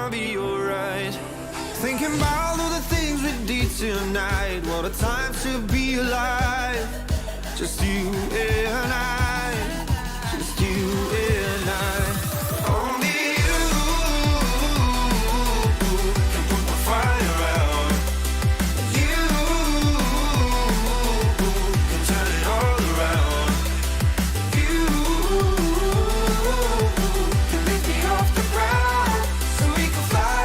gonna be alright. Thinking about all the things we did tonight. What a time to be alive. Just you and I. Just you and I. Only you can put my fire out. You can turn it all around. You can lift me off the ground so we can fly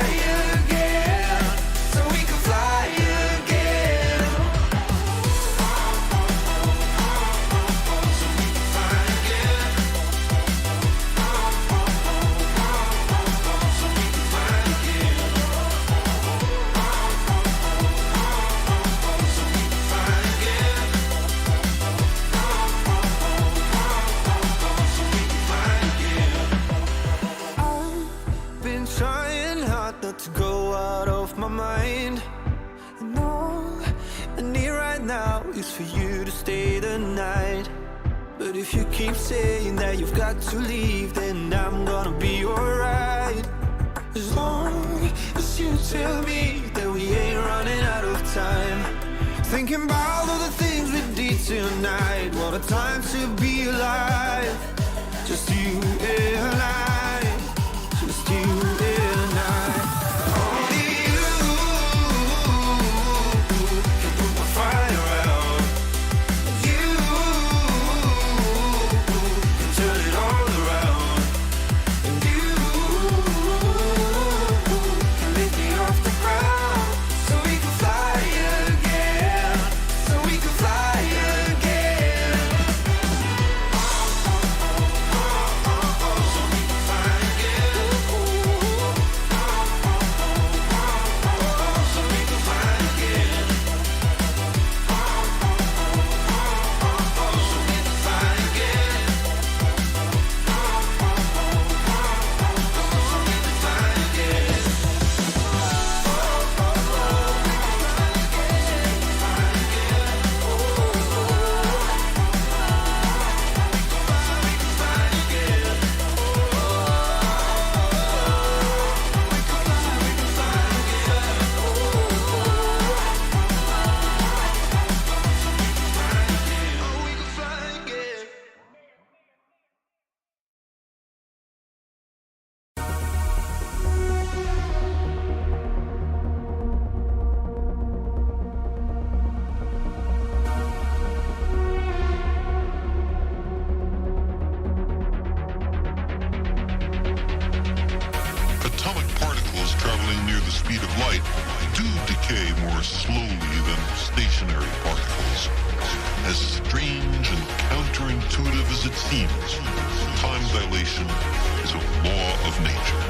again. So we can fly again. So we can fly again. So we can fly again. So we can fly again. So we can fly again. I've been trying hard not to go out of my mind. And all I need right now is for you to stay the night. But if you keep saying that you've got to leave, then I'm gonna be alright. As long as you tell me that we ain't running out of time. Thinking about all the things we did tonight. What a time to be alive. Just you and I. Just you and I. Only you can put my fire out. You can turn it all around. And you can lift me off the ground so we can fly again. So we can fly again. So we can fly again. So we can fly again. So we can fly again. So we can fly again. We can fly again. Atomic particles traveling near the speed of light do decay more slowly than stationary particles. As strange and counterintuitive as it seems, time dilation is a law of nature.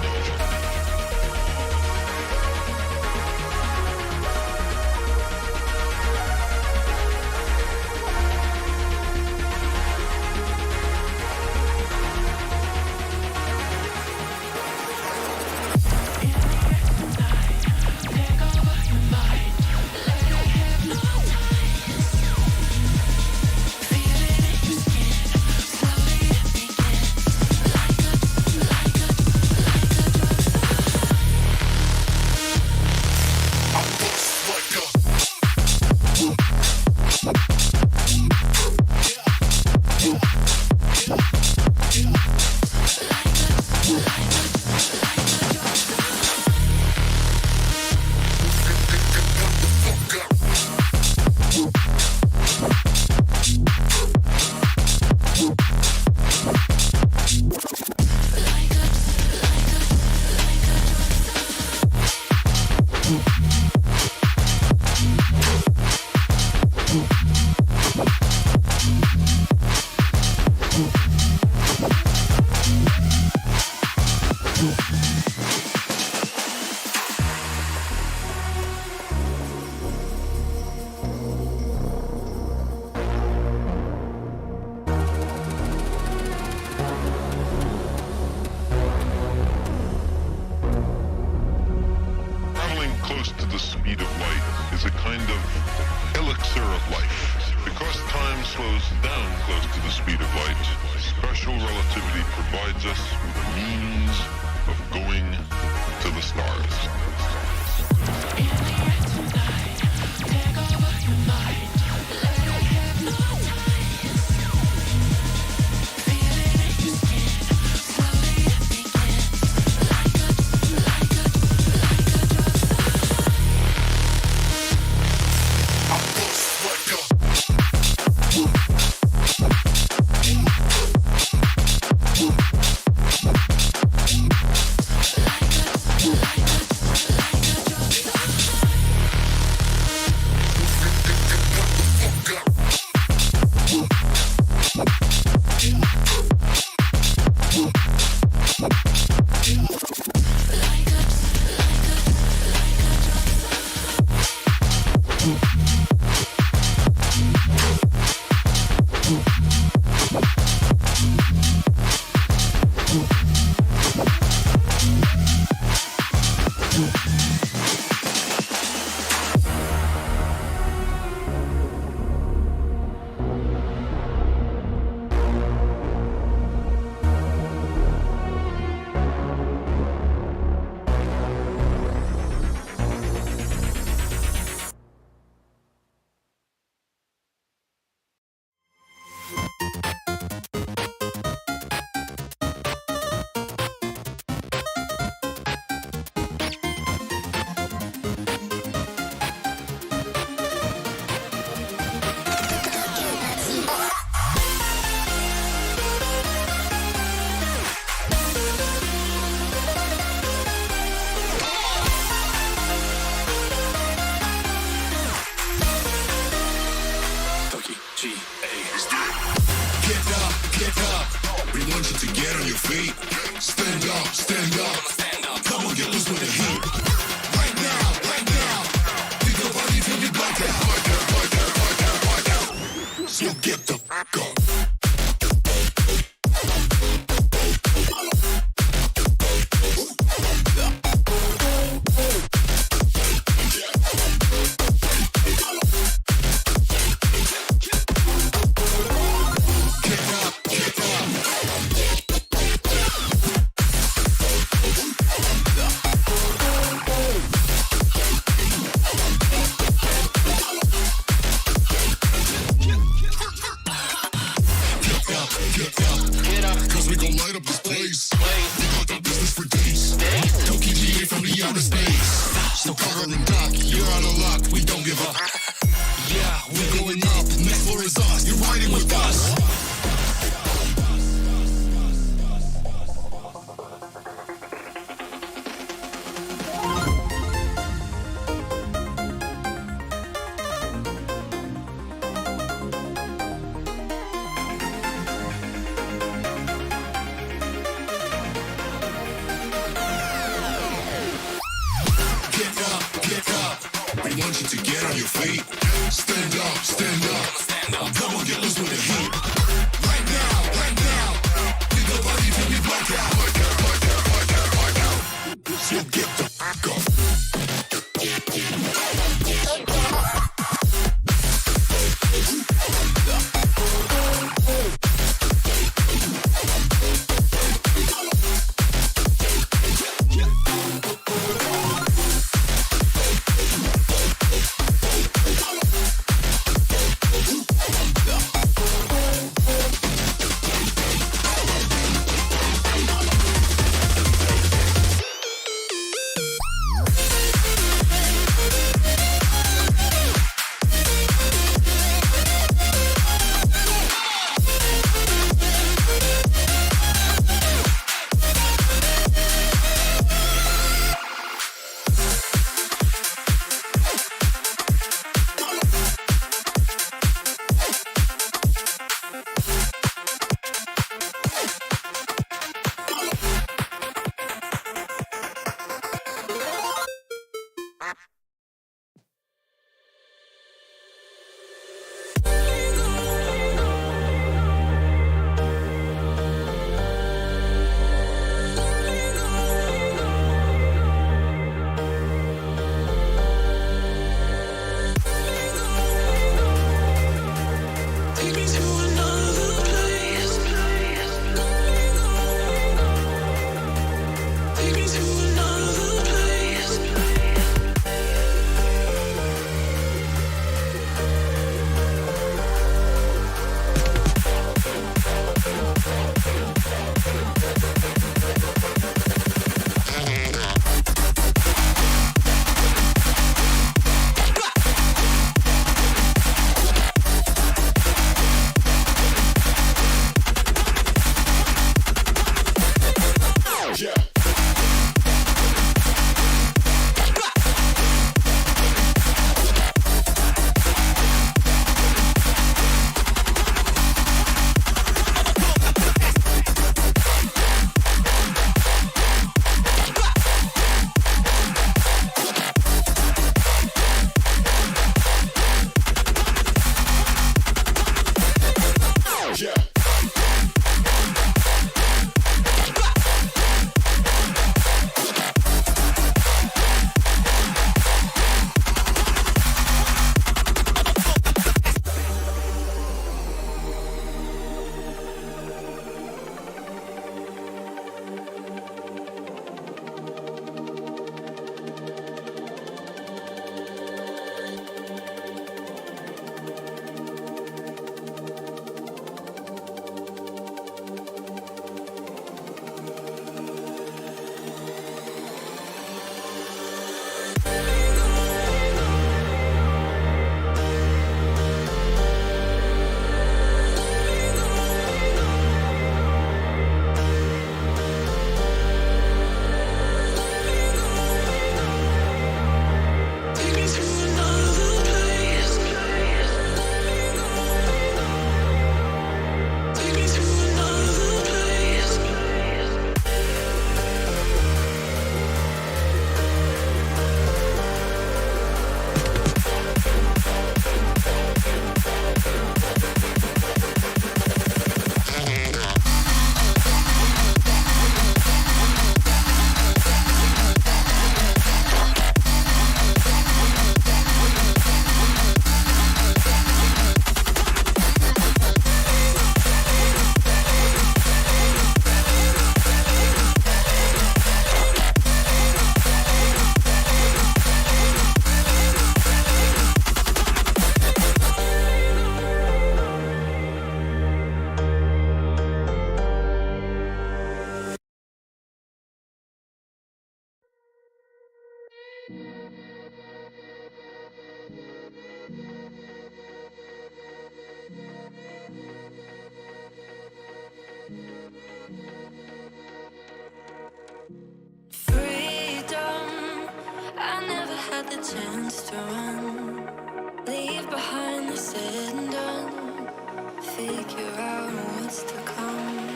Special relativity provides us with a means of going to the stars. fuck up. So cover and duck, you're out of luck, we don't give up. Yeah, we're going up, next floor is us, you're riding with us. We want you to get on your feet. Stand up, stand up, stand up. Come on, get loose with the heat. Right now, we go party till we black out. So get the fuck up. Freedom, I never had the chance to run. Leave behind the said and done. Figure out what's to come.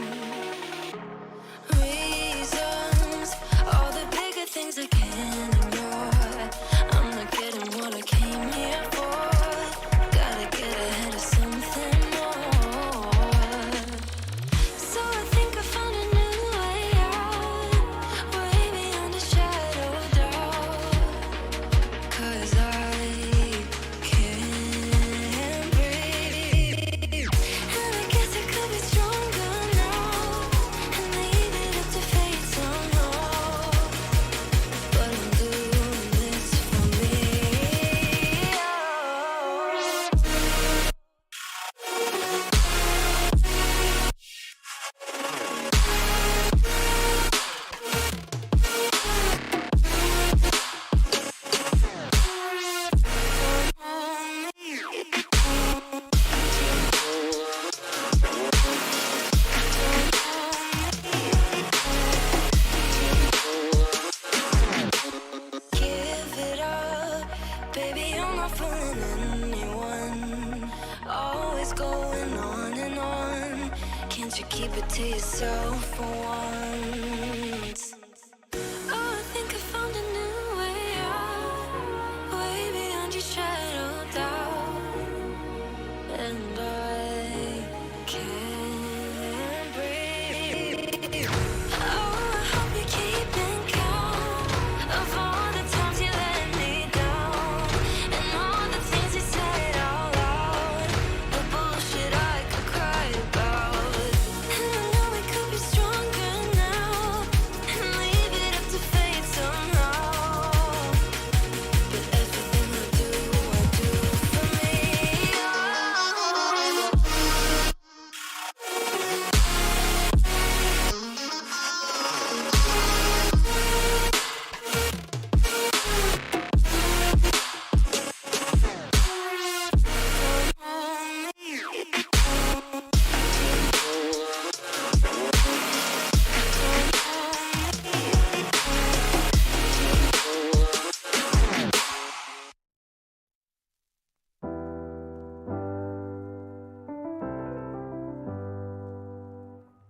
Reasons, all the bigger things I can't ignore. I'm not getting what I came here for. Gotta get ahead of something more. So I think I found a new way out, way beyond a shadow of doubt. 'Cause I can't breathe. And I guess I could be stronger now and leave it up to fate somehow. But I'm doing this for me. Give it up, baby, I'm not fooling anyone. Always going on and on. Can't you keep it to yourself for once? Oh, I think I found a new way out, way beyond your shadow of doubt. And I can't breathe. Oh, I hope you're keeping count of all the times you let me down, and all the things you said out loud, the bullshit I could cry about. And I know we could be stronger now and leave it up to fate somehow. But everything I do for me.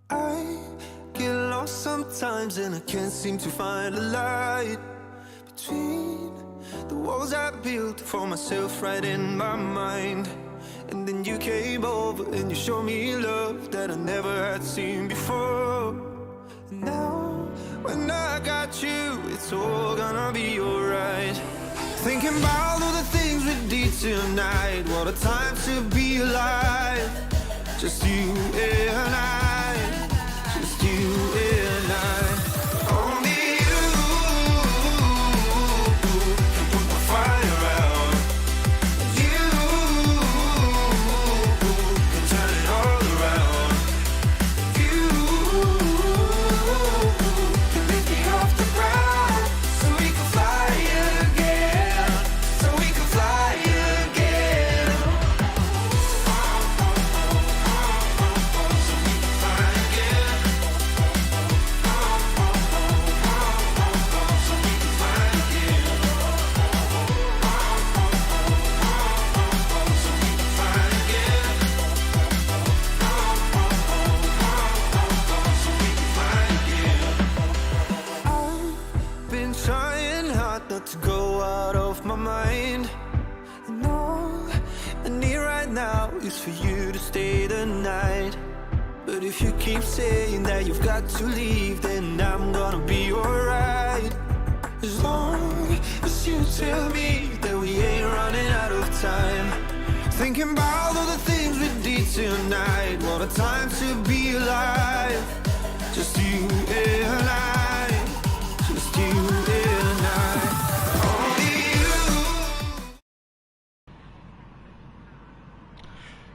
I get lost sometimes and I can't seem to find a light between the walls I built for myself right in my mind. And then you came over and you showed me love that I never had seen before. And now when I got you, it's all gonna be alright. Thinking about all the things we did tonight, what a time to be alive. Just you and I, just you and I. Only you can put the fire out. You can turn it all around. You can lift me off the ground so we can fly again, so we can fly again. I've been trying hard not to go out of my mind. And all I need right now is for you to stay the night. But if you keep saying that you've got to leave, then I'm gonna be alright. As long as you tell me that we ain't running out of time. Thinking about all the things we did tonight, what a time to be alive. Just you and I, just you and I. Only you.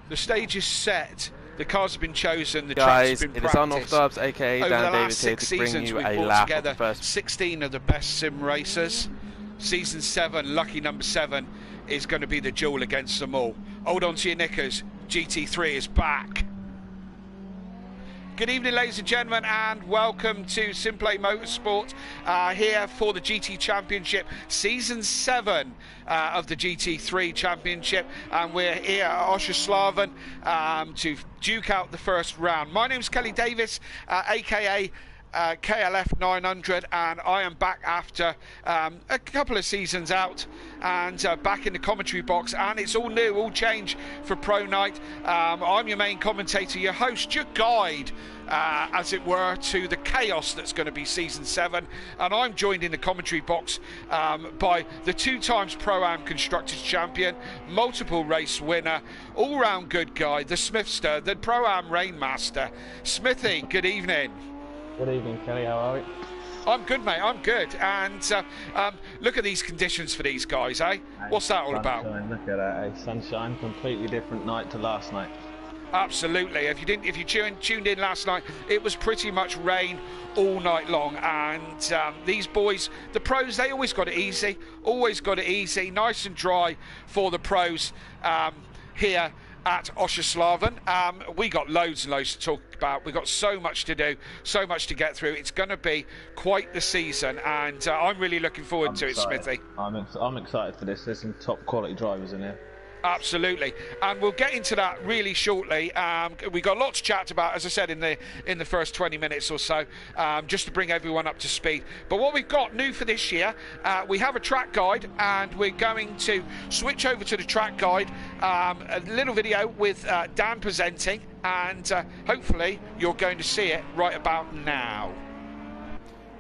The stage is set. The cars have been chosen. The Guys, track's been it is on off practiced. dubs, aka Over Dan the Davis last here 6 to bring seasons, you we've a brought lap of together the first. 16 of the best sim racers Season 7, lucky number 7, is going to be the duel against them all. Hold on to your knickers. GT3 is back. Good evening, ladies and gentlemen, and welcome to Simplay Motorsport, here for the GT Championship, Season 7 of the GT3 Championship, and we're here at Oschslaben to duke out the first round. My name's Kelly Davis, aka KLF 900, and I am back after a couple of seasons out and back in the commentary box, and it's all new, all change for Pro Night. I'm your main commentator, your host, your guide, as it were, to the chaos that's going to be Season 7, and I'm joined in the commentary box by the 2 times Pro-Am Constructors Champion, multiple race winner, all-round good guy, the Smithster, the Pro-Am Rainmaster. Smithy, good evening. Good evening, Kelly. How are we? I'm good, mate. I'm good. And look at these conditions for these guys, eh? What's that all about? Look at that, eh? Sunshine, completely different night to last night. Absolutely. If you tuned in last night, it was pretty much rain all night long. And these boys, the pros, they always got it easy. Always got it easy. Nice and dry for the pros here at Oschslaben. We got loads and loads to talk about. We've got so much to do, so much to get through. It's going to be quite the season, and I'm really looking forward to it, Smithy. I'm excited for this. There's some top quality drivers in here. Absolutely, and we'll get into that really shortly. We got a lot to chat about, as I said, in the first 20 minutes or so, just to bring everyone up to speed. But what we've got new for this year, we have a track guide, and we're going to switch over to the track guide. A little video with Dan presenting, and hopefully you're going to see it right about now.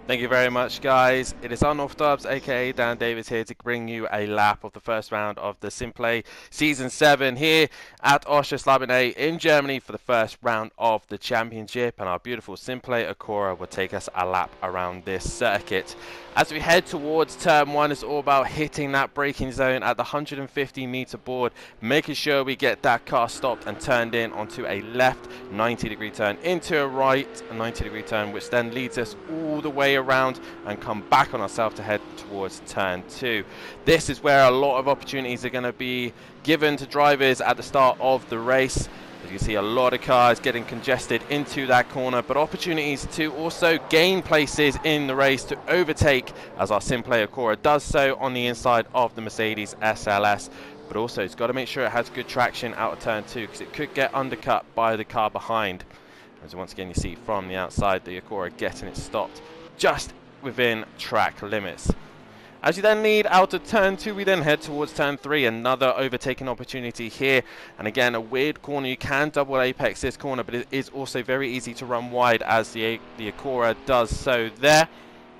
Thank you very much, guys. It is Unorth Dubs, aka Dan Davis, here to bring you a lap of the first round of the Simplay Season 7 here at Oschslaben in Germany for the first round of the championship. And our beautiful Simplay Acura will take us a lap around this circuit. As we head towards turn 1, it's all about hitting that braking zone at the 150-meter board, making sure we get that car stopped and turned in onto a left 90-degree turn, into a right 90-degree turn, which then leads us all the way around and come back on ourselves to head towards turn 2. This is where a lot of opportunities are going to be given to drivers at the start of the race. As you can see, a lot of cars getting congested into that corner, but opportunities to also gain places in the race to overtake, as our Simplay Acura does so on the inside of the Mercedes SLS. But also, it's got to make sure it has good traction out of turn 2, because it could get undercut by the car behind. As once again, you see from the outside, the Acura getting it stopped just within track limits. As you then lead out of turn 2, we then head towards turn 3, another overtaking opportunity here. And again, a weird corner. You can double apex this corner, but it is also very easy to run wide, as the Acura does so there.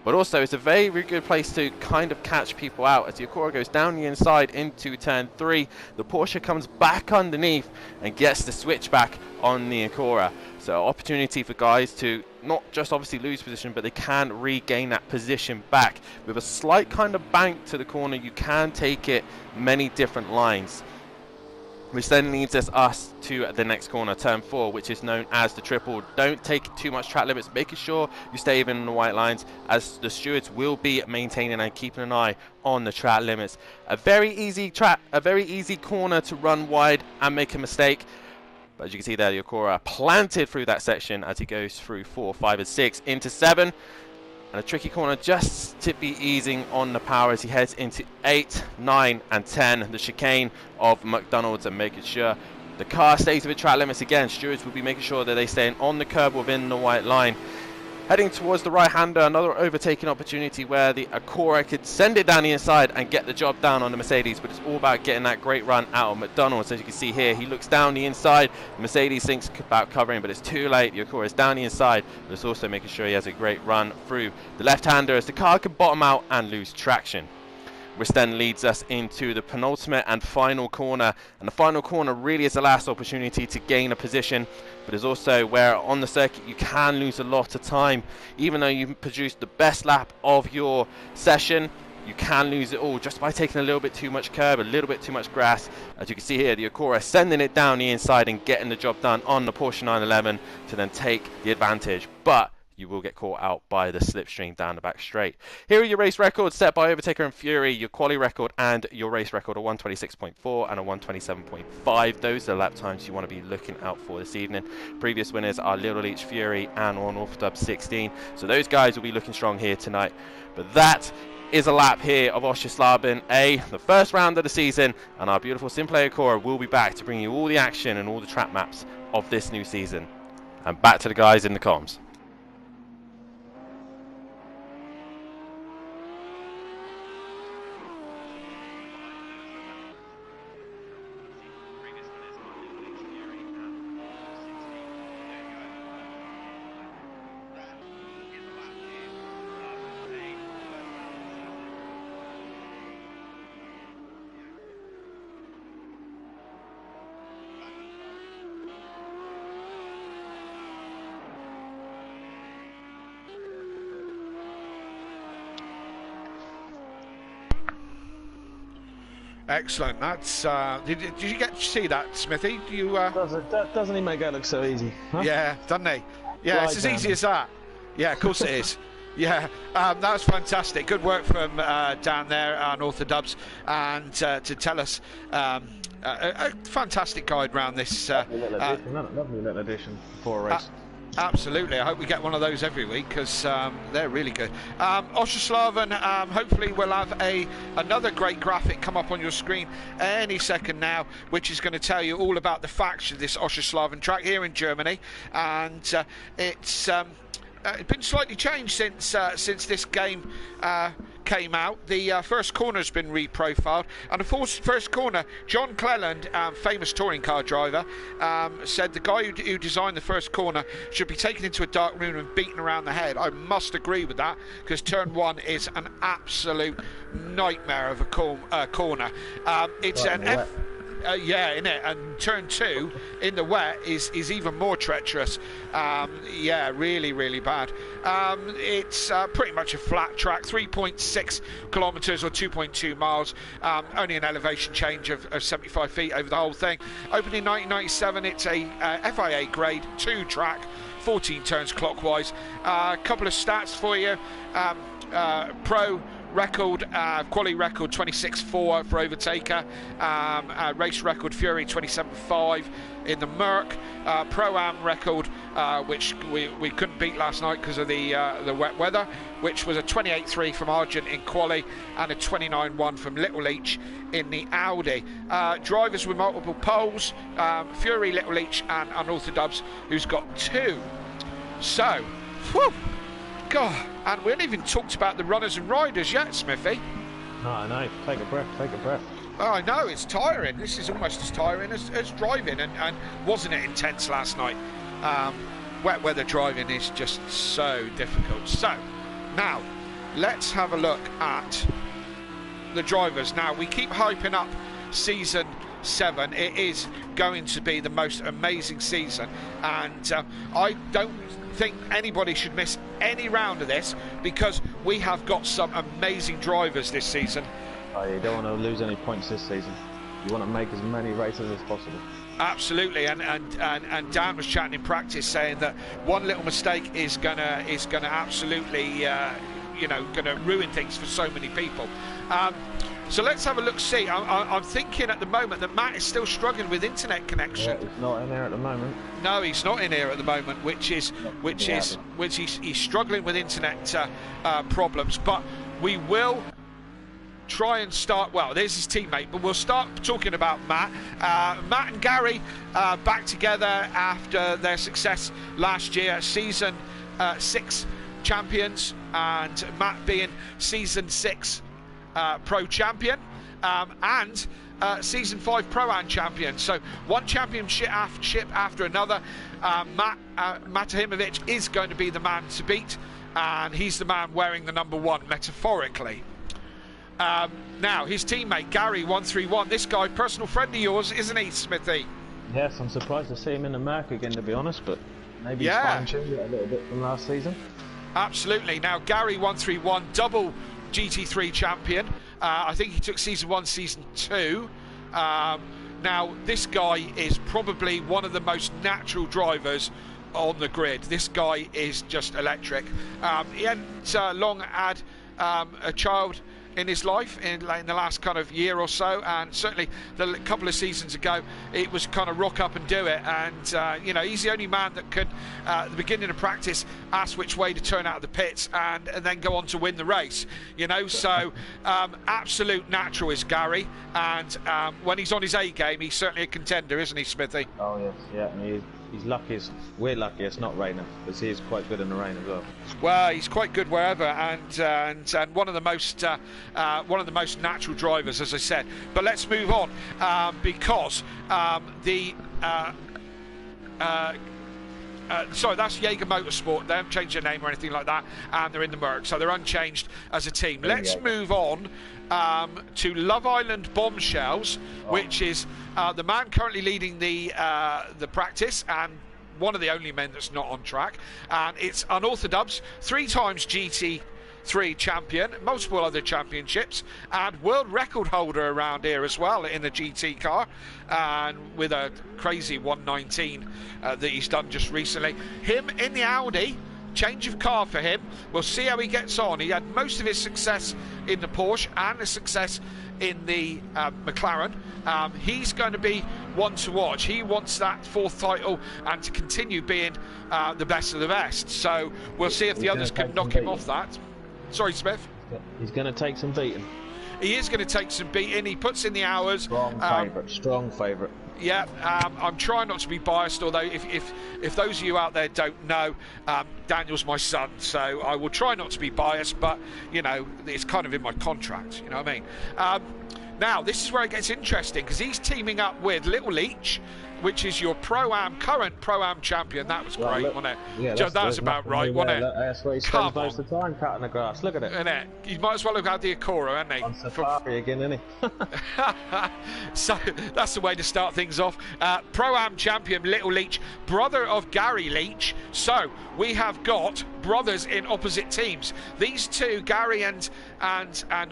But also, it's a very, very good place to kind of catch people out. As the Acura goes down the inside into turn 3, the Porsche comes back underneath and gets the switchback on the Acura. So opportunity for guys to not just obviously lose position, but they can regain that position back. With a slight kind of bank to the corner, you can take it many different lines, which then leads us to the next corner, turn 4, which is known as the triple. Don't take too much track limits, making sure you stay even in the white lines, as the stewards will be maintaining and keeping an eye on the track limits. A very easy corner to run wide and make a mistake. But as you can see there, the Acura planted through that section as he goes through 4, 5, and 6 into 7. And a tricky corner just to be easing on the power as he heads into 8, 9, and 10. The chicane of McDonald's, and making sure the car stays within track limits again. Stewards will be making sure that they stay on the curb within the white line. Heading towards the right-hander, another overtaking opportunity where the Acura could send it down the inside and get the job done on the Mercedes, but it's all about getting that great run out of McDonald's. As you can see here, he looks down the inside. The Mercedes thinks about covering, but it's too late. The Acura is down the inside, but it's also making sure he has a great run through the left-hander as the car can bottom out and lose traction, which then leads us into the penultimate and final corner. And the final corner really is the last opportunity to gain a position, but is also where on the circuit you can lose a lot of time. Even though you've produced the best lap of your session, you can lose it all just by taking a little bit too much curb, a little bit too much grass. As you can see here, the Acura sending it down the inside and getting the job done on the Porsche 911 to then take the advantage. But you will get caught out by the slipstream down the back straight. Here are your race records set by Overtaker and Fury, your quali record and your race record, a 126.4 and a 127.5. Those are the lap times you want to be looking out for this evening. Previous winners are Little Leach, Fury and Ornorfdub 16. So those guys will be looking strong here tonight. But that is a lap here of Oschslaben A, the first round of the season, and our beautiful Simplay Motorsport will be back to bring you all the action and all the track maps of this new season. And back to the guys in the comms. Excellent. That's did you get to see that, Smithy? Do you Doesn't he make that look so easy? Huh? Yeah, doesn't he? Yeah, it's as easy as that. Yeah, of course it is. Yeah, that was fantastic. Good work from down there north of Dubs, and to tell us a fantastic guide round this. Lovely little addition for a race. Absolutely. I hope we get one of those every week, because they're really good. Oschslaben, hopefully we'll have another great graphic come up on your screen any second now, which is going to tell you all about the facts of this Oschslaben track here in Germany. And it's been slightly changed since this game came out. The first corner's been reprofiled, and of course, first corner, John Cleland, famous touring car driver, said the guy who designed the first corner should be taken into a dark room and beaten around the head. I must agree with that, because turn one is an absolute nightmare of a corner. It's right, an yeah, in it, and turn two in the wet is even more treacherous. Yeah, really bad. It's pretty much a flat track, 3.6 kilometres or 2.2 miles, only an elevation change of 75 feet over the whole thing. Opened in 1997, it's a FIA grade 2 track, 14 turns clockwise. A couple of stats for you. Pro record, quali record 26.4 for Overtaker, race record Fury 27.5 in the Merc, Pro-Am record, which we couldn't beat last night because of the wet weather, which was a 28.3 from Argent in quali and a 29.1 from Little Leach in the Audi. Drivers with multiple poles, Fury, Little Leach and Unorthodox, who's got 2. So, whew, God, and we haven't even talked about the runners and riders yet, Smithy. No, I know. Take a breath. Oh, I know, it's tiring. This is almost as tiring as driving, and wasn't it intense last night? Wet weather driving is just so difficult. So, now, let's have a look at the drivers. Now, we keep hyping up Season 7. It is going to be the most amazing season, and I don't think anybody should miss any round of this, because we have got some amazing drivers this season. Oh, you don't want to lose any points this season. You want to make as many races as possible. Absolutely, and Dan was chatting in practice, saying that one little mistake is gonna absolutely gonna ruin things for so many people. So let's have a look. See, I'm thinking at the moment that Matt is still struggling with internet connection. Yeah, he's not in there at the moment. No, he's not in here at the moment, he's struggling with internet problems. But we will try and start. Well, there's his teammate, but we'll start talking about Matt. Matt and Gary back together after their success last year, season 6 champions, and Matt being season 6 pro champion, and season 5 Pro-Am champion. So one championship after another. Mathew is going to be the man to beat, and he's the man wearing the number 1, metaphorically. Now, his teammate Gary 131, this guy, personal friend of yours, isn't he, Smithy? Yes, I'm surprised to see him in the Merc again, to be honest, but maybe he's fine-tuned it a little bit from last season. Absolutely. Now, Gary 131, double GT3 champion. I think he took season 1, season 2. Now, this guy is probably one of the most natural drivers on the grid. This guy is just electric. He hadn't long had a child in his life in the last kind of year or so, and certainly a couple of seasons ago it was kind of rock up and do it, and you know, he's the only man that could at the beginning of practice ask which way to turn out of the pits and then go on to win the race, you know. So absolute natural is Gary, and when he's on his A game he's certainly a contender, isn't he, Smithy? Oh yes, yeah, and he's lucky. We're lucky it's not raining, because he is quite good in the rain as well. Well, he's quite good wherever, and one of the most natural drivers, as I said. But let's move on, because sorry, that's Jaeger Motorsport. They haven't changed their name or anything like that, and they're in the Merc, so they're unchanged as a team. Let's move on to Love Island Bombshells, which is the man currently leading the practice, and one of the only men that's not on track. And it's Unorthodox, 3 times GT3 champion, multiple other championships, and world record holder around here as well in the GT car, and with a crazy 119 that he's done just recently. Him in the Audi. Change of car for him. We'll see how he gets on. He had most of his success in the Porsche and the success in the McLaren. He's going to be one to watch. He wants that 4th title and to continue being the best of the best. So we'll see if the others can knock him off that. Sorry, Smith. He's going to take some beating. He is going to take some beating. He puts in the hours. Strong favourite. Yeah, I'm trying not to be biased, although if those of you out there don't know, Daniel's my son, so I will try not to be biased, but, you know, it's kind of in my contract, you know what I mean? Now, this is where it gets interesting, because he's teaming up with Little Leach, which is your current Pro-Am champion. That was great, wasn't it? Yeah, that was about right, wasn't it? That's where he spends most of the time cutting the grass. Look at it. Isn't it? He might as well have had the Acura, hadn't he? On safari again, isn't he? So that's the way to start things off. Pro-Am champion Little Leach, brother of Gary Leach. So we have got brothers in opposite teams. These two, Gary and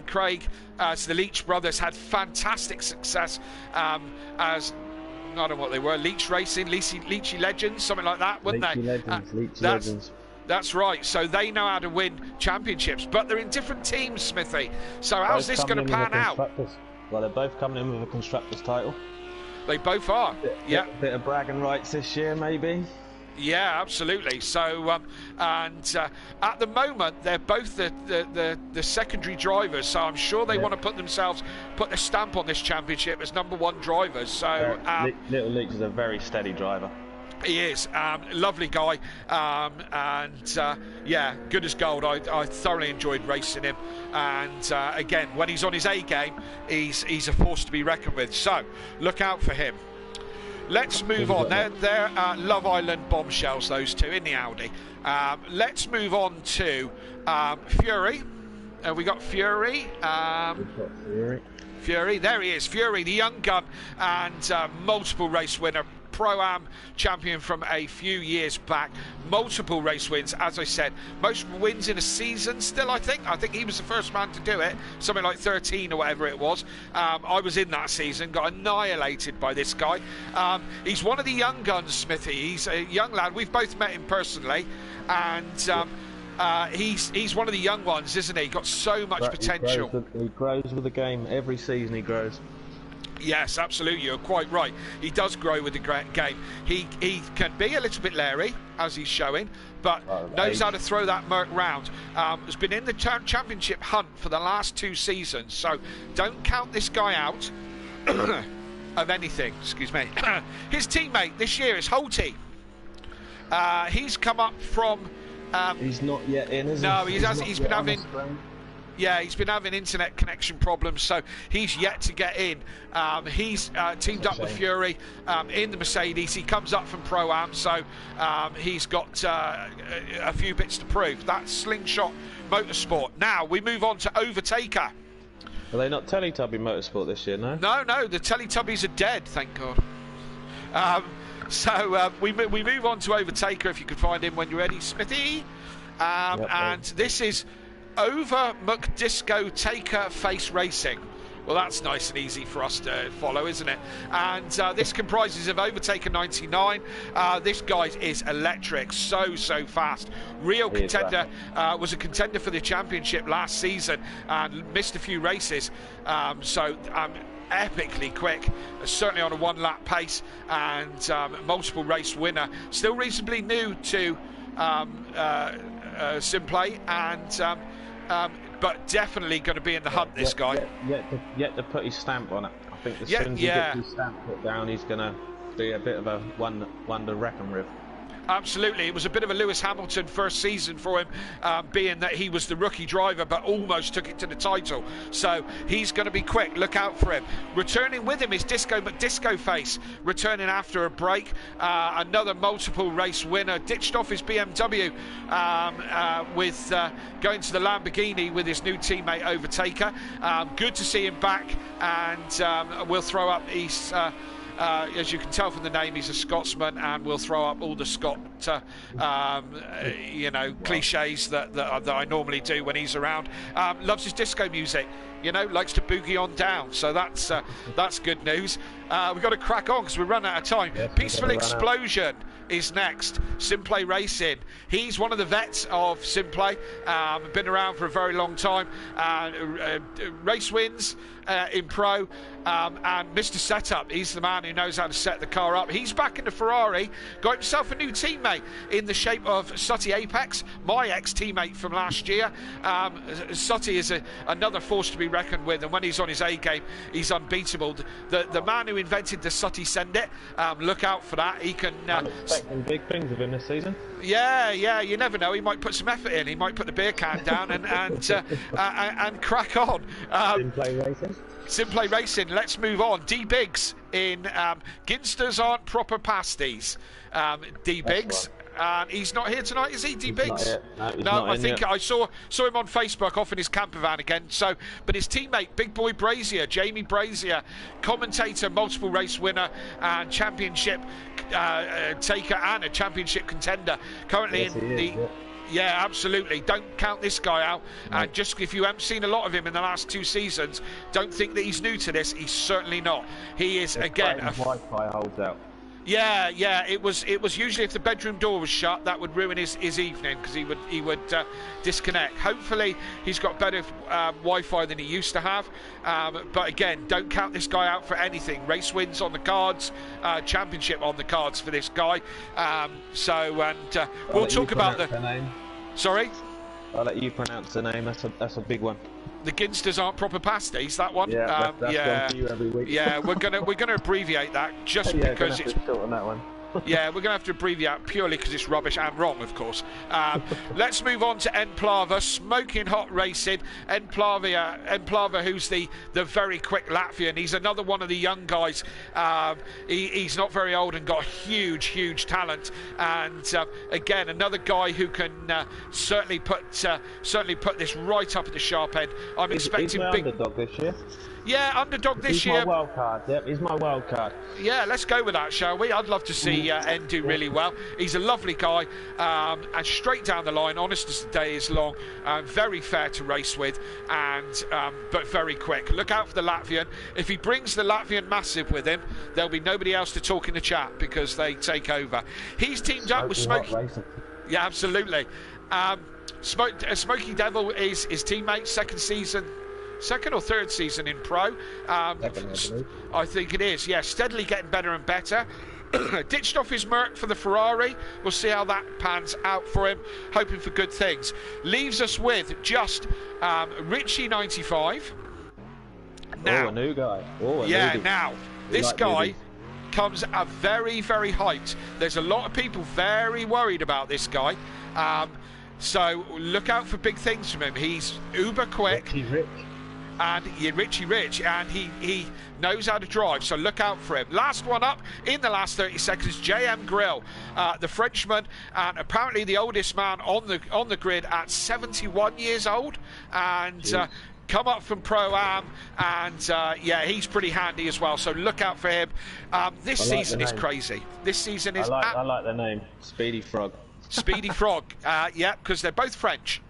Craig, so the Leach brothers, had fantastic success as, I don't know what they were, Leach Racing, Leachy Legends, something like that, weren't they? Leach Legends. That's right. So they know how to win championships, but they're in different teams, Smithy. So how's this going to pan out? Well, they're both coming in with a constructors title. They both are. Yeah. Bit of bragging rights this year, maybe. Yeah, absolutely. So, at the moment, they're both the secondary drivers. So I'm sure they want to put their stamp on this championship as #1 drivers. So Little Leach is a very steady driver. He is, lovely guy, yeah, good as gold. I thoroughly enjoyed racing him, and again, when he's on his A game, he's a force to be reckoned with. So look out for him. Let's move on. They're Love Island Bombshells, those two, in the Audi. Let's move on to Fury. We got Fury. Fury, there he is. Fury, the young gun and multiple race winner. Pro-Am champion from a few years back, multiple race wins, as I said, most wins in a season still, I think he was the first man to do it, something like 13 or whatever it was. I was in that season, got annihilated by this guy. He's one of the young guns, Smithy. He's a young lad, we've both met him personally, and he's one of the young ones, isn't he? Got so much potential. He grows with the game. Every season he grows. Yes, absolutely, you're quite right. He does grow with the game. He can be a little bit leery, as he's showing, but knows how to throw that Merc round. Has been in the championship hunt for the last 2 seasons, so don't count this guy out of anything. Excuse me. His teammate this year is Holty. He's come up from... he's not yet in, is he? No, he's been having... Yeah, he's been having internet connection problems, so he's yet to get in. He's teamed up with Fury in the Mercedes. He comes up from Pro-Am, so he's got a few bits to prove. That's Slingshot Motorsport. Now, we move on to Overtaker. Are they not Teletubby Motorsport this year, no? No, the Teletubbies are dead, thank God. So we move on to Overtaker, if you can find him when you're ready, Smithy. And this is... Over McDisco Taker Face Racing, Well, that's nice and easy for us to follow, isn't it? And this comprises of Overtaker 99. This guy is electric, so fast. Real contender, was a contender for the championship last season and missed a few races. Epically quick, certainly on a one-lap pace, and multiple race winner. Still reasonably new to Simplay, and but definitely going to be in the hunt, this guy. Yet to put his stamp on it. I think as soon as he gets his stamp put down, he's going to be a bit of a one to reckon with. Absolutely, it was a bit of a Lewis Hamilton first season for him, being that he was the rookie driver but almost took it to the title. So he's going to be quick, look out for him. Returning with him is Disco McDisco Face, returning after a break. Another multiple race winner, ditched off his BMW with going to the Lamborghini with his new teammate Overtaker. Good to see him back, and we'll throw up his... as you can tell from the name, he's a Scotsman, and we'll throw up all the Scot, cliches that I normally do when he's around. Loves his disco music, likes to boogie on down. So that's good news. We've got to crack on because we're running out of time. Peaceful Explosion is next. Simplay Racing. He's one of the vets of Simplay. Been around for a very long time. Race wins in Pro. And Mr. Setup, he's the man who knows how to set the car up. He's back in the Ferrari. Got himself a new teammate in the shape of Sutty Apex, my ex-teammate from last year. Sutty is another force to be reckoned with, and when he's on his A game, he's unbeatable. The man who invented the Sutty Send It, look out for that. He can... I'm expecting big things of him this season. Yeah, you never know. He might put some effort in. He might put the beer can down and crack on. Simplay Racing. Simplay Racing. Let's move on. D Biggs in Ginsters Aren't Proper Pasties. D Biggs. He's not here tonight, is he, D Biggs? No, I think I saw him on Facebook off in his camper van again. So, but his teammate, Big Boy Brazier, Jamie Brazier, commentator, multiple race winner, and championship taker, and a championship contender. Currently in the. Yeah, absolutely. Don't count this guy out. And just if you haven't seen a lot of him in the last 2 seasons, don't think that he's new to this. He's certainly not. He is again. Wi-Fi holds out. Yeah. It was usually if the bedroom door was shut, that would ruin his evening because he would disconnect. Hopefully, he's got better Wi-Fi than he used to have. But again, don't count this guy out for anything. Race wins on the cards, championship on the cards for this guy. We'll talk about the name. Sorry. I'll let you pronounce the name. That's a big one. The Ginsters Aren't Proper Pasties, that one. Yeah, that's one for you every week. Yeah, we're gonna abbreviate that just because it's. On that one. Yeah, we're going to have to abbreviate purely because it's rubbish and wrong, of course. Let's move on to Enplava, smoking hot racing. Enplava, who's the very quick Latvian. He's another one of the young guys. He's not very old and got huge talent. And again, another guy who can certainly put this right up at the sharp end. I'm expecting big underdog this year. Yeah, underdog this year. He's my wild card. Yep, he's my wild card. Yeah, let's go with that, shall we? I'd love to see En do really well. He's a lovely guy, and straight down the line, honest as the day is long, very fair to race with, and but very quick. Look out for the Latvian. If he brings the Latvian Massive with him, there'll be nobody else to talk in the chat because they take over. He's teamed up with Smokey. Yeah, absolutely. Smokey Devil is his teammate, second or third season in Pro. I think it is, yeah. Steadily getting better and better. Ditched off his Merc for the Ferrari. We'll see how that pans out for him. Hoping for good things. Leaves us with just Richie 95. Now, a new guy. Now this guy comes a very hyped. There's a lot of people very worried about this guy. So look out for big things from him. He's uber quick. Richie Rich, and he knows how to drive, so look out for him. Last one up in the last 30 seconds, JM Grill, the Frenchman, and apparently the oldest man on the grid at 71 years old, and come up from Pro-Am, and he's pretty handy as well, so look out for him. This season is crazy. This season is... I like the name, Speedy Frog. Speedy Frog, yeah, because they're both French.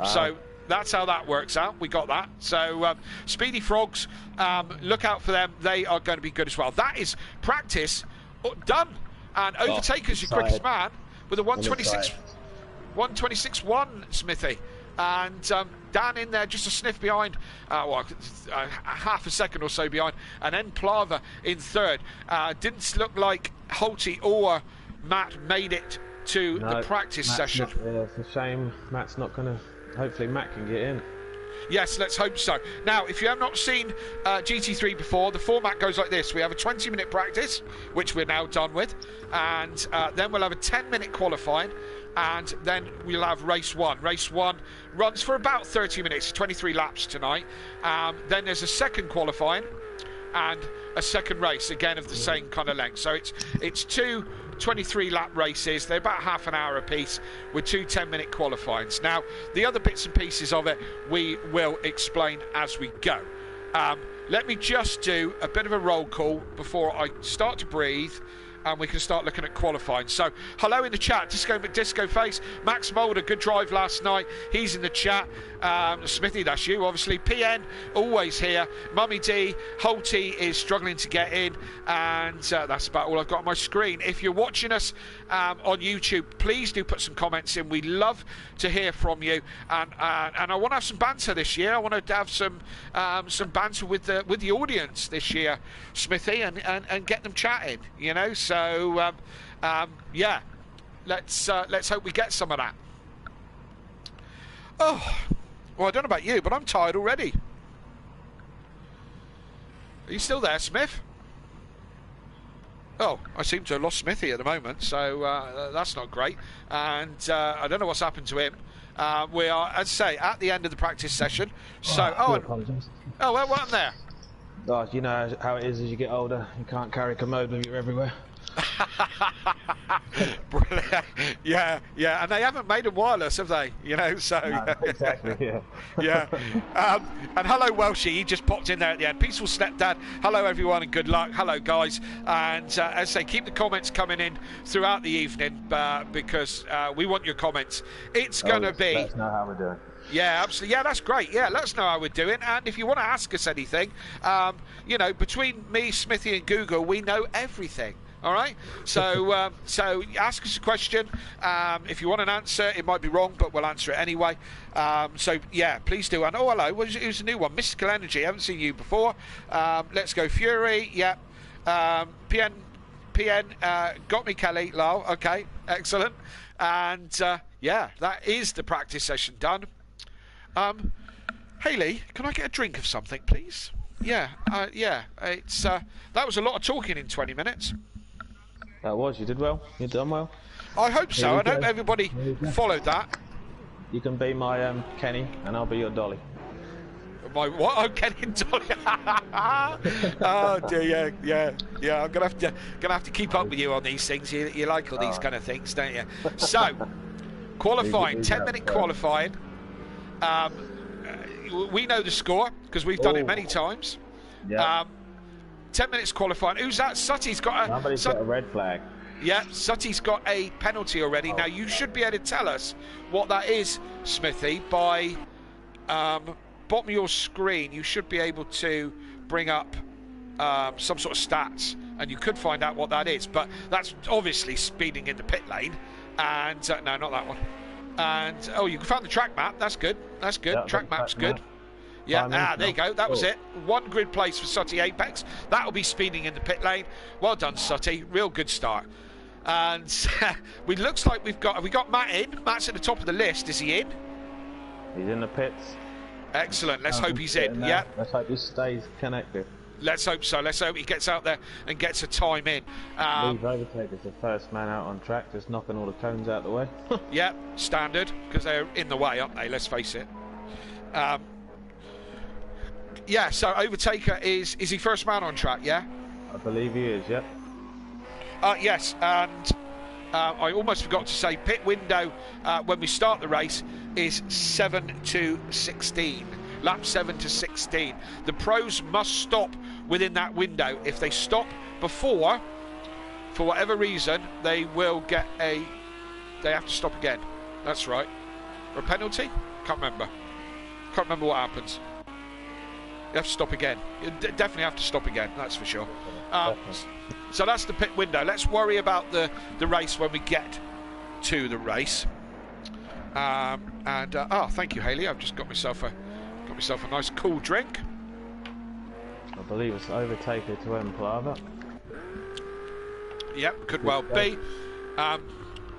So That's how that works out. We got that. So Speedy Frogs, look out for them. They are going to be good as well. That is practice done. And Overtaker's your quickest man with a 126.1, Smithy. And Dan in there just a sniff behind, half a second or so behind. And then Plava in third. Didn't look like Holty or Matt made it to the practice session. It's a shame Matt's not going to. Hopefully Matt can get in. Yes, let's hope so. Now, if you have not seen GT3 before, the format goes like this. We have a 20-minute practice, which we're now done with, and then we'll have a 10-minute qualifying, and then we'll have race one. Race one runs for about 30 minutes, 23 laps tonight. Then there's a second qualifying and a second race, again of the same kind of length. So it's two 23-lap races. They're about half an hour apiece with two 10-minute qualifyings. Now, the other bits and pieces of it we will explain as we go. Let me just do a bit of a roll call before I start to breathe, and we can start looking at qualifying. So, hello in the chat, Disco Face, Max Mulder, good drive last night. He's in the chat. Smithy, that's you, obviously. PN, always here. Mummy D, Holty is struggling to get in, and that's about all I've got on my screen. If you're watching us on YouTube, please do put some comments in. We love to hear from you, and I want to have some banter this year. I want to have some banter with the audience this year, Smithy, and get them chatting. You know, so yeah, let's hope we get some of that. Oh, well, I don't know about you, but I'm tired already. Are you still there, Smith? Oh, I seem to have lost Smithy at the moment, so that's not great. And I don't know what's happened to him. We are, as I say, at the end of the practice session. So, Apologise. Oh, what happened there? Oh, you know how it is as you get older. You can't carry a commode with you everywhere. Brilliant. Yeah, and they haven't made them wireless, have they? You know, so No, exactly. Yeah. yeah. And hello, Welshie. He just popped in there at the end. Peaceful stepdad. Hello, everyone, and good luck. Hello, guys. And as I say, keep the comments coming in throughout the evening because we want your comments. It's going to be. Let us know how we're doing. Yeah, absolutely. Yeah, that's great. Yeah, let us know how we're doing. And if you want to ask us anything, you know, between me, Smithy, and Google, we know everything. All right, so so ask us a question. If you want an answer, it might be wrong, but we'll answer it anyway. So yeah, please do. And oh, hello, who's the new one? Mystical Energy. I haven't seen you before. Let's go Fury. Yeah. PN. Got me, Kelly. Lol. Okay, excellent. And yeah, that is the practice session done. Haley, can I get a drink of something, please? Yeah. Yeah. It's that was a lot of talking in 20 minutes. That was. You did well. You done well. I hope so. I hope everybody followed that. You can be my Kenny, and I'll be your Dolly. My what? Oh, Kenny and Dolly. Oh dear, yeah. I'm gonna have to keep up with you on these things. You like all these kind of things, don't you? So, qualifying, 10-minute qualifying. We know the score because we've done it many times. Yeah. 10 minutes qualifying. Who's that? Sutty's got a... Somebody's got a red flag. Yeah, Sutty's got a penalty already. Now, you should be able to tell us what that is, Smithy, by bottom of your screen. You should be able to bring up some sort of stats, and you could find out what that is. But that's obviously speeding in the pit lane. And, no, not that one. And, oh, you found the track map. That's good. That's good. Yeah, track map's good. Yeah, there you go. That was it. One grid place for Sutty Apex. That'll be speeding in the pit lane. Well done, Sutty. Real good start. And it looks like have we got Matt in? Matt's at the top of the list. Is he in? He's in the pits. Excellent. Let's hope he's in. Yeah. Let's hope he stays connected. Let's hope so. Let's hope he gets out there and gets a time in. Leave Overtaker's the first man out on track, just knocking all the cones out the way. Yeah, standard, because they're in the way, aren't they? Let's face it. Yeah, so Overtaker is he first man on track, yeah? I believe he is, yep. Yes, and I almost forgot to say pit window when we start the race is 7 to 16. Lap 7 to 16. The pros must stop within that window. If they stop before, for whatever reason, they will get they have to stop again. That's right. For a penalty? Can't remember. Can't remember what happens. You have to stop again. You definitely have to stop again, that's for sure. So that's the pit window. Let's worry about the race when we get to the race. Thank you, Haley. I've just got myself a nice cool drink. I believe it's Overtaker to Emplava. Yep, could well be.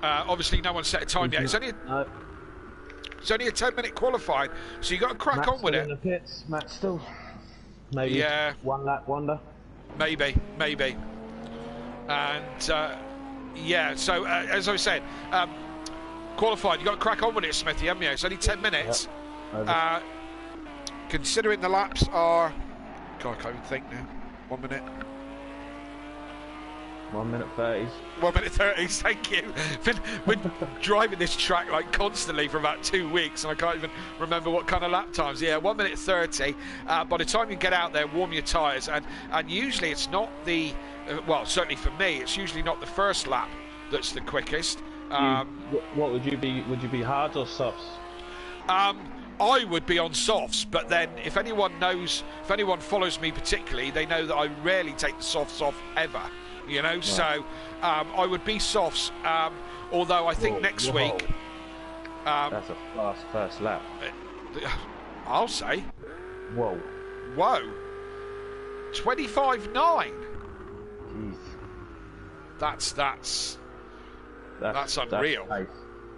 Obviously, no one set a time yet. It's only a 10-minute qualifying, so you got to crack Matt's on with still it. in the pits. Matt's still maybe one lap wonder. Maybe. And so as I was saying, qualified, you got to crack on with it, Smithy, haven't you? It's only 10 minutes. Yep. Considering the laps are, God, I can't even think now. 1 minute. 1 minute 30s. 1 minute 30s, thank you. Been driving this track like constantly for about 2 weeks, and I can't even remember what kind of lap times. Yeah, 1 minute 30. By the time you get out there, warm your tyres, and usually it's not the, well, certainly for me, it's usually not the first lap that's the quickest. What would you be? Would you be hards or softs? I would be on softs, but then if anyone follows me particularly, they know that I rarely take the softs off ever. You know, right. So I would be softs. Although I think next week. That's a fast first lap. I'll say. Whoa. 25.9. Jeez. That's unreal. That's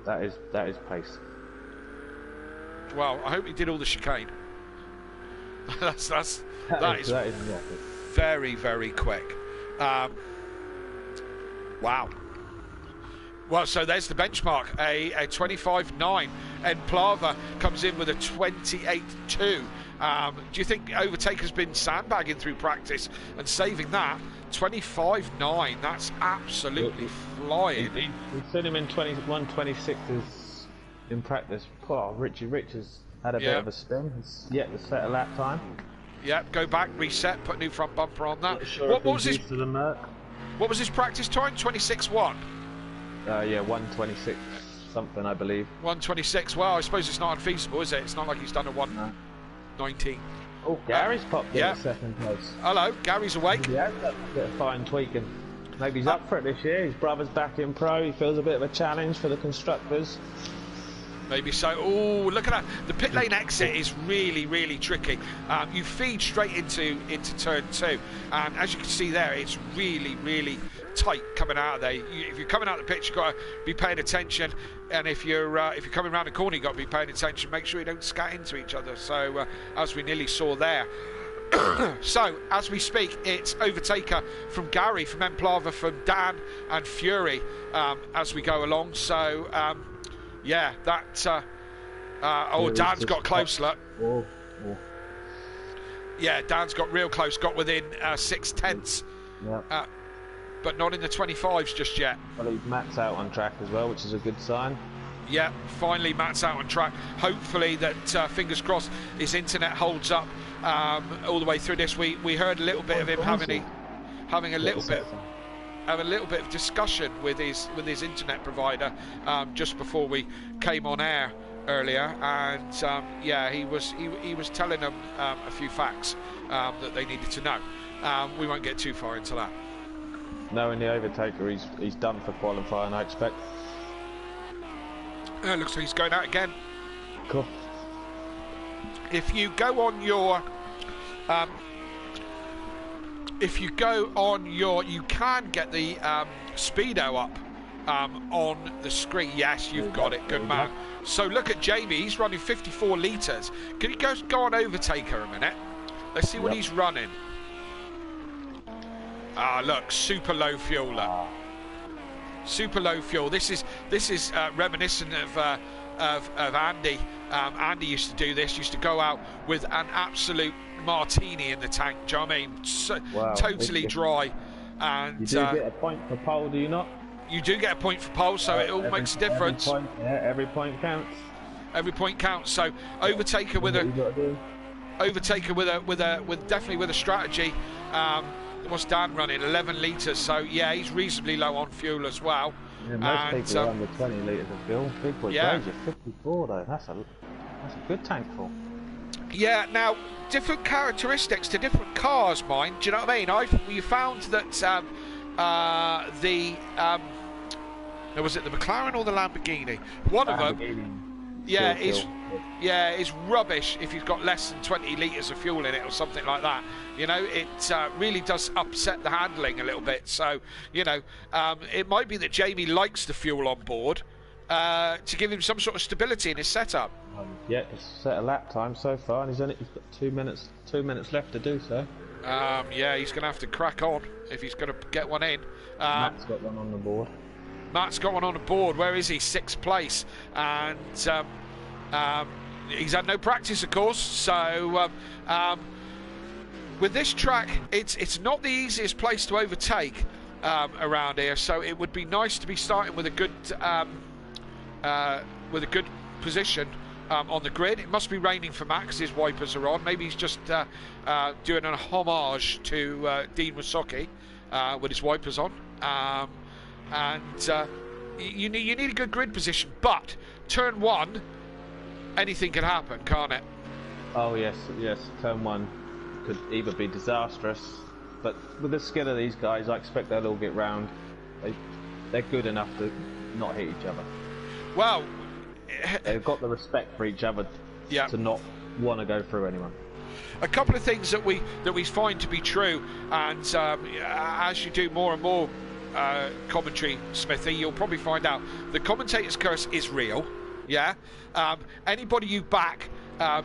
pace. That is pace. Well, I hope he did all the chicane. that is very, very quick. Wow. Well, so there's the benchmark. A 25.9. Emplava comes in with a 28.2. Do you think Overtaker's been sandbagging through practice and saving that? 25.9. That's absolutely flying. We've seen him in 1:26s in practice. Oh, Richie Rich has had a bit of a spin. He's yet to set a lap time. Yep, go back, reset, put a new front bumper on that. Sure what was his? To the Merc. What was his practice time? 26.1. Yeah, 1:26 something, I believe. 1:26. Well, I suppose it's not unfeasible, is it? It's not like he's done a 1:19. Oh, Gary's popped in second place. Hello, Gary's awake. Yeah, a bit of fine tweaking. Maybe he's up for it this year. His brother's back in pro. He feels a bit of a challenge for the constructors. Maybe so. Oh, look at that. The pit lane exit is really, really tricky. You feed straight into turn 2. And as you can see there, it's really, really tight coming out of there. If you're coming out of the pit, you've got to be paying attention. And if you're coming around the corner, you've got to be paying attention. Make sure you don't scat into each other. So, as we nearly saw there. So, as we speak, it's Overtaker from Gary, from Emplava, from Dan and Fury as we go along. So, yeah, that. Dan's got close, look. Yeah, Dan's got real close, got within 6/10. Yep. But not in the 25s just yet. I believe Matt's out on track as well, which is a good sign. Yeah, finally Matt's out on track. Hopefully that, fingers crossed, his internet holds up all the way through this. We heard a little bit of him having a little bit of discussion with his internet provider just before we came on air earlier, and he was telling them a few facts that they needed to know. We won't get too far into that. Knowing the Overtaker, he's done for qualifying, I expect. Looks like he's going out again. Cool. If you go on your you can get the speedo up on the screen. Yes, you've got it. Good man. So look at Jamie. He's running 54 litres. Can you go on Overtaker a minute? Let's see what he's running. Look, super low fuel. Super low fuel. This is reminiscent of Andy. Andy used to do this. Used to go out with an absolute martini in the tank. Do you know what I mean? Totally dry. And you do get a point for pole, do you not? You do get a point for pole, so it all makes a difference. Every point counts. Every point counts. So Overtaker with definitely with a strategy. What's Dan running? 11 litres. So yeah, he's reasonably low on fuel as well. Yeah, most people are under 20 litres of fuel. Big boy Granger, 54 though. That's a good tank full. Yeah, now, different characteristics to different cars, mind. Do you know what I mean? We found that was it the McLaren or the Lamborghini? One of them, yeah, is rubbish if you've got less than 20 litres of fuel in it or something like that. You know, it really does upset the handling a little bit. So, you know, it might be that Jamie likes the fuel on board to give him some sort of stability in his setup. Yeah, he's set a lap time so far, and he's got 2 minutes left to do so. Yeah, he's going to have to crack on if he's going to get one in. Matt's got one on the board. Matt's got one on the board. Where is he? 6th place. And he's had no practice, of course. So with this track, it's not the easiest place to overtake around here. So it would be nice to be starting with a good position on the grid. It must be raining for Matt because his wipers are on. Maybe he's just doing a homage to Dean Wasocki with his wipers on. You need a good grid position, but turn 1, anything can happen, can't it? Oh yes, turn 1 could either be disastrous, but with the skill of these guys, I expect they'll all get round. They're good enough to not hit each other. Well, they've got the respect for each other to not want to go through anyone. A couple of things that we find to be true, and as you do more and more commentary, Smithy, you'll probably find out the commentator's curse is real. Yeah, anybody you back,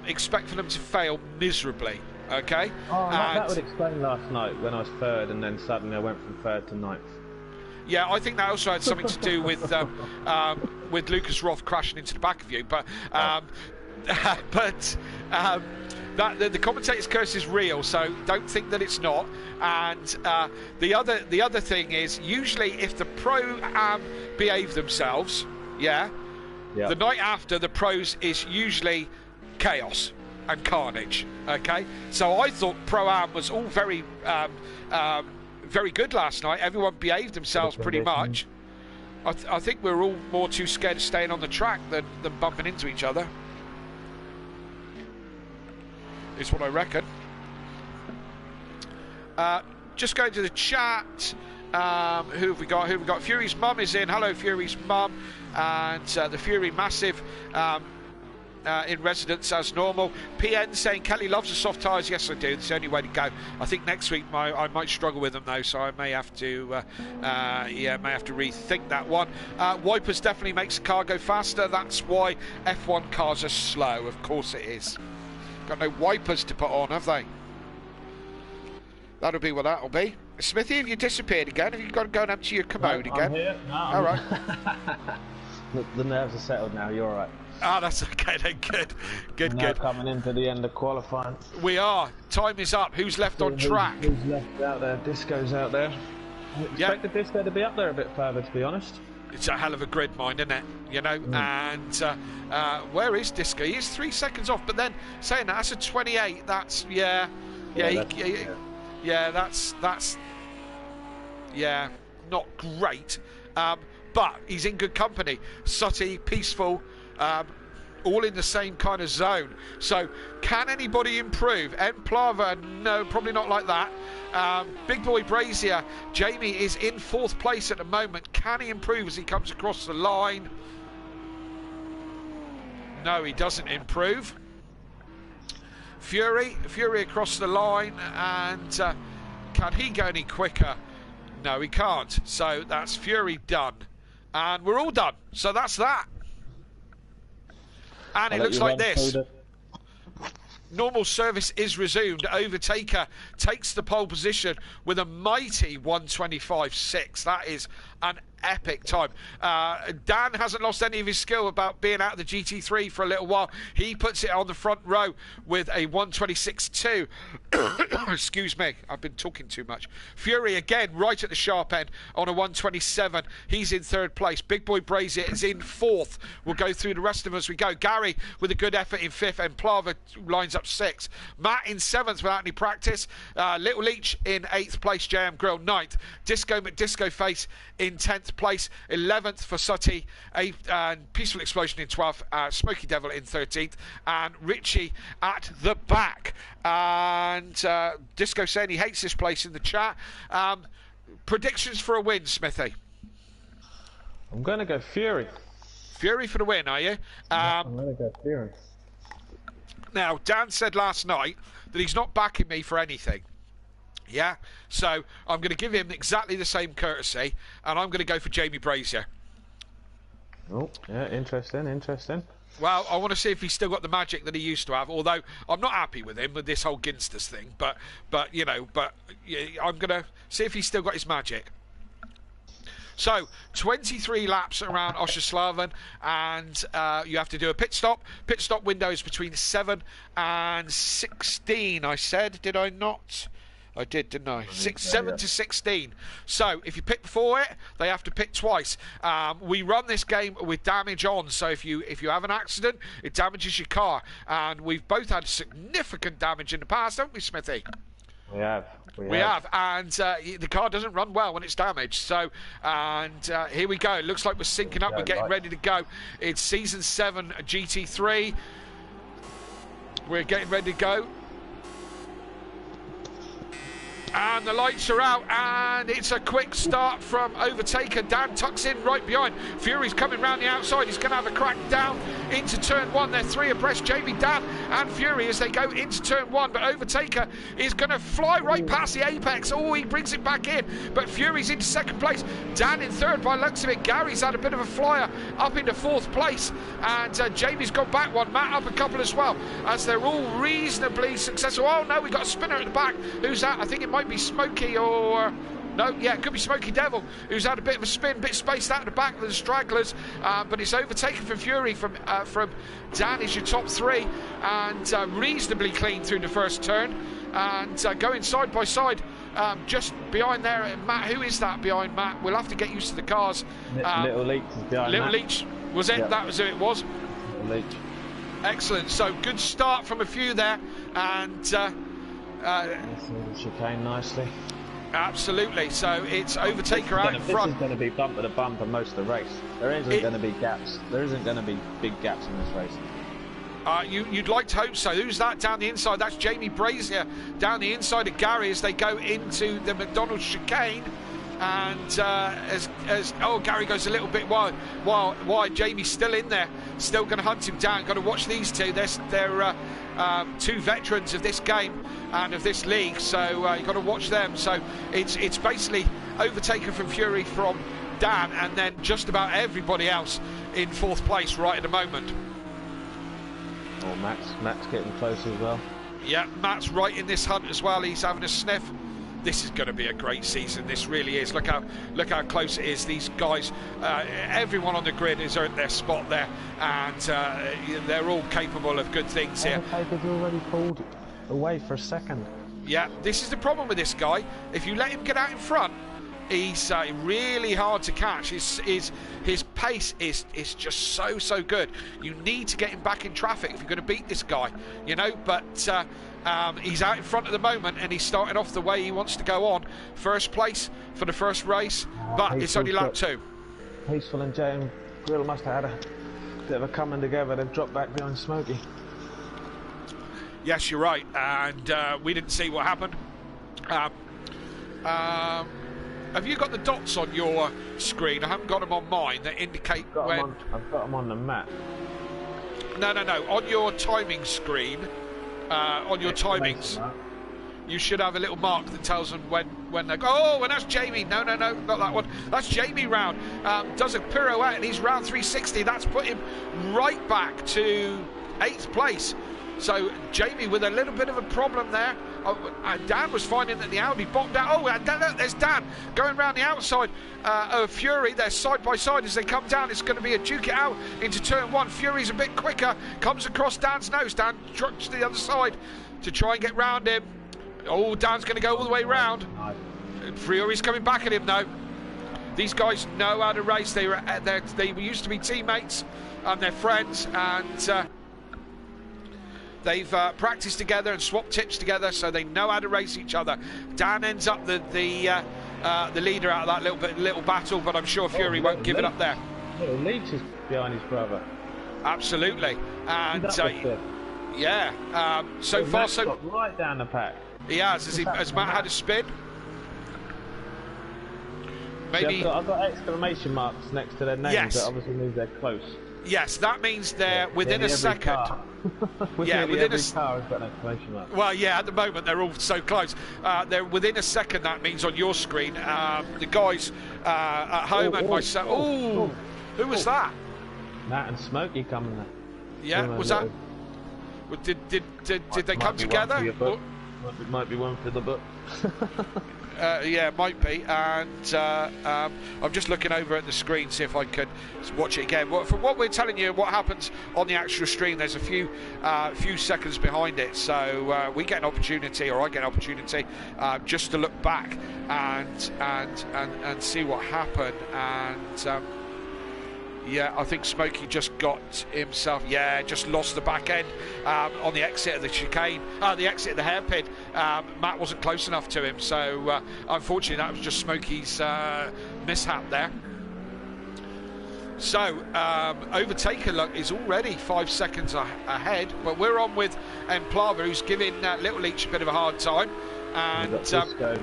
expect for them to fail miserably. Okay. Oh, that would explain last night when I was 3rd, and then suddenly I went from 3rd to 9th. Yeah, I think that also had something to do with Lucas Roth crashing into the back of you. But the commentator's curse is real, so don't think that it's not. And the other thing is, usually if the pro behave themselves, the night after the pros is usually chaos and carnage. Okay, so I thought Pro-Am was all very good last night. Everyone behaved themselves pretty much. I think we were all more too scared of staying on the track than bumping into each other. Is what I reckon. Just going to the chat. Who have we got? Fury's mum is in. Hello, Fury's mum. And the Fury Massive in residence as normal. PN saying Kelly loves the soft tyres. Yes, I do. It's the only way to go. I think next week I might struggle with them though, so I may have to rethink that one. Wipers definitely makes the car go faster. That's why F1 cars are slow. Of course it is. Got no wipers to put on, have they? That'll be what that'll be. Smithy, have you disappeared again? Have you got to go and empty your commode again? I'm here. No, all right. The nerves are settled now. You're all right. Ah, that's okay then. Good. Coming into the end of qualifying. We are. Time is up. Who's left on track? Who's left out there? Disco's out there. I expected Disco to be up there a bit further, to be honest. It's a hell of a grid, mind, isn't it? You know, and where is Disco? He is 3 seconds off, but then saying that's a 28. That's that's not great. But he's in good company. Sutty, Peaceful, all in the same kind of zone. So can anybody improve? Plava, no, probably not like that. Big Boy Brazier, Jamie is in 4th place at the moment. Can he improve as he comes across the line? No, he doesn't improve. Fury across the line, and can he go any quicker? No, he can't. So that's Fury done. And we're all done. So that's that. And it looks like this. Normal service is resumed. Overtaker takes the pole position with a mighty 1:25.6. That is an epic time. Dan hasn't lost any of his skill about being out of the GT3 for a little while. He puts it on the front row with a 1:26.2. Excuse me, I've been talking too much. Fury again right at the sharp end on a 1:27. He's in 3rd place. Big Boy Brazier is in 4th. We'll go through the rest of them as we go. Gary with a good effort in 5th, and Plava lines up 6th. Matt in 7th without any practice. Little Leach in 8th place. JM Grill 9th. Disco McDisco Face in 10th 10th place, 11th for Sutty, Peaceful Explosion in 12th, Smoky Devil in 13th, and Richie at the back. And Disco saying he hates this place in the chat. Predictions for a win, Smithy? I'm going to go Fury. Fury for the win, are you? I'm going to go Fury. Now, Dan said last night that he's not backing me for anything. Yeah? So, I'm going to give him exactly the same courtesy, and I'm going to go for Jamie Brazier. Oh, yeah, interesting. Well, I want to see if he's still got the magic that he used to have, although I'm not happy with him with this whole Ginsters thing, but I'm going to see if he's still got his magic. So, 23 laps around Oschslaben, and you have to do a pit stop. Pit stop window is between 7 and 16, I said, did I not? I did, didn't I? 7 to 16. So, if you pit before it, they have to pit twice. We run this game with damage on, so if you have an accident, it damages your car. And we've both had significant damage in the past, haven't we, Smithy? We have. We have, and the car doesn't run well when it's damaged. So, here we go. It looks like we're syncing up. We're getting ready to go. It's Season 7 GT3. We're getting ready to go. And the lights are out, and it's a quick start from Overtaker. Dan tucks in right behind. Fury's coming round the outside. He's going to have a crack down into turn 1. They're 3 abreast, Jamie, Dan and Fury as they go into turn 1. But Overtaker is going to fly right past the apex. Oh, he brings it back in. But Fury's into 2nd place. Dan in 3rd by looks of it. Gary's had a bit of a flyer up into 4th place. And Jamie's gone back one. Matt up a couple as well. As they're all reasonably successful. Oh, no, we've got a spinner at the back. Who's that? I think it might be Smokey or... No, yeah, it could be Smoky Devil, who's had a bit of a spin, bit spaced out at the back of the stragglers, but it's overtaken from Fury from Dan is your top 3, and reasonably clean through the first turn, and going side by side, just behind there, Matt. Who is that behind Matt? We'll have to get used to the cars. Little Leech is behind Little Matt. Leech, was it? Yep. That was who it was. Little Leech. Excellent. So good start from a few there, and chicane nicely. Absolutely. So it's Overtaker out in front. This is going to be bumper to bumper most of the race. There isn't going to be gaps. There isn't going to be big gaps in this race. You'd like to hope so. Who's that down the inside? That's Jamie Brazier down the inside of Gary as they go into the McDonald's chicane. And as Gary goes a little bit wide, Jamie's still in there, still going to hunt him down. Got to watch these two. They're 2 veterans of this game and of this league, so you've got to watch them. So it's basically Overtaker from Fury from Dan, and then just about everybody else in 4th place right at the moment. Oh, Matt's getting close as well. Yeah, Matt's right in this hunt as well. He's having a sniff. This is going to be a great season. This really is. Look how close it is. These guys, everyone on the grid has earned their spot there, and they're all capable of good things here. Overtaker's already pulled away for a second. Yeah, this is the problem with this guy. If you let him get out in front, he's really hard to catch. His pace is just so good. You need to get him back in traffic if you're going to beat this guy, you know. But he's out in front at the moment, and he's starting off the way he wants to go on. 1st place for the first race, but it's only lap 2. Peaceful and Jay and Grill must have had a bit of a coming together. They've dropped back behind Smokey. Yes, you're right, and we didn't see what happened. Have you got the dots on your screen? I haven't got them on mine that indicate when... I've got them on the map. No. On your timing screen, on your timings, you should have a little mark that tells them when they go. Oh, and that's Jamie. No, not that one. That's Jamie round. Does a pirouette, and he's round 360. That's put him right back to 8th place. So Jamie with a little bit of a problem there. Dan was finding that the Audi bottomed out. Oh, and there's Dan going around the outside of Fury. They're side by side as they come down. It's going to be a duke it out into turn 1. Fury's a bit quicker, comes across Dan's nose. Dan trucks to the other side to try and get round him. Oh, Dan's going to go all the way round. Fury's coming back at him though. These guys know how to race. They used to be teammates and they're friends, and they've practiced together and swapped tips together, so they know how to race each other. Dan ends up the the leader out of that little battle, but I'm sure Fury won't give it up there. Little Leach is behind his brother. Absolutely, and yeah, so far Matt's so got right down the pack. he has. Has Matt had a spin? Maybe. See, I've got exclamation marks next to their names. Yes. That obviously means they're close. Yes, that means they're within a second. Yeah, within every car has got an exclamation mark. Well, yeah, at the moment they're all so close. They're within a second, that means on your screen. The guys at home and myself. Oh, who was that? Matt and Smokey coming there. Yeah, was that? Did they come together? Might be one for the book. Yeah, might be. And I'm just looking over at the screen, see if I could watch it again. From what we're telling you, what happens on the actual stream, there's a few seconds behind it. So we get an opportunity, or I get an opportunity, just to look back and see what happened. And yeah, I think Smokey just got himself, just lost the back end on the exit of the chicane, the exit of the hairpin. Matt wasn't close enough to him, so unfortunately that was just Smokey's mishap there. So Overtaker is already 5 seconds ahead, but we're on with Emplava, who's giving Little Leach a bit of a hard time. And Disco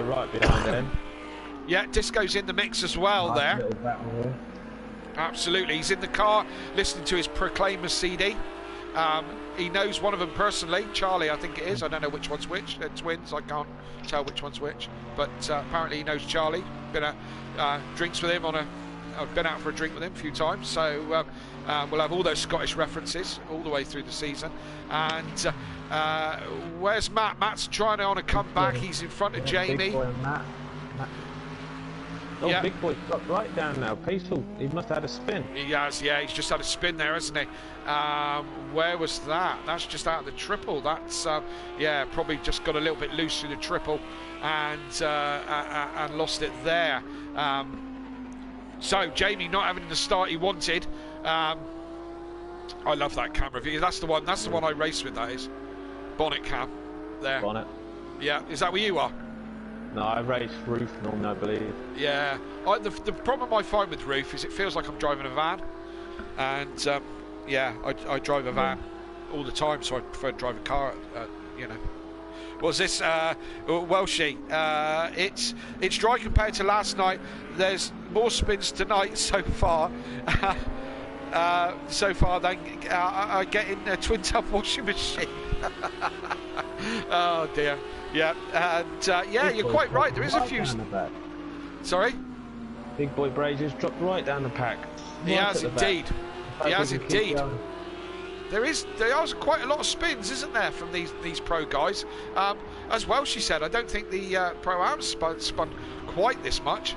right behind him. Yeah, Disco's in the mix as well there. Absolutely, he's in the car listening to his Proclaimer CD. He knows one of them personally, Charlie, I think it is. I don't know which one's which. They're twins. I can't tell which one's which. But apparently he knows Charlie. Been drinks with him I've been out for a drink with him a few times. So we'll have all those Scottish references all the way through the season. And where's Matt? Matt's trying on a comeback. He's in front of Jamie. Big boy Matt. Oh, yeah. Big boy dropped right down now. Peaceful. He must have had a spin. He has, yeah. He's just had a spin there, hasn't he? Where was that? That's just out of the triple. That's, probably just got a little bit loose through the triple and lost it there. So, Jamie not having the start he wanted. I love that camera view. That's the one I race with, that is. Bonnet cam. There. Bonnet. Yeah. Is that where you are? No, I race roof normally, I believe. Yeah, the problem I find with roof is it feels like I'm driving a van, and I drive a van all the time, so I prefer to drive a car. Was this Welshie? It's dry compared to last night. There's more spins tonight so far. Than getting a twin tub washing machine. Oh dear. Yeah, and you're quite right. There is a few. Sorry? Big boy Brazier's dropped right down the pack. He has indeed. He has indeed. There are quite a lot of spins, isn't there, from these pro guys? As well, she said, I don't think the Pro-Am spun quite this much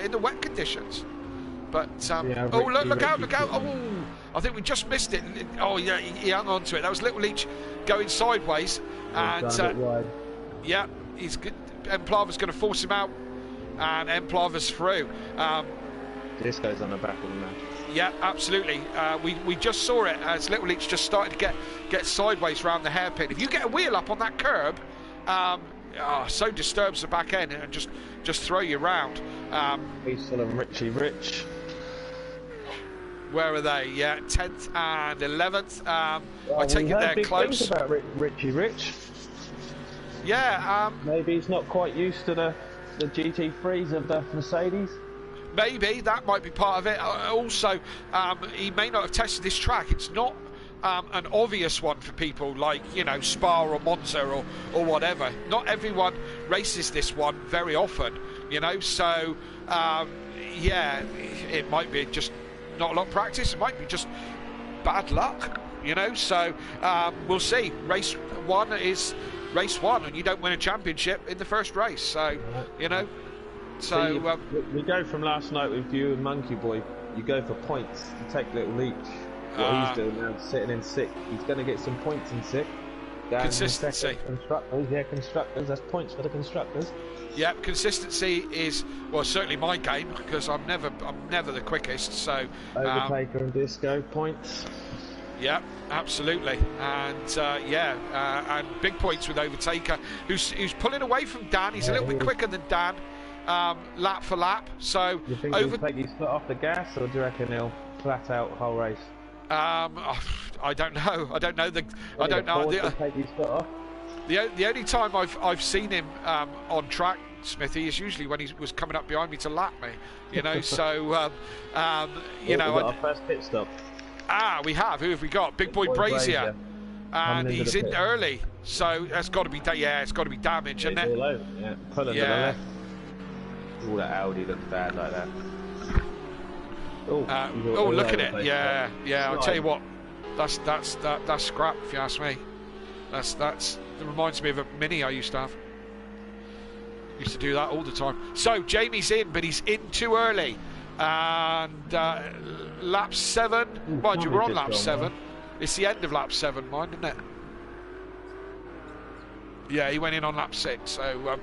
in the wet conditions. But look out! Oh, I think we just missed it. Oh yeah, he hung on to it. That was Little Leach going sideways, and he's good. Emplava's going to force him out, and Emplava's through. Disco's on the back of him now. Yeah, absolutely. We just saw it as Little Leach just started to get sideways round the hairpin. If you get a wheel up on that curb, so disturbs the back end and just throw you round. Peaceful and Richie Rich. Where are they? Yeah, 10th and 11th. I take it they're close. About Richie Rich. Yeah. Maybe he's not quite used to the GT3s of the Mercedes. Maybe that might be part of it. Also, he may not have tested this track. It's not an obvious one for people like Spa or Monza or whatever. Not everyone races this one very often. So it might be just not a lot of practice. It might be just bad luck. So we'll see. Race one is race one, and you don't win a championship in the first race. So So we go from last night with you and Monkey Boy. You go for points. You take Little Leach. What he's doing now, sitting in sixth. He's going to get some points in sixth. Consistency. Constructors. That's points for the constructors. Yeah, consistency is certainly my game because I'm never the quickest. So Overtaker and Disco points. Yeah, absolutely, and and big points with Overtaker, who's pulling away from Dan. He's a little bit quicker than Dan. lap for lap. So Do you think he'll take his foot off the gas, or do you reckon he'll flat out whole race? I don't know. I don't know. I don't know. Take his foot off? The only time I've seen him on track, Smithy, is usually when he was coming up behind me to lap me. You know, so you know. We've got our first pit stop. We have. Who have we got? Big boy Brazier. And he's in pit. early, so that's got to be it's got to be damage, isn't it? All over. Yeah, pulling to the left. All that Audi looks bad like that. Look at it. Yeah. I'll tell you what, that's scrap if you ask me. That reminds me of a Mini I used to have. Used to do that all the time. So Jamie's in, but he's in too early. And lap 7. Mind you, we're on lap 7. It's the end of lap 7, mind, isn't it? Yeah, he went in on lap 6. So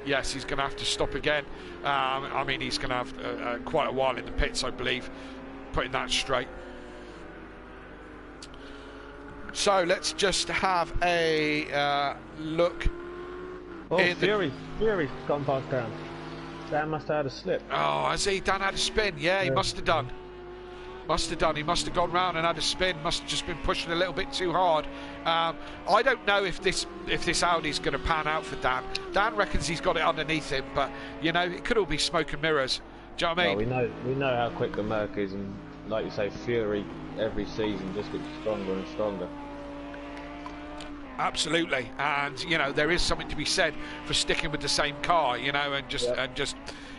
yes, he's going to have to stop again. I mean, he's going to have quite a while in the pits, I believe, putting that straight. So let's just have a look. Fury's gone past Dan. Dan must have had a slip. Oh, has he? Dan had a spin. Yeah, he must have done. He must have gone round and had a spin. Must have just been pushing a little bit too hard. I don't know if this Audi's going to pan out for Dan. Dan reckons he's got it underneath him, but you know, it could all be smoke and mirrors. Do you know what I mean? Well, we know how quick the Merc is, and like you say, Fury every season just gets stronger and stronger. Absolutely, and you know, there is something to be said for sticking with the same car, you know, and just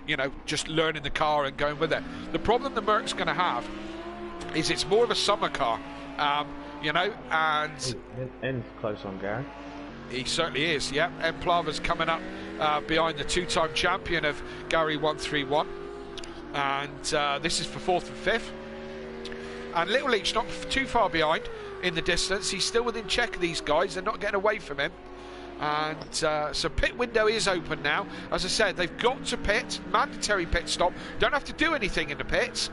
you know, just learning the car and going with it. The problem the Merc's going to have is it's more of a summer car, you know, and N's close on Gary. He certainly is. Yeah, and Plava's coming up behind the two-time champion of Gary 131, and this is for 4th and 5th. And Little Leach not too far behind in the distance. He's still within check of these guys. They're not getting away from him. And so pit window is open now. As I said, they've got to pit. Mandatory pit stop. Don't have to do anything in the pits.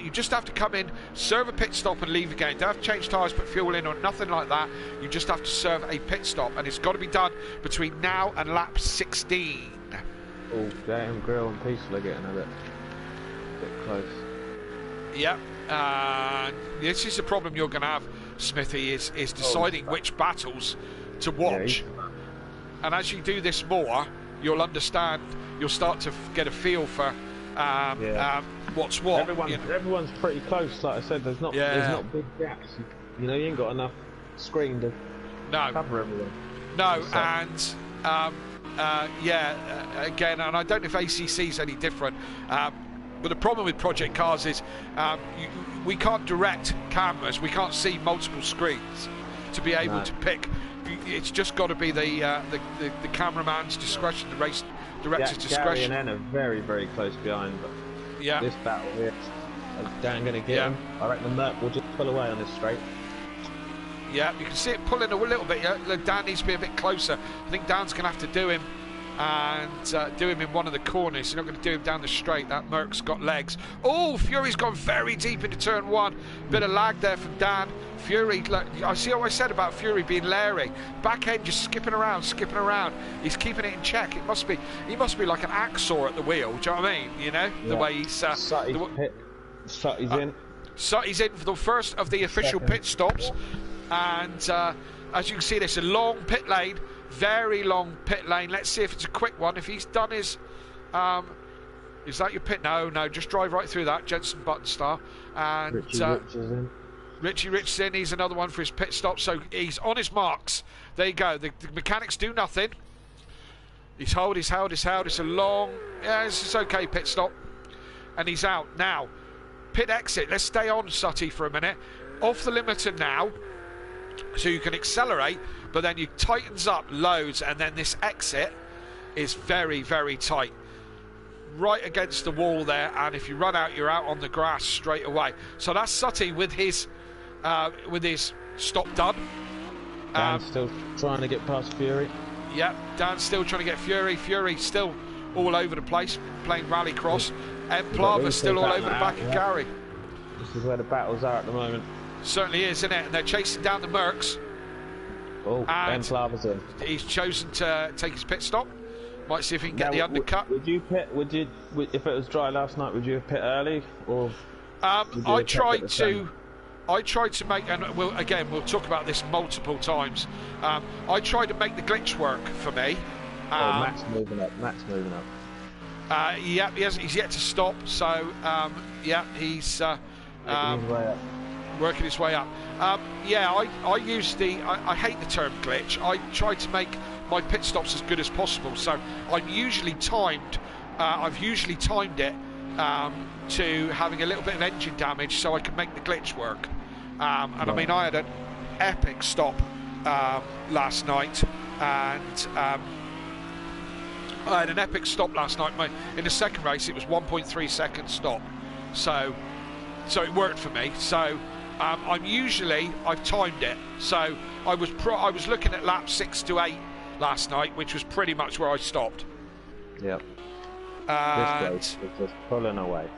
You just have to come in, serve a pit stop and leave again. Don't have to change tyres, put fuel in or nothing like that. You just have to serve a pit stop. And it's got to be done between now and lap 16. Oh, damn, Grill and Peaceful are getting a bit close. Yep. This is the problem you're going to have, Smithy, is deciding which battles to watch. And as you do this more, you'll understand, you'll start to get a feel for what's what. Everyone's pretty close, like I said. There's not big gaps. You know, you ain't got enough screen to cover everyone. No, so. And again, and I don't know if ACC's any different. But the problem with project cars is we can't direct cameras. We can't see multiple screens to be able to pick. It's just got to be the cameraman's discretion, the race director's discretion. Gary and N are very, very close behind. But this battle here, is Dan going to get him? I reckon the Merc will just pull away on this straight. Yeah, you can see it pulling a little bit. Dan needs to be a bit closer. I think Dan's going to have to do him. And do him in one of the corners. You're not going to do him down the straight. That Merc's got legs. Oh, Fury's gone very deep into turn 1. Bit of lag there from Dan. Fury, look, I see what I said about Fury being leery. Back end just skipping around. He's keeping it in check. He must be like an hacksaw at the wheel. Do you know what I mean? You know, the way he's Sutty's in. Sutty's in for the first of the official pit stops. And as you can see, there's a long pit lane. Very long pit lane. Let's see if it's a quick one. If he's done his is that your pit? No, just drive right through that. Jensen Buttonstar. And Richie Rich is in. He's another one for his pit stop. So he's on his marks. There you go. The mechanics do nothing. He's held. It's a long, this is okay pit stop. And he's out. Now, pit exit. Let's stay on Sutty for a minute. Off the limiter now. So you can accelerate, but then you tightens up loads, and then this exit is very, very tight. Right against the wall there, and if you run out, you're out on the grass straight away. So that's Sutty with his stop done. Dan's still trying to get past Fury. Yeah, Dan's still trying to get Fury. Fury still all over the place, playing rallycross. And Plava's still all over the back of Gary. This is where the battles are at the moment. Certainly is, isn't it? And they're chasing down the Mercs. Oh, Ben Plava's in. He's chosen to take his pit stop. Might see if he can get the undercut. Would you pit? If it was dry last night, would you have pit early or? I tried to make, and we'll talk about this multiple times. I tried to make the glitch work for me. Matt's moving up. Yeah, he's yet to stop. So yeah, he's working his way up. Yeah, I use I hate the term glitch. I try to make my pit stops as good as possible. So I'm usually timed. I've usually timed it to having a little bit of engine damage so I can make the glitch work. And I mean, I had an epic stop last night, and I had an epic stop last night. In the second race, it was 1.3 second stop, so it worked for me. So I've timed it. So I was looking at lap 6 to 8 last night, which was pretty much where I stopped. Yep. This race is just pulling away.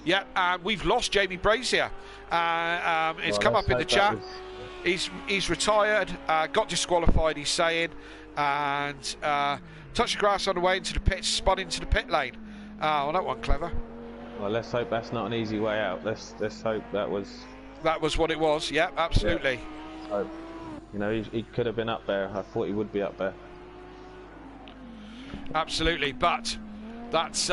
Yeah, we've lost Jamie Brazier. It's come up in the chat. He's retired, got disqualified, he's saying, and touched the grass on the way into the pits, spun into the pit lane. Well, that one clever. Well, let's hope that's not an easy way out. Let's hope that was what it was. Yeah, absolutely. Yeah. So, you know, he could have been up there. I thought he would be up there. Absolutely, but that's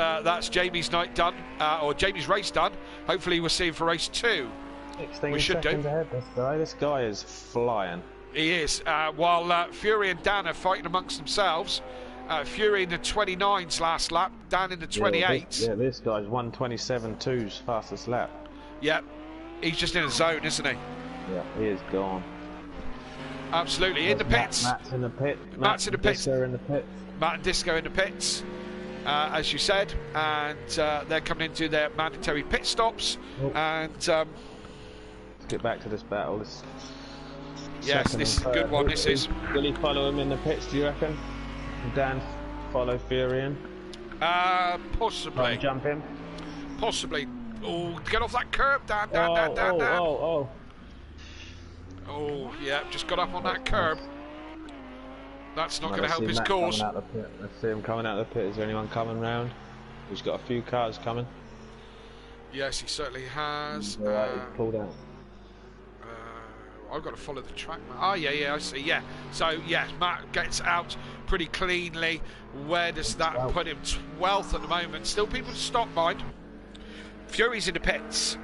Jamie's night done, or Jamie's race done. Hopefully we'll see him for race 2. 16 seconds ahead, this guy is flying. He is. While Fury and Dan are fighting amongst themselves. Fury in the 29s last lap, Dan in the 28s. Yeah, this guy's 1:27.2's fastest lap. Yeah, he's just in a zone, isn't he? Yeah, he is gone. Absolutely, in the pits. Matt's in the pit. Matt's in the pits. Disco in the pit. Matt and Disco in the pits, as you said, and they're coming into their mandatory pit stops. And let's get back to this battle. Yes, this is a good one. This is. Will he follow him in the pits? Do you reckon? Dan follow Fury in? Possibly. Jump in? Possibly. Oh, get off that curb, Dan. Oh, yeah, just got up on that curb. That's not going to help his cause. Let's see him coming out of the pit. Is there anyone coming round? He's got a few cars coming. Yes, he certainly has. He's pulled out. I've got to follow the track. Oh, yeah, I see. Yeah. So, yeah, Matt gets out pretty cleanly. Where does that put him? 12th at the moment. Still people to stop, mind. Fury's in the pits.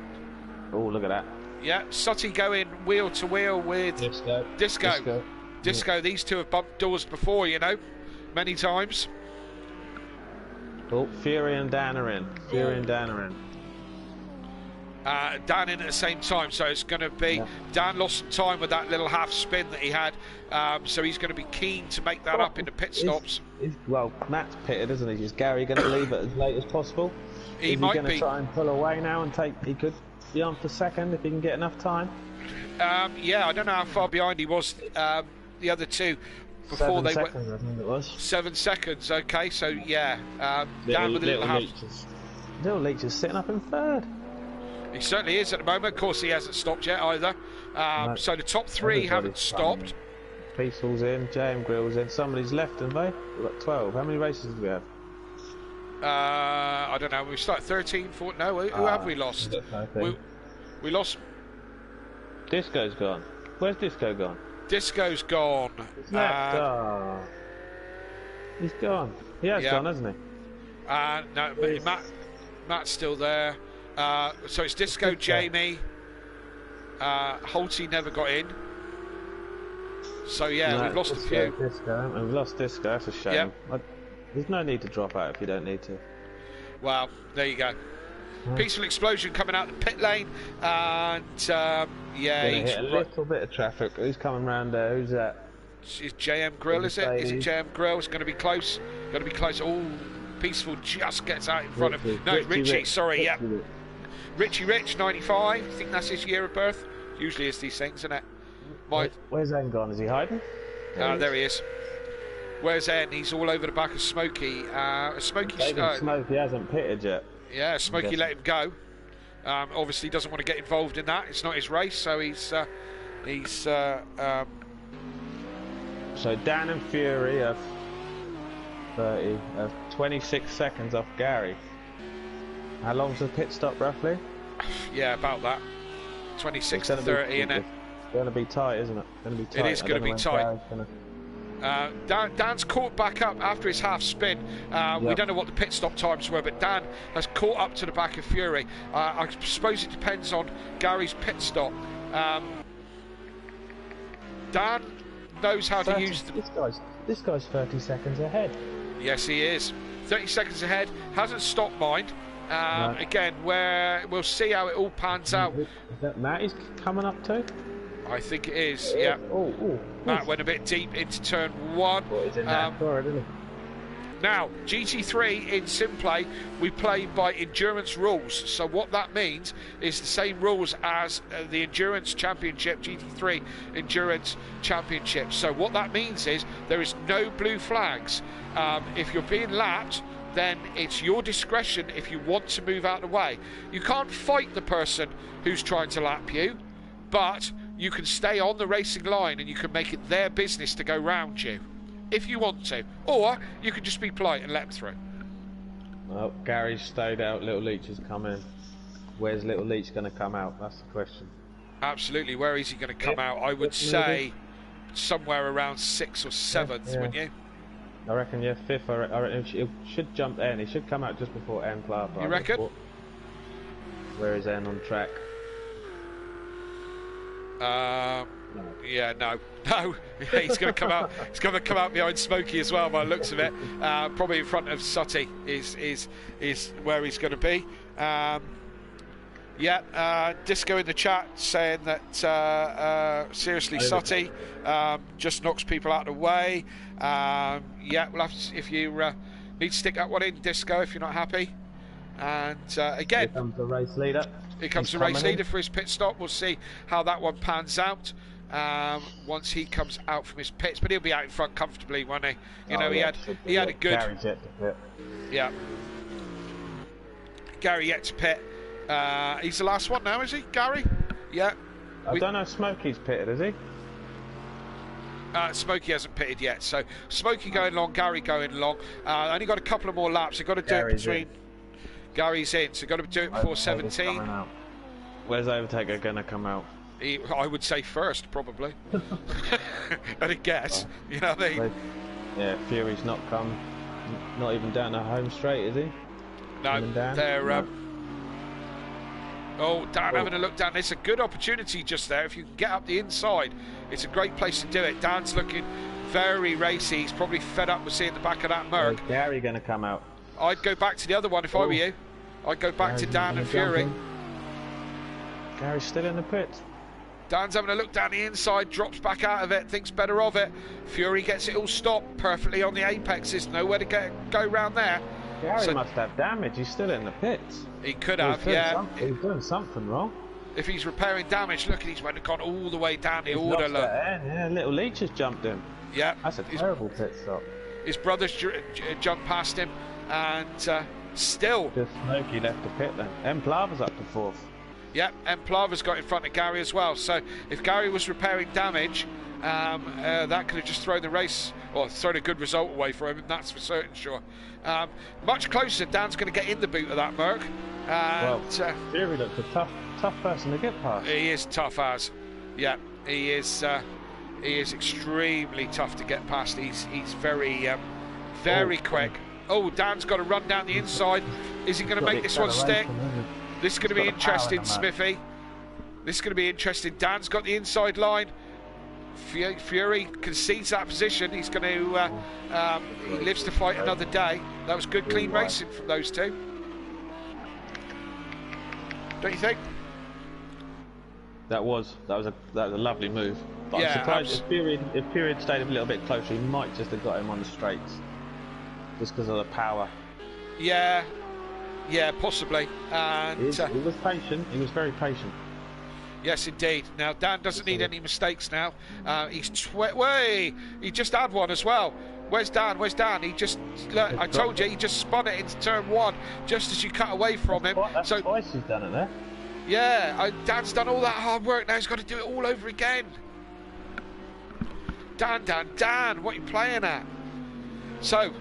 Oh, look at that. Yeah, Sutty going wheel to wheel with Disco. Yeah. These two have bumped doors before, you know, many times. Oh, Fury and Dan are in. Dan in at the same time, so it's going to be Dan lost some time with that little half spin that he had, so he's going to be keen to make that up in the pit stops. Well, Matt's pitted, isn't he? Is Gary going to leave it as late as possible? He might be. Is he going to try and pull away now and take? He could be on for second if he can get enough time. Yeah, I don't know how far behind he was. The other two before 7 seconds, I think it was. 7 seconds. Okay, so yeah, Dan with a little half. Little Leach is sitting up in third. He certainly is at the moment. Of course, he hasn't stopped yet either. No. So the top 3 haven't stopped. Peaceful's in, JM Grill's in. Somebody's left, haven't they? We've got 12. How many races do we have? I don't know. We started 13, 14. No, who have we lost? We lost. Disco's gone. Where's Disco gone? Disco's gone. He's left. He's gone. He has gone, hasn't he? No, Matt's still there. So it's Disco, Jamie. Holty never got in. So yeah, we've lost a few. We've lost Disco. That's a shame. Yep. There's no need to drop out if you don't need to. Well, there you go. Peaceful explosion coming out the pit lane, and yeah, he's hit a little bit of traffic. Who's coming round there? Who's that? Is JM Grill? Is it? Is it JM Grill? It's going to be close. Going to be close. Oh, Peaceful just gets out in front of. No, Richie. Sorry, yeah. Richie Rich, 95. I think that's his year of birth. Usually is these things, isn't it? Where's Zen gone? Is he hiding? There he is. Where's Zen? He's all over the back of Smokey. Smokey hasn't pitted yet. Yeah, Smokey let him go. Obviously doesn't want to get involved in that. It's not his race, so he's So Dan and Fury have 30. 26 seconds off Gary. How long's the pit stop roughly? Yeah, about that. 26 to 30, isn't it? It's going to be tight, isn't it? It's going to be tight. It is going to be tight. Dan's caught back up after his half spin. We don't know what the pit stop times were, but Dan has caught up to the back of Fury. I suppose it depends on Gary's pit stop. Dan knows how to use the... This guy's 30 seconds ahead. Yes, he is. 30 seconds ahead. Hasn't stopped, mind. No. Again, where we'll see how it all pans out. Is that Matt he's coming up to? I think it is, yeah. Matt went a bit deep into turn 1. He's in that car, isn't he? Now, GT3 in Simplay, we play by endurance rules. So what that means is the same rules as the Endurance Championship, GT3 Endurance Championship. So what that means is there is no blue flags. If you're being lapped, then it's your discretion if you want to move out of the way. You can't fight the person who's trying to lap you, but you can stay on the racing line and you can make it their business to go round you if you want to, or you can just be polite and let them through. Well, Gary's stayed out, Little Leach is coming. Where's Little Leach going to come out? That's the question. Absolutely, where is he going to come out? I would say somewhere around 6th or 7th, wouldn't you? I reckon, yeah, 5th. I reckon he should jump N. He should come out just before N Clark. You reckon? Where is N on track? Yeah, no. He's going to come out. He's going to come out behind Smokey as well, by the looks of it. Probably in front of Sutty is where he's going to be. Disco in the chat saying that seriously, Sutty just knocks people out of the way. We'll have to, if you need to stick that one in, Disco, if you're not happy. And again, here comes the race leader. Here comes the race leader for his pit stop. We'll see how that one pans out once he comes out from his pits. But he'll be out in front comfortably, won't he? He had a good. Gary's yet to pit. Yeah. Gary yet to pit. He's the last one now, is he, Gary? Yeah. I don't know if Smokey's pitted, is he? Smokey hasn't pitted yet. So Smokey going long, Gary going long. Only got a couple of more laps. They've got to do it between. Gary's in, so got to do it before 17. Where's Overtaker going to come out? I would say first, probably. At a guess, you know what I mean? Yeah, Fury's not come, not even down the home straight, is he? No, they're. Dan having a look down. It's a good opportunity just there. If you can get up the inside, it's a great place to do it. Dan's looking very racy. He's probably fed up with seeing the back of that Merc. Where's Gary going to come out? I'd go back to the other one if I were you. I'd go back to Dan and Fury. Gary's still in the pits. Dan's having a look down the inside, drops back out of it, thinks better of it. Fury gets it all stopped perfectly on the apex. There's nowhere to go round there. Gary must have damage. He's still in the pits. He could have, yeah. He's doing something wrong. If he's repairing damage, look, he's gone all the way down the order. Look. Yeah, Little Leach has jumped him. Yeah. That's a terrible pit stop. His brothers jumped past him, and still. Just Smokey left the pit then. M Plava's up to 4th. Yeah, and Plava's got in front of Gary as well. So if Gary was repairing damage, that could have just thrown the race, or thrown a good result away for him, and that's for certain sure. Much closer, Dan's going to get in the boot of that Merc. Fury looks a tough person to get past. He is tough as. Yeah, he is extremely tough to get past. He's very quick. Oh, Dan's got to run down the inside. Is he going to make this one stick? This is going to be interesting, Smithy. This is going to be interesting. Dan's got the inside line. Fury concedes that position. He's going to. He lives to fight another day. That was good, clean racing from those two. Don't you think? That was a lovely move. But I'm surprised if Fury had stayed a little bit closer, he might just have got him on the straights, just because of the power. Yeah, possibly. And he was patient. He was very patient. Yes, indeed. Now Dan doesn't need any mistakes now. He just had one as well. Where's Dan? He just, look, I told you, he just spun it into turn 1 just as you cut away from him. That's twice he's done it there. Yeah, Dan's done all that hard work. Now he's got to do it all over again. Dan, what are you playing at? So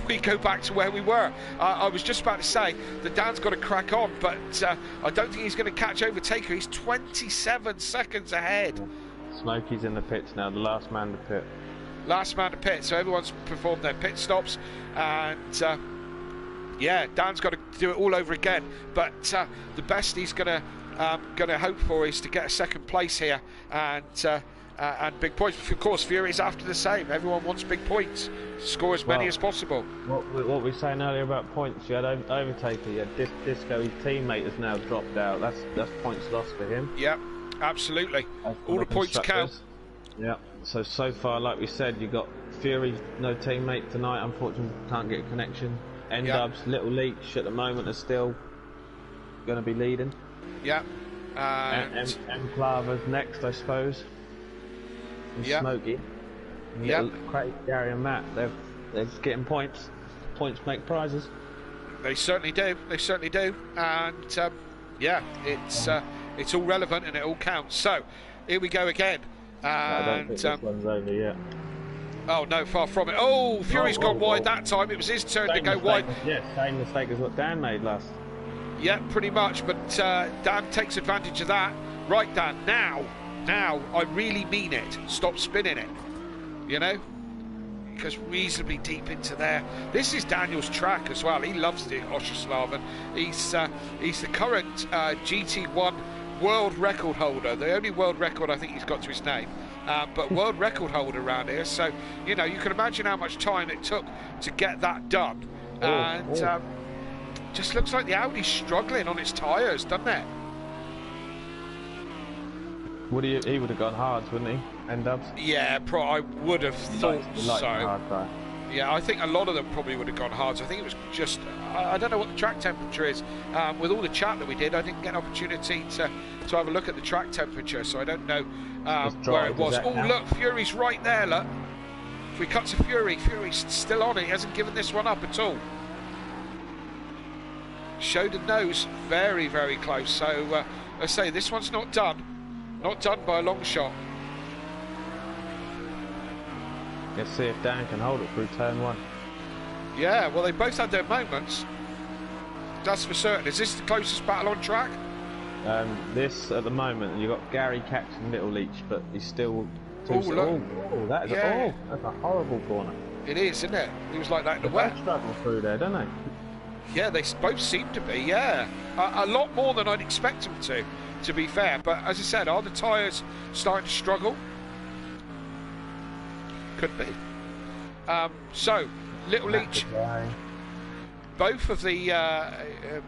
we go back to where we were. I was just about to say that Dan's got to crack on, but I don't think he's going to catch Overtaker. He's 27 seconds ahead. Smokey's in the pits now, the last man to pit. Last man to pit, so everyone's performed their pit stops, and yeah, Dan's got to do it all over again. But the best he's going to hope for is to get a second place here, and big points. Of course, Fury's after the same. Everyone wants big points, score as many as possible. What we were saying earlier about points, you had Overtaker, you had Disco, his teammate has now dropped out. That's points lost for him. Yeah, absolutely. All the points count. Yeah. So far, like we said, you got Fury, no teammate tonight. Unfortunately, can't get a connection. N-Dubs, Little Leech at the moment are still going to be leading. Yeah. And Clava's next, I suppose. And Smokey. Yeah. Craig, Gary and Matt, they're getting points. Points make prizes. They certainly do. They certainly do. And yeah, it's all relevant and it all counts. So here we go again. I don't think this one's over yet. Oh no, far from it. Oh, Fury's gone wide that time. It was his turn to go wide. Yes, same mistake as what Dan made last. Yeah, pretty much. But Dan takes advantage of that. Right, Dan. Now, I really mean it. Stop spinning it. You know, because reasonably deep into there. This is Daniel's track as well. He loves the Oschslaben. He's the current GT1 world record holder. The only world record I think he's got to his name. But world record holder around here, so you know, you can imagine how much time it took to get that done. Just looks like the Audi's struggling on its tyres, doesn't it? He would have gone hards, wouldn't he? N-Dubs? Yeah, I would have thought so. Hard, yeah, I think a lot of them probably would have gone hards. I think it was just, I don't know what the track temperature is. With all the chat that we did, I didn't get an opportunity to have a look at the track temperature, so I don't know where it was. Oh, look, Fury's right there, look. If we cut to Fury's still on it. He hasn't given this one up at all. Showed a nose, very, very close. So, let's say this one's not done. Not done by a long shot. Let's see if Dan can hold it through turn one. Yeah, well, they both had their moments. That's for certain. Is this the closest battle on track? This, at the moment, you've got Gary catching Little Leech, but he's still... that's a horrible corner. It is, isn't it? He was like that in the wet. They struggle through there, don't they? Yeah, they both seem to be, yeah. A lot more than I'd expect them to be fair. But as I said, are the tyres starting to struggle? Could be. So, Little Leech, both of the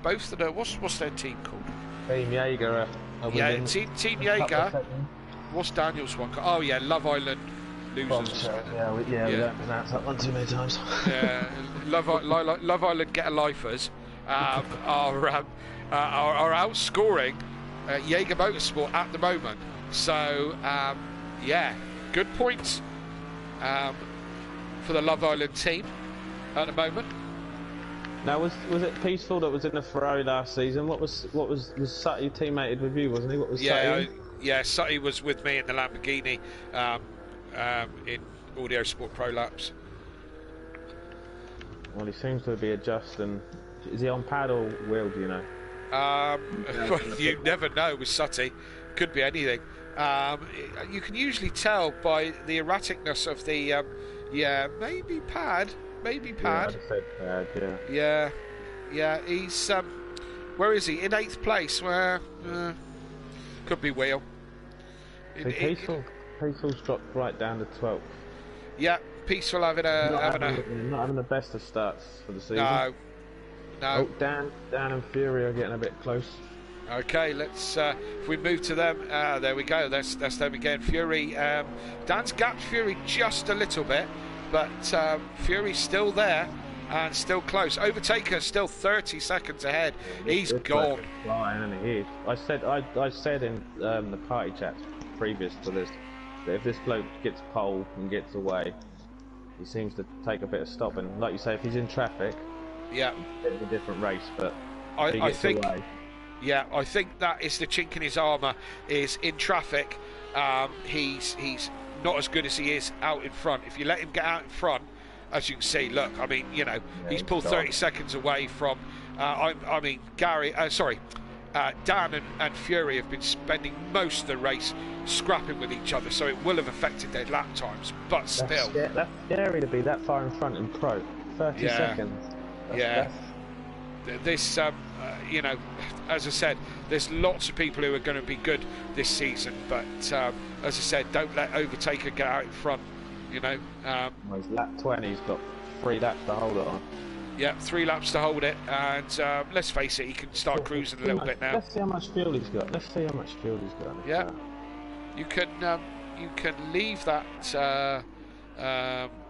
what's their team called? Team Jaeger. Yeah, Team Jaeger. What's Daniel's one called? Oh yeah, Love Island losers. We don't pronounce that one too many times. Yeah, Love Island get-a-lifers are outscoring Jaeger Motorsport at the moment. So yeah, good points for the Love Island team at the moment. Now, was it Peaceful that was in the Ferrari last season? Was Sutty teammated with you, wasn't he? What was Sutty? Yeah, Sutty was with me in the Lamborghini in Audio Sport Pro Laps. Well, he seems to be adjusting. Is he on pad or wheel? Do you know? Well, you never know with Sutty. Could be anything. You can usually tell by the erraticness of the maybe pad. Maybe pad. Yeah, I'd say pad, yeah. Yeah, he's where is he? In 8th place. Where could be wheel. Peaceful's dropped right down to 12th. Yeah, Peaceful having not having the best of starts for the season. No. Oh, Dan and Fury are getting a bit close. Okay, let's if we move to them, there we go. That's them again. Fury, Dan's gapped Fury just a little bit, but Fury's still there and still close. Overtaker still 30 seconds ahead. He's gone. Flying, isn't he? I said in the party chat previous to this that if this bloke gets pole and gets away, he seems to take a bit of stopping. Like you say, if he's in traffic, yeah, it's a different race. But I think. Yeah, I think that is the chink in his armour. Is in traffic, he's not as good as he is out in front. If you let him get out in front, as you can see, look, I mean, you know, he's pulled gone. 30 seconds away from, I mean, Dan and Fury have been spending most of the race scrapping with each other, so it will have affected their lap times, but still. That's scary to be that far in front in Pro. 30 seconds. This, you know, as I said, there's lots of people who are going to be good this season, but as I said, don't let overtaker get out in front, you know. Well, he's lap 20, he's got 3 laps to hold it on. Yeah, 3 laps to hold it, and let's face it, he can start cruising a little bit now. Let's see how much fuel he's got. Yeah, you can leave that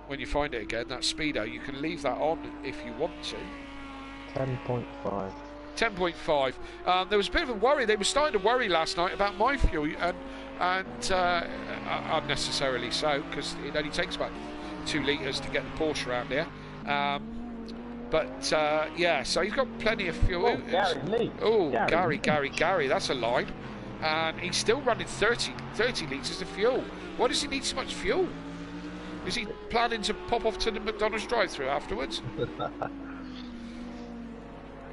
when you find it again. That speedo, you can leave that on if you want to. 10.5. 10.5. There was a bit of a worry. They were starting to worry last night about my fuel, and unnecessarily so, because it only takes about 2 litres to get the Porsche around here. But yeah, so he's got plenty of fuel. Oh, Gary leaks. Oh, Gary, that's a line. And he's still running 30 litres of fuel. Why does he need so much fuel? Is he planning to pop off to the McDonald's drive-thru afterwards?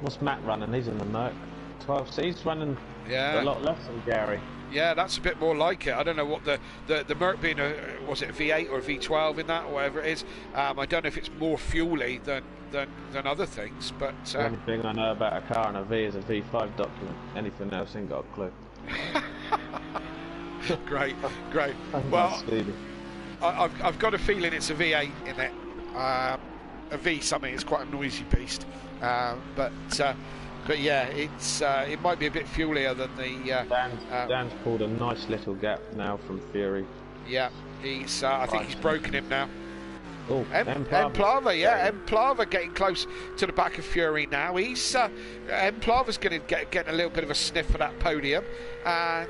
What's Matt running? He's in the Merc. 12. So he's running a lot less than Gary. Yeah, that's a bit more like it. I don't know what the Merc being was it a V8 or a V12 in that, or whatever it is. I don't know if it's more fuely than other things, but The only thing I know about a car and a V is a V5 document. Anything else, ain't got a clue. Great. Well, I've got a feeling it's a V8 in it. A V something. It's quite a noisy beast, but yeah, it might be a bit fuelier than the. Dan's pulled a nice little gap now from Fury. Yeah, he's. I think he's broken him now. Oh, Emplava, yeah, Emplava getting close to the back of Fury now. He's Emplava's going to get a little bit of a sniff for that podium, and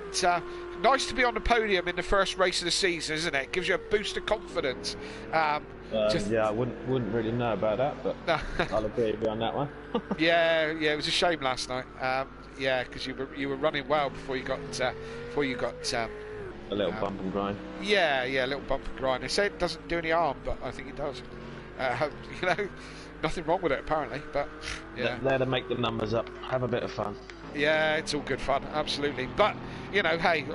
nice to be on the podium in the first race of the season, isn't it? Gives you a boost of confidence. Yeah, I wouldn't really know about that, but I'll agree with you on that one. yeah, it was a shame last night. Yeah, because you were running well before you got a little bump and grind. Yeah, a little bump and grind. They say it doesn't do any harm, but I think it does. You know, nothing wrong with it apparently, but yeah. There to make the numbers up. Have a bit of fun. Yeah, it's all good fun, absolutely. But you know, hey,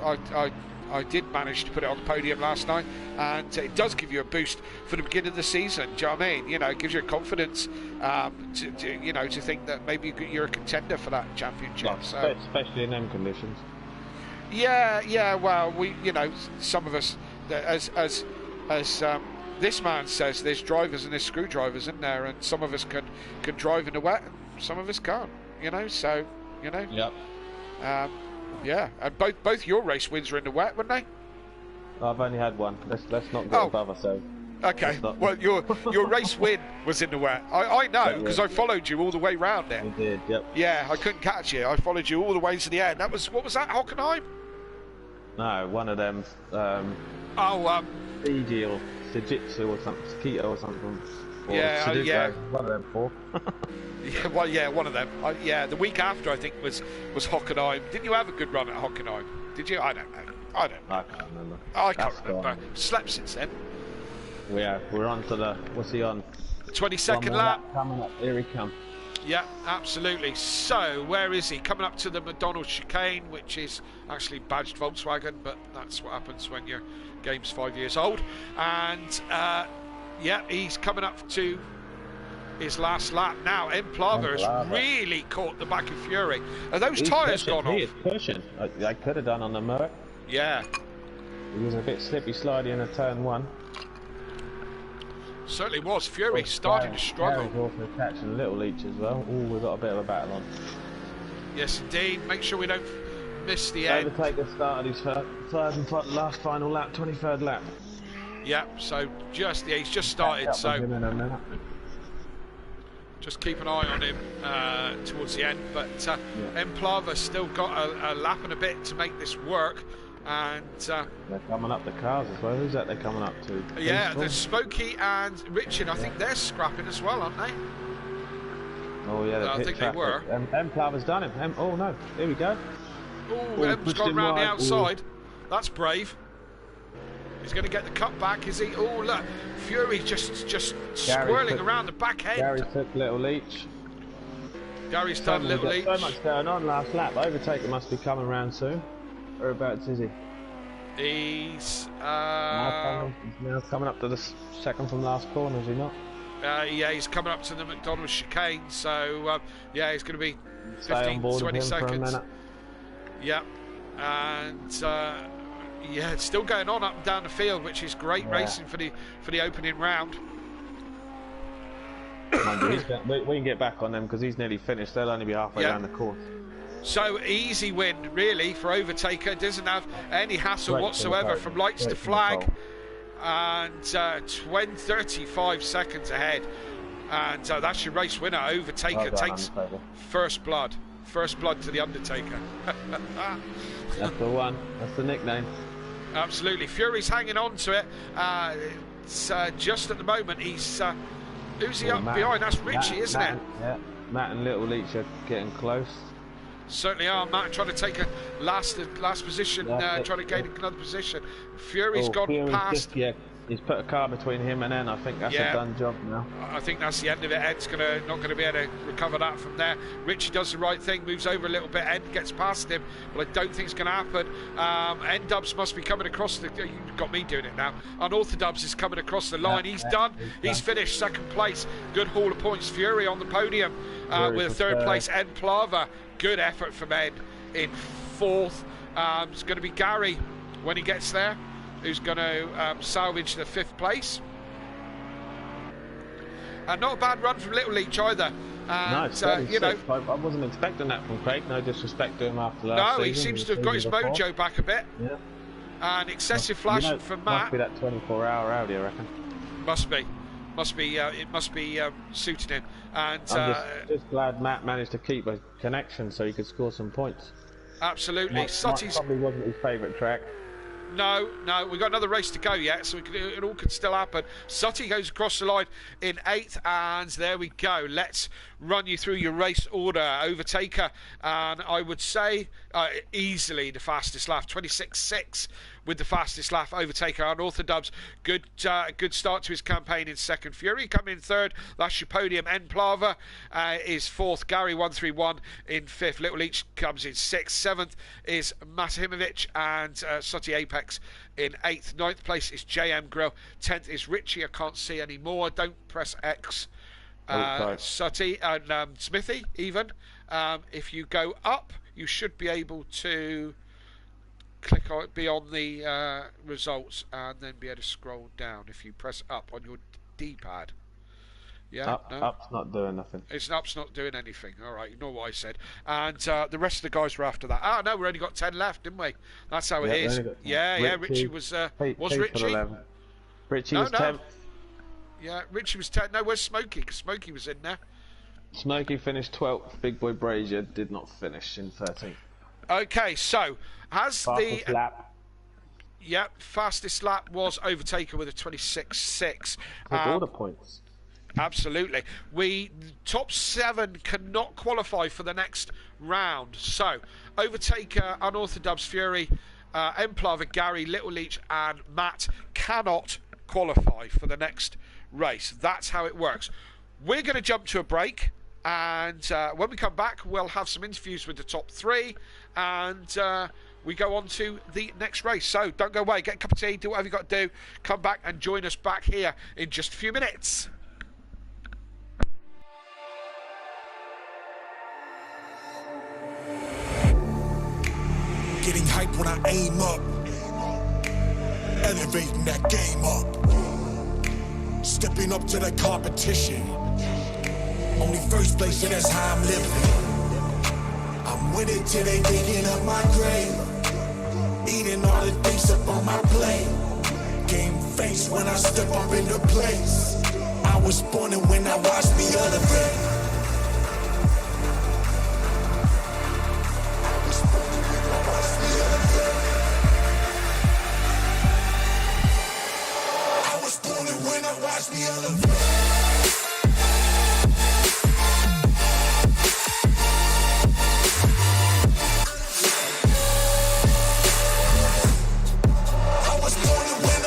I did manage to put it on the podium last night, and it does give you a boost for the beginning of the season. Do you know what I mean? You know, it gives you a confidence to think that maybe you're a contender for that championship. Well, so, especially in them conditions. Yeah. Well, some of us, as this man says, there's drivers and there's screwdrivers in there, and some of us can drive in the wet, and some of us can't. You know, so you know. Yep. Yeah, and both your race wins are in the wet, weren't they? I've only had one. Let's not get above ourselves. Okay. Well, your race win was in the wet. I know because I followed you all the way round it. You did. Yep. Yeah, I couldn't catch you. I followed you all the way to the end. What was that? Hockenheim? No, one of them. Fiji or Fujitsu or something, Sakito or something. Or Sudoku, one of them 4. Yeah, one of them. The week after I think was Hockenheim. Didn't you have a good run at Hockenheim? Did you? I don't know. I can't remember. I can't remember. Slept since then. We're on to the. What's he on? 22nd lap. Coming up. Here he comes. Yeah, absolutely. So, where is he? Coming up to the McDonald's chicane, which is actually badged Volkswagen, but that's what happens when your game's 5 years old. And he's coming up to his last lap now. Emplava has really caught the back of Fury. Are those tyres gone off? He is pushing. I could have done on the Merc. Yeah. He was a bit slippy slidey in a turn 1. Certainly was. Fury starting to struggle. Gary's also catching a little leech as well. Oh, we've got a bit of a battle on. Yes, indeed. Make sure we don't miss the end. Overtake the start of his last final lap, 23rd lap. Yeah, so he's just started, so just keep an eye on him towards the end. But Emplava's still got a lap and a bit to make this work. And they're coming up the cars as well. Who's that they're coming up to? Yeah, there's Smokey and Richard. I think they're scrapping as well, aren't they? Oh yeah, I think they were. Emplava's done him. Oh no, here we go. Oh, Em's gone round the outside. That's brave. He's going to get the cut back, is he? Oh, look, Fury just swirling around the back end. Gary took Little Leach. Gary's done Little Leach. So much going on last lap. Overtaker must be coming round soon. Whereabouts is he? He's now coming up to the second from last corner, is he not? yeah, he's coming up to the McDonald's chicane, so yeah, he's going to be Stay 15 on board 20 with him seconds. for a minute. Yeah, and yeah, it's still going on up and down the field, which is great racing for the opening round. We can get back on them because he's nearly finished. They'll only be halfway around the course. So easy win, really, for Overtaker. Doesn't have any hassle whatsoever from lights to flag, and 35 seconds ahead. And that's your race winner. Overtaker takes first blood. First blood to the Undertaker. That's the one. That's the nickname. Absolutely. Fury's hanging on to it. It's just at the moment, he's... who's he up behind? That's Richie, isn't it? Yeah. Matt and Little Leach are getting close. Certainly are. Matt trying to take a last position, trying to gain another position. Fury's gone past. He's put a car between him and N. I think that's a done job now. I think that's the end of it. Ed's not going to be able to recover that from there. Richie does the right thing, moves over a little bit. Ed gets past him, but I don't think it's going to happen. N-Dubs must be coming across the... You've got me doing it now. Unorthodox is coming across the line. He's done. He's finished second place. Good haul of points. Fury on the podium with a third place. Ed Plava. Good effort from Ed in fourth. It's going to be Gary when he gets there, who's going to salvage the fifth place. And not a bad run from Little Leach either. And, you know, I wasn't expecting that from Craig. No disrespect to him after last season. No, he seems to have got his mojo back a bit. Yeah. And excessive flashing from Matt. Must be that 24-hour Audi, I reckon. Must be. It must be suiting him. And I'm just glad Matt managed to keep a connection so he could score some points. Absolutely. Sutty's probably wasn't his favourite track. No, we've got another race to go yet, so it all could still happen. Sutty goes across the line in 8th, and there we go. Let's run you through your race order. Overtaker, and I would say easily the fastest lap, 26.6 with the fastest lap. Overtaker, Unorthodox, good start to his campaign in second. Fury coming in third, that's your podium. N Plava is fourth, Gary 131 in fifth, Little Leach comes in sixth, seventh is Matimovic, and Sutty Apex in 8th. 9th place is JM Grill, 10th is Richie, I can't see any more, don't press X. Sutty and Smithy even. If you go up, you should be able to click on, be on the results, and then be able to scroll down if you press up on your D-pad. Yeah, up's not doing nothing. Up's not doing anything. All right, you know what I said. And the rest of the guys were after that. Oh no, we only got 10 left, didn't we? That's how it is. Yeah. Richie was Richie. Richie was 10th. Yeah, Richie was 10th. No, where's Smokey? Because Smokey was in there. Smokey finished 12th. Big Boy Brazier did not finish in 13th. Okay, so has fastest lap. Yep, fastest lap was Overtaker with a 26.6. All the points. Absolutely. Top 7 cannot qualify for the next round. So, Overtaker, Unorthodox, Fury, Emplava, Gary, Little Leach, and Matt cannot qualify for the next race. That's how it works. We're going to jump to a break, and when we come back, we'll have some interviews with the top 3, and we go on to the next race. So, don't go away. Get a cup of tea, do whatever you've got to do. Come back and join us back here in just a few minutes. Getting hype when I aim up, elevating that game up, stepping up to the competition. Only first place, and that's how I'm living. I'm winning till they digging up my grave, eating all the things up on my plate. Game face when I step up into place. I was born and when I watched me elevate. Watch me elevate. I was born to win.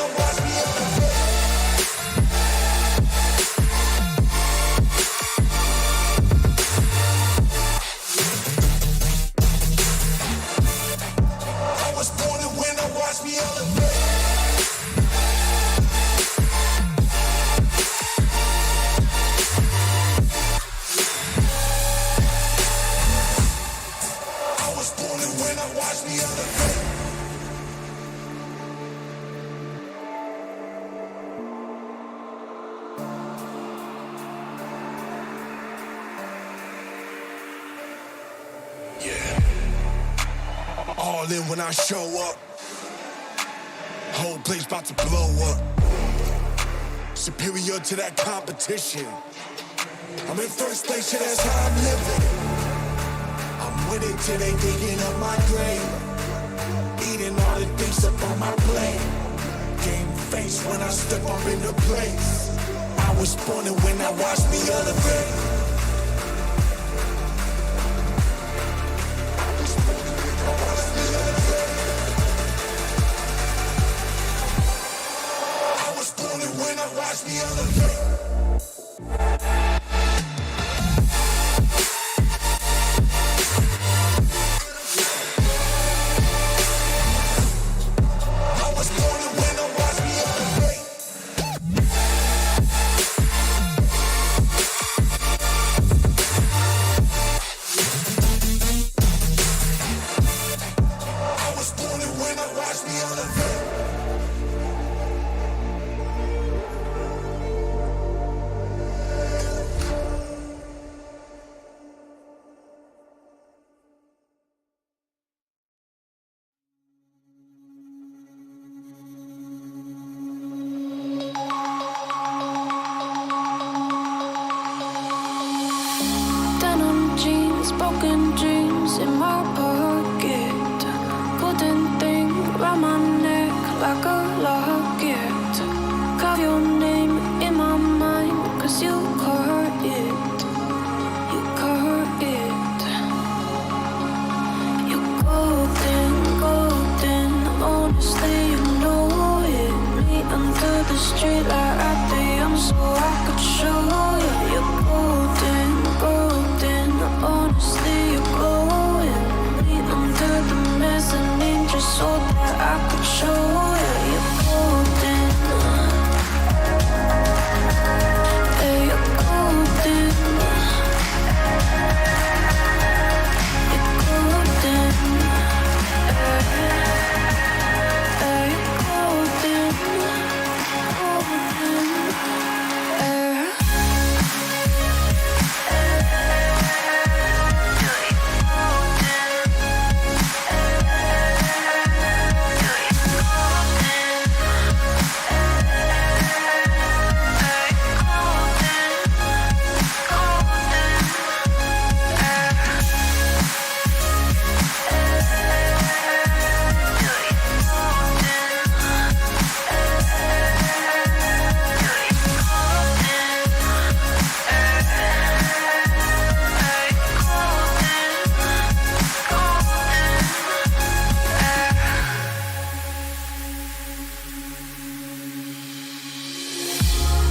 Yeah. All in when I show up. Whole place about to blow up. Superior to that competition. I'm in first place, yeah, that's how I'm living. I'm with it till they digging up my grave. Eating all the things up on my plate. Game face when I step up in the place. I was born and when I watch me elevate. I was born and when I watch me elevate. Broken dreams in my pocket. Golden thing round my neck like a locket. Carve your name in my mind, cause you caught it. You caught it. You're golden, golden. Honestly, you know it. Me under the street light at the young so I could show you. You're golden, golden. Honestly, you're glowing. Me under the mezzanine just so that I could show you. You're golden. Yeah, you're golden. You're golden. Yeah, you're golden. Golden. Yeah.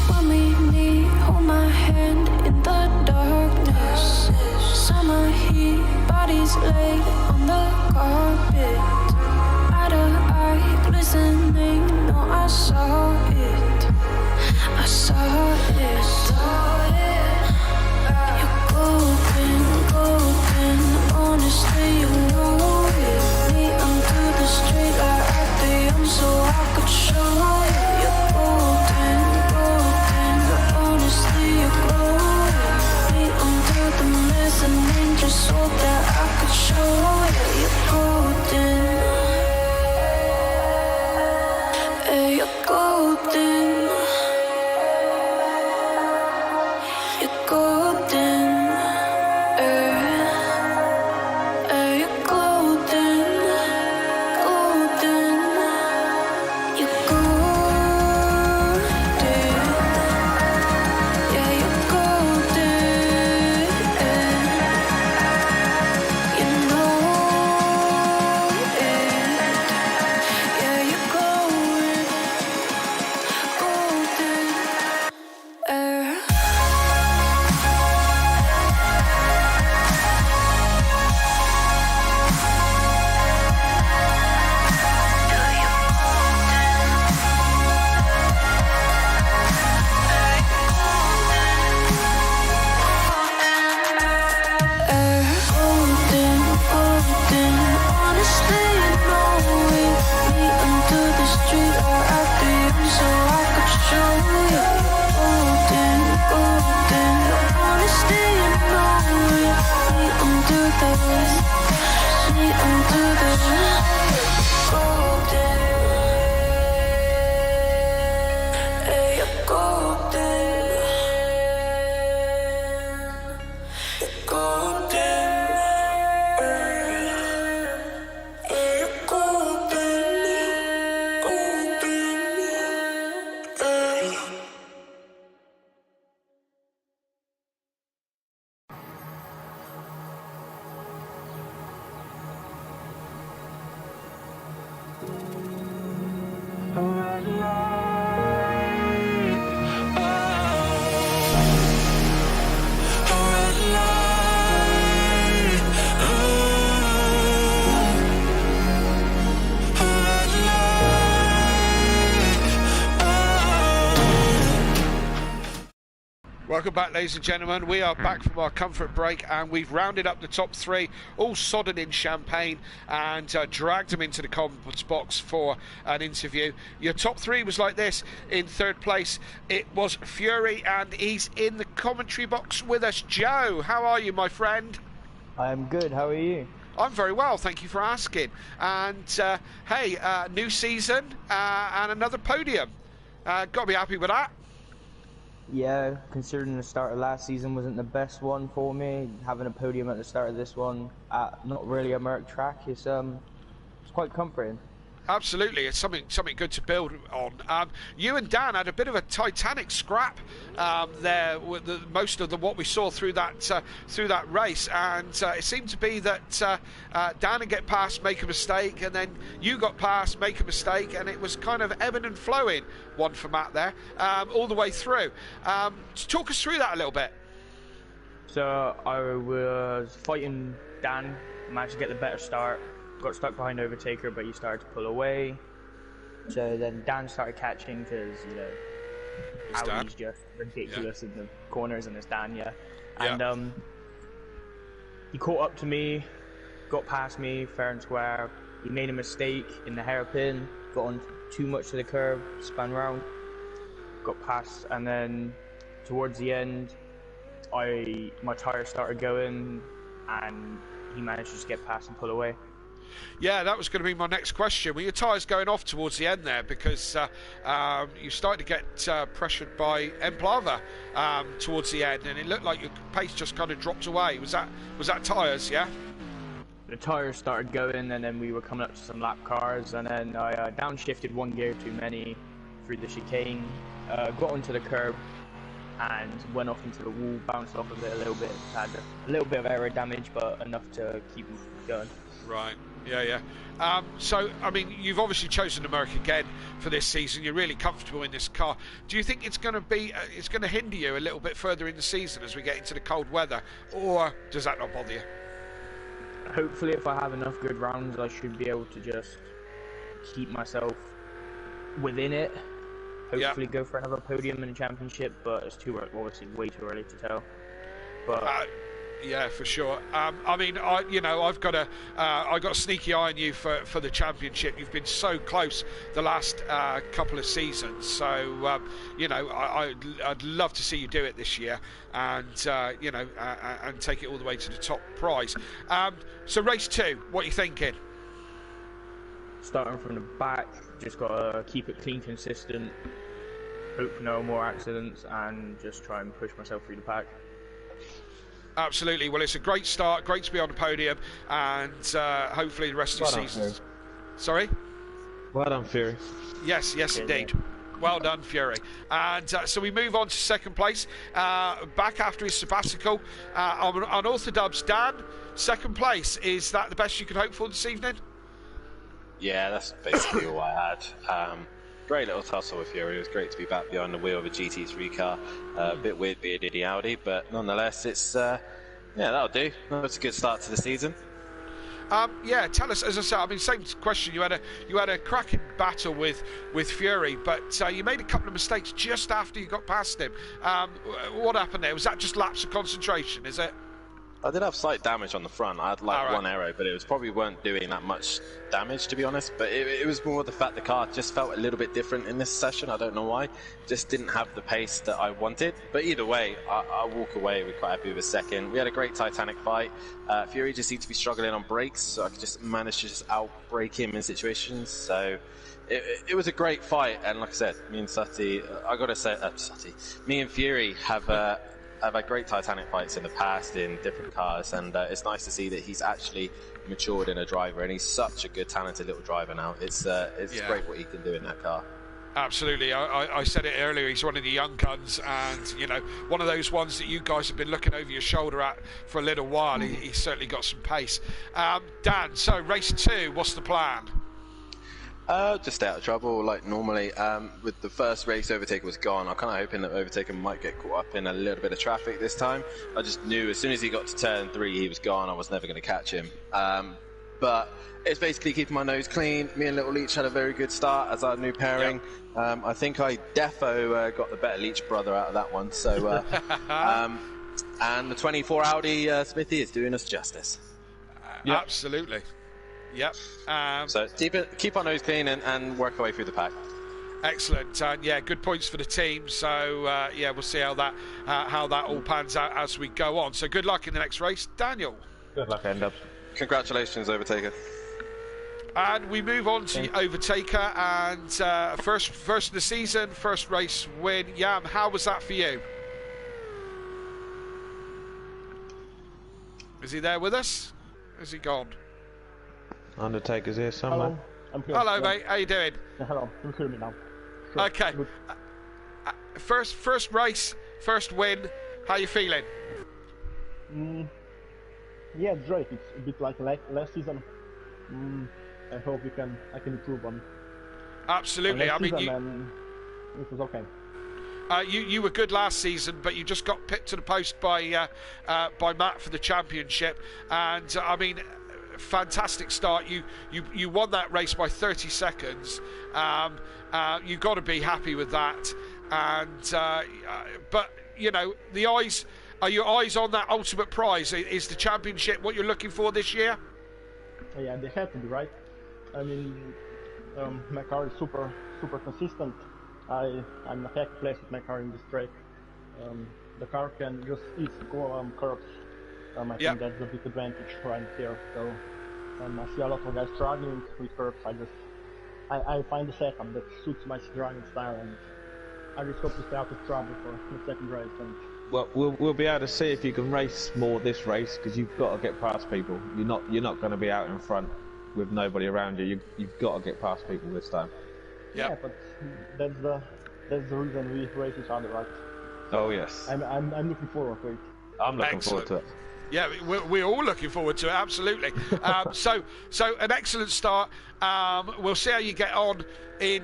When we meet, hold my hand in the darkness. Summer heat, bodies laid on the carpet. Eye to eye, glistening, no, I saw it. I saw it. You're golden, golden. Honestly, you know it. Me under the street light at the young so I could show you. You're golden, golden. Honestly, you're glowing. Me under the mezzanine just so that I could show you. You're golden. Yeah, you're golden. You're golden. Yeah, you're golden. Golden. You're golden. Yeah, you're golden. You know it. Yeah, you're glowing. Golden. Welcome back, ladies and gentlemen. We are back from our comfort break, and we've rounded up the top three, all sodden in champagne, and dragged them into the comments box for an interview. Your top three was like this. In third place, it was Fury, and he's in the commentary box with us. Joe, how are you, my friend? I'm good. How are you? I'm very well, thank you for asking. And hey, new season and another podium. Got to be happy with that. Yeah, considering the start of last season wasn't the best one for me, having a podium at the start of this one at not really a Merc track is it's quite comforting. Absolutely, it's something good to build on. You and Dan had a bit of a titanic scrap there with most of what we saw through that race, and it seemed to be that Dan would get past, make a mistake, and then you got past, make a mistake, and it was kind of ebbing and flowing, one for Matt there, all the way through. Talk us through that a little bit. So I was fighting Dan, managed to get the better start. Got stuck behind Overtaker, but he started to pull away. So then Dan started catching because, you know, Audi's just ridiculous in the corners, and it's Dan, And he caught up to me, got past me fair and square. He made a mistake in the hairpin, got on too much to the curb, spun round, got past, and then towards the end, my tyre started going, and he managed to just get past and pull away. Yeah, that was going to be my next question. Were your tyres going off towards the end there? Because you started to get pressured by Emplava towards the end, and it looked like your pace just kind of dropped away. Was that tyres, yeah? The tyres started going, and then we were coming up to some lap cars, and then I downshifted one gear too many through the chicane, got onto the curb, and went off into the wall, bounced off of it a little bit, had a little bit of aero damage, but enough to keep me going. Right. Yeah. So, I mean, you've obviously chosen America again for this season. You're really comfortable in this car. Do you think it's going to hinder you a little bit further in the season as we get into the cold weather, or does that not bother you? Hopefully, if I have enough good rounds, I should be able to just keep myself within it. Hopefully, go for another podium in the championship, but it's obviously way too early to tell. But yeah, for sure. I mean, I've got a sneaky eye on you for the championship. You've been so close the last couple of seasons, so I'd love to see you do it this year, and and take it all the way to the top prize. So race 2, what are you thinking? Starting from the back, just gotta keep it clean, consistent. Hope for no more accidents, and just try and push myself through the pack. Absolutely. Well, it's a great start, great to be on the podium, and hopefully the rest of the season. Sorry? Well done, Fury. Yes, indeed. Well done, Fury. And so we move on to second place, back after his sabbatical. On Orthodubs, Dan, second place. Is that the best you could hope for this evening? Yeah, that's basically all I had. Great little tussle with Fury. It was great to be back behind the wheel of a GT3 car. A bit weird being in the Audi, but nonetheless, it's that'll do. It's a good start to the season. Yeah, tell us. As I said, I mean, same question. You had a cracking battle with Fury, but you made a couple of mistakes just after you got past him. What happened there? Was that just lapse of concentration? Is it? I did have slight damage on the front. I had one aero, but it was probably weren't doing that much damage, to be honest. But it was more the fact the car just felt a little bit different in this session. I don't know why. Just didn't have the pace that I wanted. But either way, I walk away. We're quite happy with a second. We had a great Titanic fight. Fury just seemed to be struggling on brakes, so I could just manage to just outbrake him in situations. So it was a great fight. And like I said, me and Sutty, I got to say, me and Fury have. I've had great Titanic fights in the past in different cars, and it's nice to see that he's actually matured in a driver, and he's such a good, talented little driver now. It's great what he can do in that car. Absolutely. I said it earlier, he's one of the young guns, and one of those ones that you guys have been looking over your shoulder at for a little while. He's certainly got some pace. Dan, so race 2, what's the plan? Just stay out of trouble like normally. With the first race, Overtaker was gone. I'm kind of hoping that Overtaker might get caught up in a little bit of traffic this time. I just knew as soon as he got to turn 3 he was gone. I was never going to catch him. but it's basically keeping my nose clean. Me and Little Leech had a very good start as our new pairing. Yep. I think I defo got the better Leech brother out of that one. So, and the 24 Audi Smithy is doing us justice. Yep. Absolutely. Yep. So keep our nose clean and work our way through the pack. Excellent. Yeah, good points for the team. So yeah, we'll see how that all pans out as we go on. So good luck in the next race, Daniel. Good luck, end up. Congratulations, Overtaker. And we move on to Overtaker, and first of the season, first race win. Yam, how was that for you? Is he there with us? Is he gone? Undertaker's here somewhere. Hello, I'm here. Hello, mate. How you doing? Yeah, hello. You hear me now? Sure. Okay. First race, first win. How you feeling? Yeah, it's great. It's a bit like last season. I hope I can improve on. Absolutely. I mean, it was okay. You were good last season, but you just got pipped to the post by Matt for the championship, and I mean, fantastic start. You won that race by 30 seconds. You've got to be happy with that, and but you know, are your eyes on that ultimate prize? Is the championship what you're looking for this year? Yeah, they have to be, right. I mean, my car is super consistent. I'm in a happy place with my car in this track. The car can just eat curves. I think that's a big advantage right here. So I see a lot of guys struggling with curves. I find the setup that suits my driving style, and I just hope to stay out of trouble for the second race. And well, we'll be able to see if you can race more this race, because you've got to get past people. You're not going to be out in front with nobody around you. You've got to get past people this time. Yeah, but that's the reason we race each other, right? Oh yes. I'm looking forward to it. I'm looking forward to it. Yeah, we're all looking forward to it, absolutely. So an excellent start. We'll see how you get on in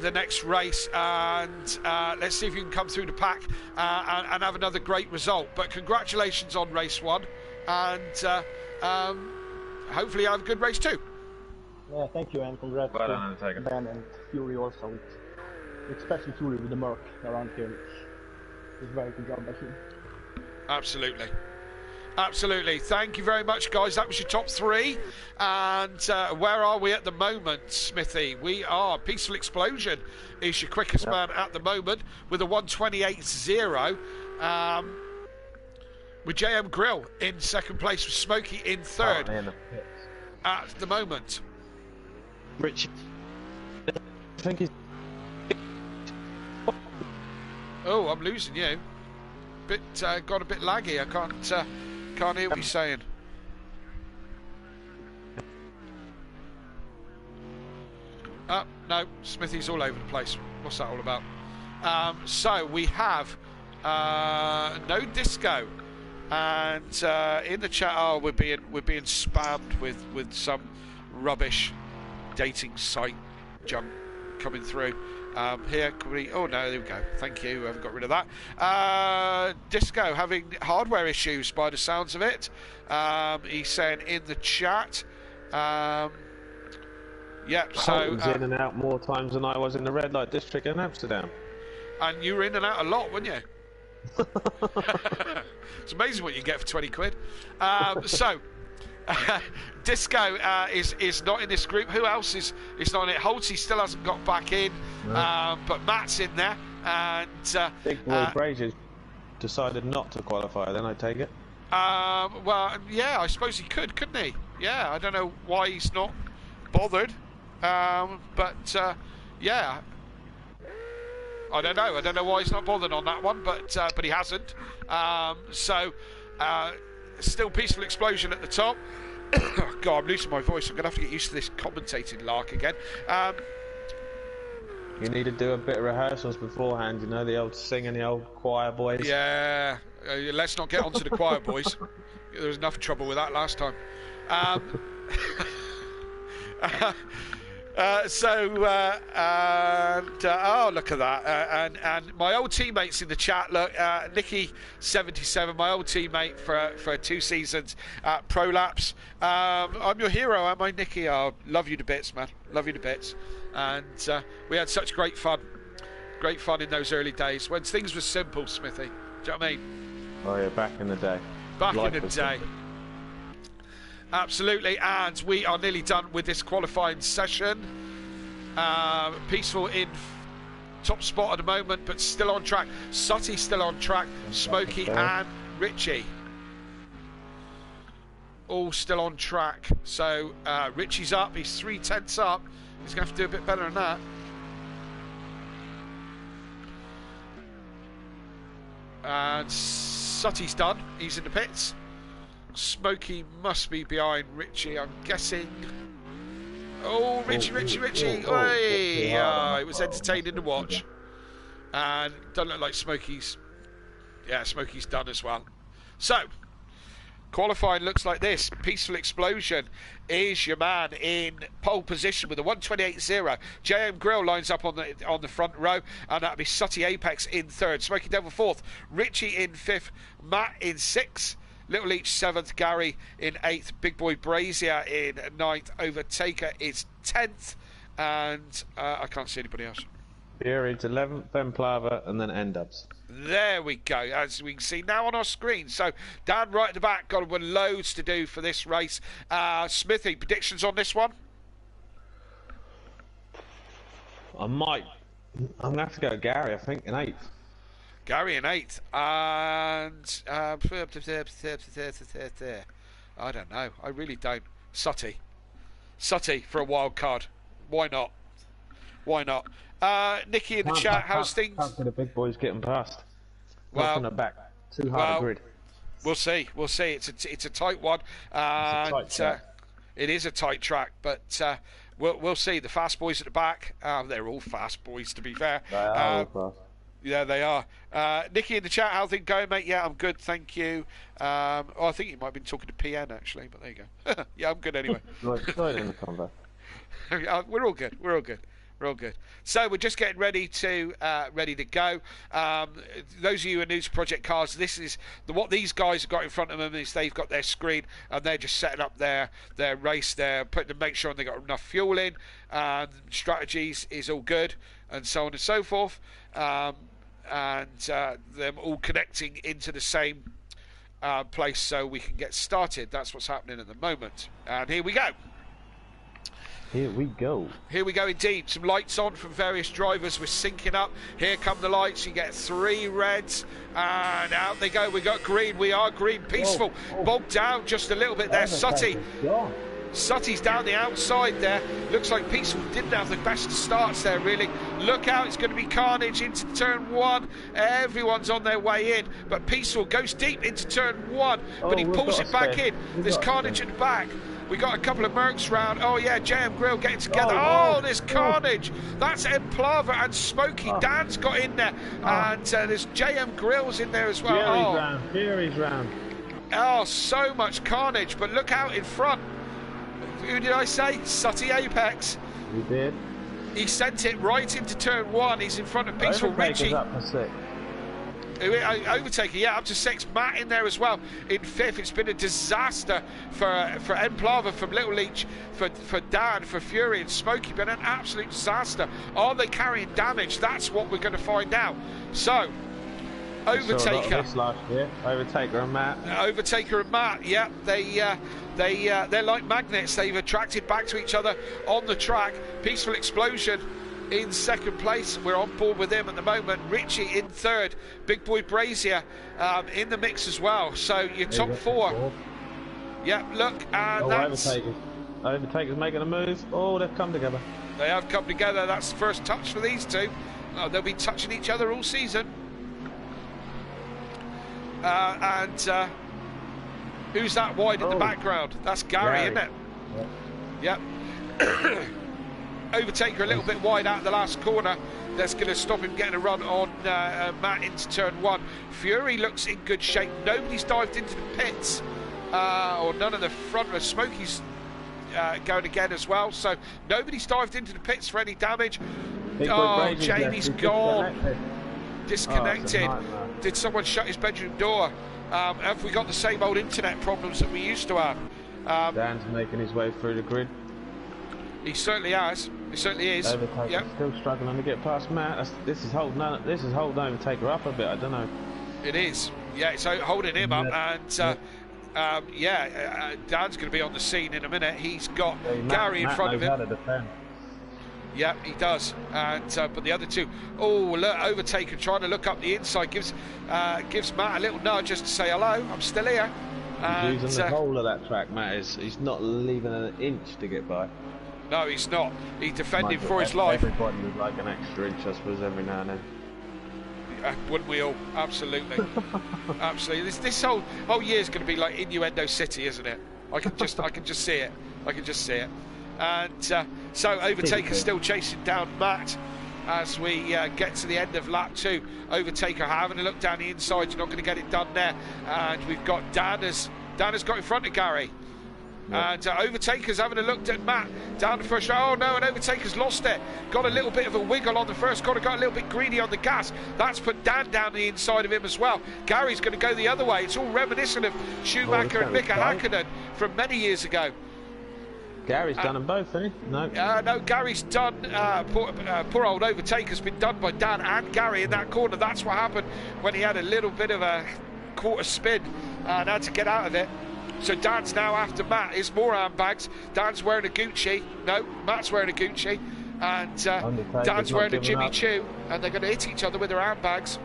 the next race, and let's see if you can come through the pack and have another great result. But congratulations on race one, and hopefully you have a good race too. Yeah, thank you, and congrats to Ben and Fury also. Especially Fury with the Merc around here. It's a very good job by him. Absolutely. Thank you very much, guys. That was your top three. And where are we at the moment, Smithy? We are Peaceful Explosion is your quickest man at the moment with a 1:28.0. With JM Grill in second place, with Smokey in third at the moment. Rich, I think he's... Oh, I'm losing you. Got a bit laggy. I can't hear what you're saying. No, Smithy's all over the place. What's that all about? So we have no disco, and in the chat, we're being spammed with some rubbish dating site junk coming through. Here, can we... Oh no, there we go. Thank you. Whoever got rid of that. Disco having hardware issues by the sounds of it. He's saying in the chat. Yeah, so I was in and out more times than I was in the red light district in Amsterdam. And you were in and out a lot, weren't you? It's amazing what you get for 20 quid. So Disco is not in this group. Who else is not in it? Holtzy still hasn't got back in, but Matt's in there. And Big Boy Brazier decided not to qualify. Then I take it. Well, yeah, I suppose he couldn't he? Yeah, I don't know why he's not bothered, but yeah, I don't know why he's not bothered on that one, but he hasn't. So still Peaceful Explosion at the top. God, I'm losing my voice. I'm gonna have to get used to this commentating lark again. You need to do a bit of rehearsals beforehand, you know, the old singing, the old choir boys. Yeah, let's not get onto the choir boys. There was enough trouble with that last time. Oh, look at that. And my old teammates in the chat, look, Nicky77, my old teammate for 2 seasons at Prolapse. I'm your hero, am I, Nicky? Oh, love you to bits, man. Love you to bits. And we had such great fun. Great fun in those early days when things were simple, Smithy. Do you know what I mean? Oh, yeah, back in the day. Back in the day. Absolutely, and we are nearly done with this qualifying session. Peaceful in top spot at the moment, but still on track. Sutty still on track. Smokey and Richie all still on track. So Richie's up. He's 3/10 up. He's going to have to do a bit better than that. And Sutty's done. He's in the pits. Smokey must be behind Richie, I'm guessing. Oh, Richie. It was entertaining to watch. And doesn't look like Smokey's. Yeah, Smokey's done as well. So, qualifying looks like this. Peaceful Explosion is your man in pole position with a 128.0. JM Grill lines up on the front row, and that'll be Sutty Apex in 3rd. Smoky Devil 4th. Richie in 5th. Matt in 6th. Little Leech 7th, Gary in 8th, Big Boy Brazier in 9th, Overtaker is 10th, and I can't see anybody else. Fury's 11th, then Plava, and then N-Dubs. There we go, as we can see now on our screen. So, Dan right at the back, got loads to do for this race. Smithy, predictions on this one? I'm going to have to go Gary, I think, in 8th. Gary in 8th, and I don't know. I really don't. Sutty for a wild card. Why not? Nicky in the chat, how's things? Can't see the big boys getting past. Well, from the back, too hard a grid. We'll see. It's a tight one. It is a tight track, but we'll see. The fast boys at the back. They're all fast boys, to be fair. They are all fast. Yeah, they are. Nicky in the chat, how things going, mate? Yeah, I'm good, thank you. I think you might have been talking to PN, actually, but there you go. Yeah, I'm good anyway. Right in the combo. We're all good. So we're just getting ready to go. Those of you who are new to Project Cars, this is what these guys have got in front of them is they've got their screen and they're just setting up their race there, make sure they got enough fuel in, strategies is all good, and so on and so forth. And them all connecting into the same place so we can get started. That's what's happening at the moment. And here we go. Here we go indeed. Some lights on from various drivers. We're syncing up. Here come the lights. You get 3 reds. And out they go. We got green. We are green. Peaceful. Bogged down just a little bit there. Sutty's down the outside there. Looks like Peaceful didn't have the best starts there, really. Look out, it's going to be carnage into turn 1. Everyone's on their way in, but Peaceful goes deep into turn 1, but he pulls it back in. There's carnage at the back. We got a couple of Mercs round. Oh yeah, JM Grill getting together. Oh, there's carnage. That's Emplava and Smokey. Dan's got in there, and there's JM Grills in there as well. Fury's round. Oh, so much carnage. But look out in front. Who did I say? Sutty Apex. You did. He sent it right into turn 1. He's in front of Peaceful Richie. Up to 6. Overtaker, yeah, up to 6. Matt in there as well in 5th. It's been a disaster for Emplava, from Little Leech, for Dan, for Fury and Smokey. Been an absolute disaster. Are they carrying damage? That's what we're going to find out. So, Overtaker. Last year. Overtaker and Matt. Yeah, they're like magnets. They've attracted back to each other on the track. Peaceful Explosion in 2nd place. We're on board with him at the moment. Richie in 3rd. Big Boy Brazier in the mix as well. So your top 4. Yeah, look, and that's Overtaker's making a move. Oh, they've come together. They have come together. That's the first touch for these two. They'll be touching each other all season. Who's that wide in the background? That's Gary, isn't it? Yep. Overtaker a little bit wide out of the last corner. That's going to stop him getting a run on Matt into turn 1. Fury looks in good shape. Nobody's dived into the pits, or none of the front row. Smokey's going again as well. So nobody's dived into the pits for any damage. Big boy Oh, Brady's Jamie's left. He's gone. disconnected. Disconnected. Oh, it's a nightmare. Did someone shut his bedroom door? Have we got the same old internet problems that we used to have? Dan's making his way through the grid. He certainly has. He certainly is. Overtaker Yep. still struggling to get past Matt. This is holding Overtaker up a bit. I don't know. It is. Yeah, it's holding him up, and Dan's going to be on the scene in a minute. He's got Gary in front of him. How to defend. Yeah, he does. And but the other two, look, Overtaker trying to look up the inside, gives Matt a little nudge just to say hello. I'm still here. He's using the whole of that track, Matt. He's not leaving an inch to get by. No, he's not. He's defending for his life. Everybody would like an extra inch, I suppose, every now and then. Wouldn't we all? Absolutely. Absolutely. This whole year is going to be like Innuendo City, isn't it? I can just see it. I can just see it. And so Overtaker still chasing down Matt as we get to the end of lap 2. Overtaker having a look down the inside. You're not going to get it done there. And we've got Dan has got in front of Gary. And Overtaker's having a look at Matt down the first row. Oh no, and Overtaker's lost it. Got a little bit of a wiggle on the first corner, got a little bit greedy on the gas. That's put Dan down the inside of him as well. Gary's going to go the other way. It's all reminiscent of Schumacher and Mika Häkkinen from many years ago. Gary's done them both, hasn't he? No. No, Gary's done. Poor old Overtaker's been done by Dan and Gary in that corner. That's what happened when he had a little bit of a quarter spin and had to get out of it. So Dan's now after Matt. Is more handbags. Dan's wearing a Gucci. No, Matt's wearing a Gucci. And Dan's wearing a Jimmy Choo. And they're going to hit each other with their handbags.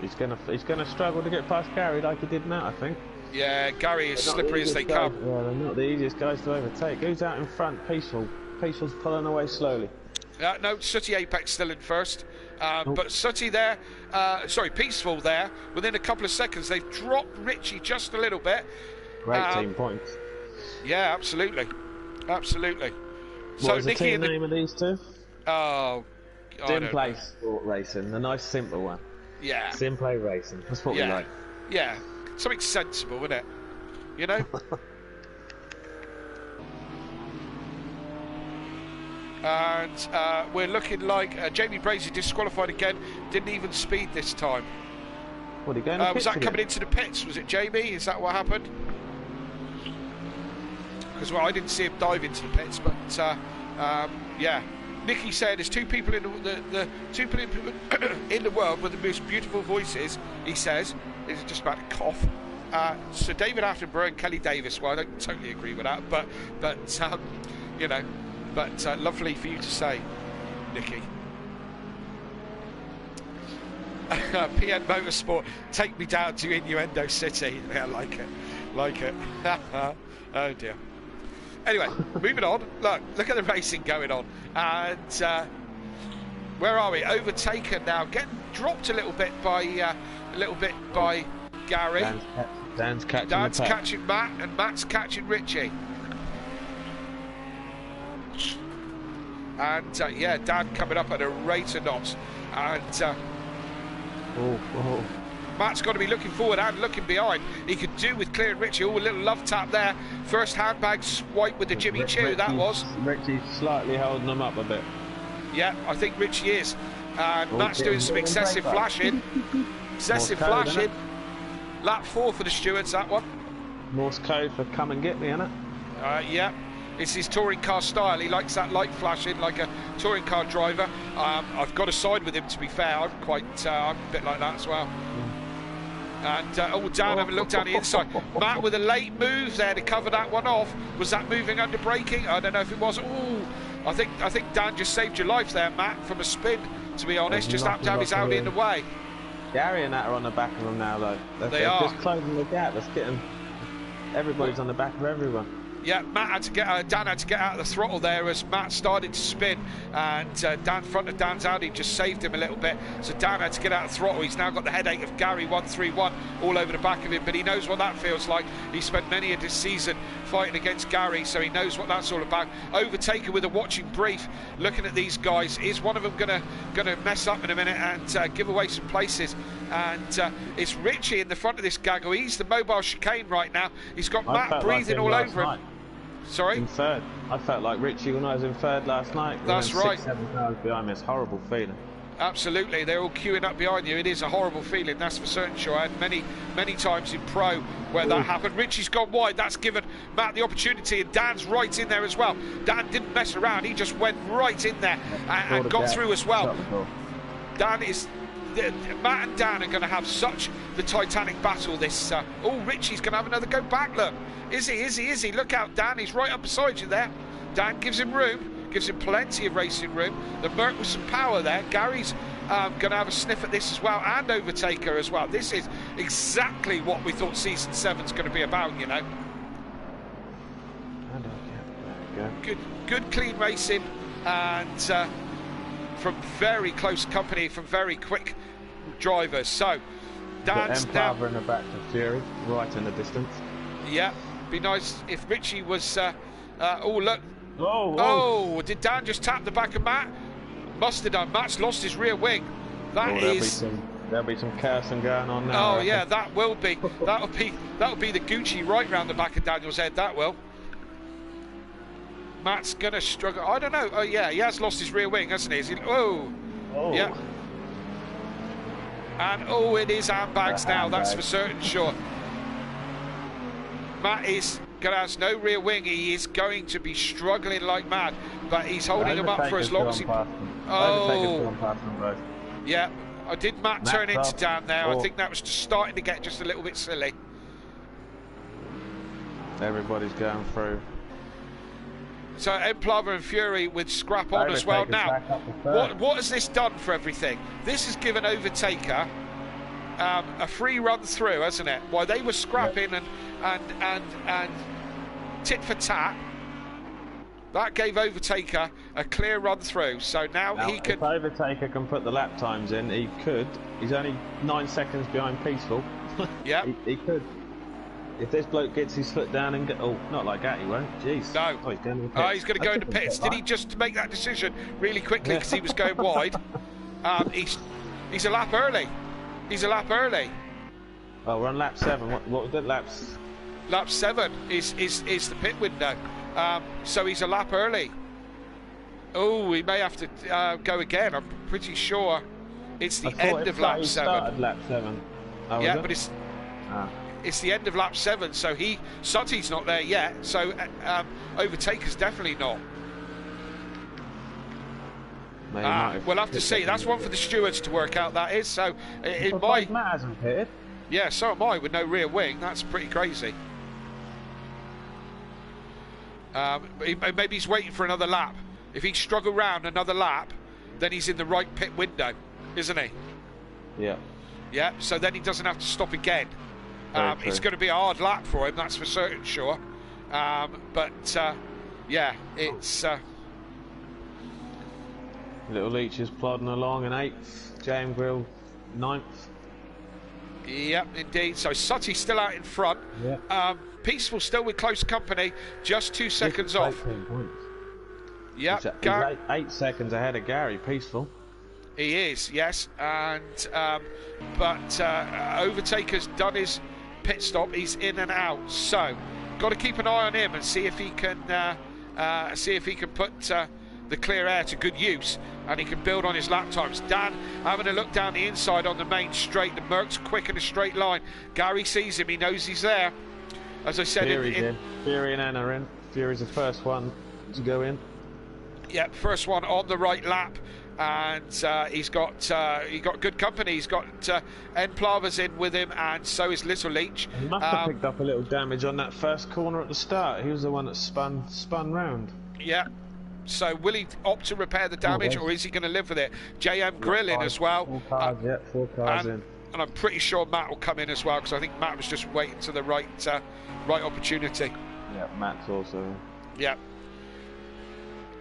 He's gonna struggle to get past Gary like he did Matt, I think. Yeah, Gary is slippery as they come. Yeah, they're not the easiest guys to overtake. Who's out in front? Peaceful. Peaceful's pulling away slowly. No, Sooty Apex still in first. But Sooty there, Peaceful there, within a couple of seconds, they've dropped Richie just a little bit. Great team points. Yeah, absolutely. Absolutely. What was the team name of these two? Oh, Simplay Sport Racing, the nice simple one. Yeah. Simplay Racing, that's what we like. Yeah, something sensible, isn't it? You know? And we're looking like Jamie Brazier disqualified again. Didn't even speed this time. What are you going? Was that coming into the pits? Was it Jamie? Is that what happened? Because I didn't see him dive into the pits, but yeah. Nicky said there's two people in in the world with the most beautiful voices. He says he's just about to cough. So David Attenborough and Kelly Davis. Well, I don't totally agree with that, but you know. But lovely for you to say, Nicky. PN Motorsport, take me down to Innuendo City. Yeah, like it. Oh dear. Anyway, moving on. Look at the racing going on. And where are we? Overtaken now, getting dropped a little bit by Gary. Dan's catching Matt, and Matt's catching Richie. And yeah, Dan coming up at a rate of knots. And Matt's got to be looking forward and looking behind. He could do with clearing Richie. Oh, a little love tap there. First handbag swipe with the Jimmy Choo, that was. Richie's slightly holding them up a bit. Yeah, I think Richie is. And Matt's doing some excessive flashing. Excessive flashing. Lap 4 for the stewards, that one. Morse code for come and get me, innit? Yeah. It's his touring car style. He likes that light flashing like a touring car driver. I've got to side with him, to be fair. I'm a bit like that as well. And Dan having a look down the inside. Matt with a late move there to cover that one off. Was that moving under braking? I don't know if it was. I think Dan just saved your life there, Matt, from a spin, to be honest. Just happened to have his Audi in the way. Gary and that are on the back of them now, though. They are just closing the gap. That's getting. Everybody's on the back of everyone. Yeah, Dan had to get out of the throttle there as Matt started to spin, and Dan, front of Dan's Audi, just saved him a little bit. So Dan had to get out of the throttle. He's now got the headache of Gary 131 all over the back of him, but he knows what that feels like. He spent many of this season fighting against Gary, so he knows what that's all about. Overtaken with a watching brief, looking at these guys. Is one of them gonna mess up in a minute and give away some places? And it's Richie in the front of this gaggle. He's the mobile chicane right now. He's got Matt breathing all over him. Sorry? In third. I felt like Richie when I was in third last night. That's right. 6-7 cars behind me. It's a horrible feeling. Absolutely, they're all queuing up behind you. It is a horrible feeling, that's for certain, sure. I had many times in pro where that happened. Richie's gone wide, that's given Matt the opportunity, and Dan's right in there as well. Dan didn't mess around, he just went right in there and got through as well. Matt and Dan are going to have such the titanic battle this. Oh, Richie's going to have another go back, look. Is he? Look out, Dan, he's right up beside you there. Dan gives him room. Gives him plenty of racing room. The Merc with some power there. Gary's going to have a sniff at this as well, and Overtaker as well. This is exactly what we thought Season 7's going to be about, you know. Good clean racing, and from very close company, from very quick drivers. So, Dan's now in the back to Fury, right in the distance. Yeah, be nice if Richie was. Oh, look. Oh, did Dan just tap the back of Matt? Must have done. Matt's lost his rear wing. There'll be some cursing going on now. Oh yeah, that will be. That'll be the Gucci right round the back of Daniel's head. That will. Matt's gonna struggle. I don't know. Oh yeah, he has lost his rear wing, hasn't he? Oh. Yeah. And it is handbags now. That's for certain sure. Matt is going to have no rear wing. He is going to be struggling like mad, but he's holding him up for as long as he. Yeah. Did Matt turn into Dan there? I think that was just starting to get just a little bit silly. Everybody's going through. So Emplava and Fury with scrap on as well. Now, what has this done for everything? This has given Overtaker a free run through, hasn't it? While they were scrapping and tit for tat, that gave Overtaker a clear run through. So now he can. If Overtaker can put the lap times in, he could. He's only 9 seconds behind Peaceful. Yeah, he could. If this bloke gets his foot down and get, not like that, he won't. Jeez. No. He's going to go into pits. Did he just make that decision really quickly because he was going wide? He's a lap early. He's a lap early. Oh, we're on lap 7. What was it? Lap 7 is the pit window. So he's a lap early. Oh, he may have to go again. I'm pretty sure it's the end of lap 7. Lap 7. Oh, yeah, but it's the end of lap 7. So Sutty's not there yet. So Overtaker's definitely not. We'll have to see. That's one for the stewards to work out. That is. So Matt hasn't pitted. Yeah, so am I with no rear wing. That's pretty crazy. Maybe he's waiting for another lap. If he struggle round another lap, then he's in the right pit window, isn't he? Yeah. Yeah. So then he doesn't have to stop again. It's going to be a hard lap for him. That's for certain sure. Yeah, it's. Little Leach is plodding along in 8th. James Grill 9th. Yep, indeed. So Sutty's still out in front. Yeah. Peaceful still with close company, just 2 seconds off. Yeah, he's 8 seconds ahead of Gary. Peaceful. He is, yes. And but Overtaker's done his pit stop. He's in and out. So got to keep an eye on him and see if he can put the clear air to good use, and he can build on his lap times. Dan having a look down the inside on the main straight. The Merc's quick in a straight line. Gary sees him. He knows he's there. As I said, Fury and Anna in. Fury's the first one to go in. Yep, first one on the right lap, and he's got good company. He's got Emplava's in with him, and so is Little Leach. He must have picked up a little damage on that first corner at the start. He was the one that spun round. Yeah. So will he opt to repair the damage, or is he going to live with it? JM Grill in as well. 4 cars in. And I'm pretty sure Matt will come in as well, because I think Matt was just waiting to the right opportunity. Yeah, Matt's also in. Yeah.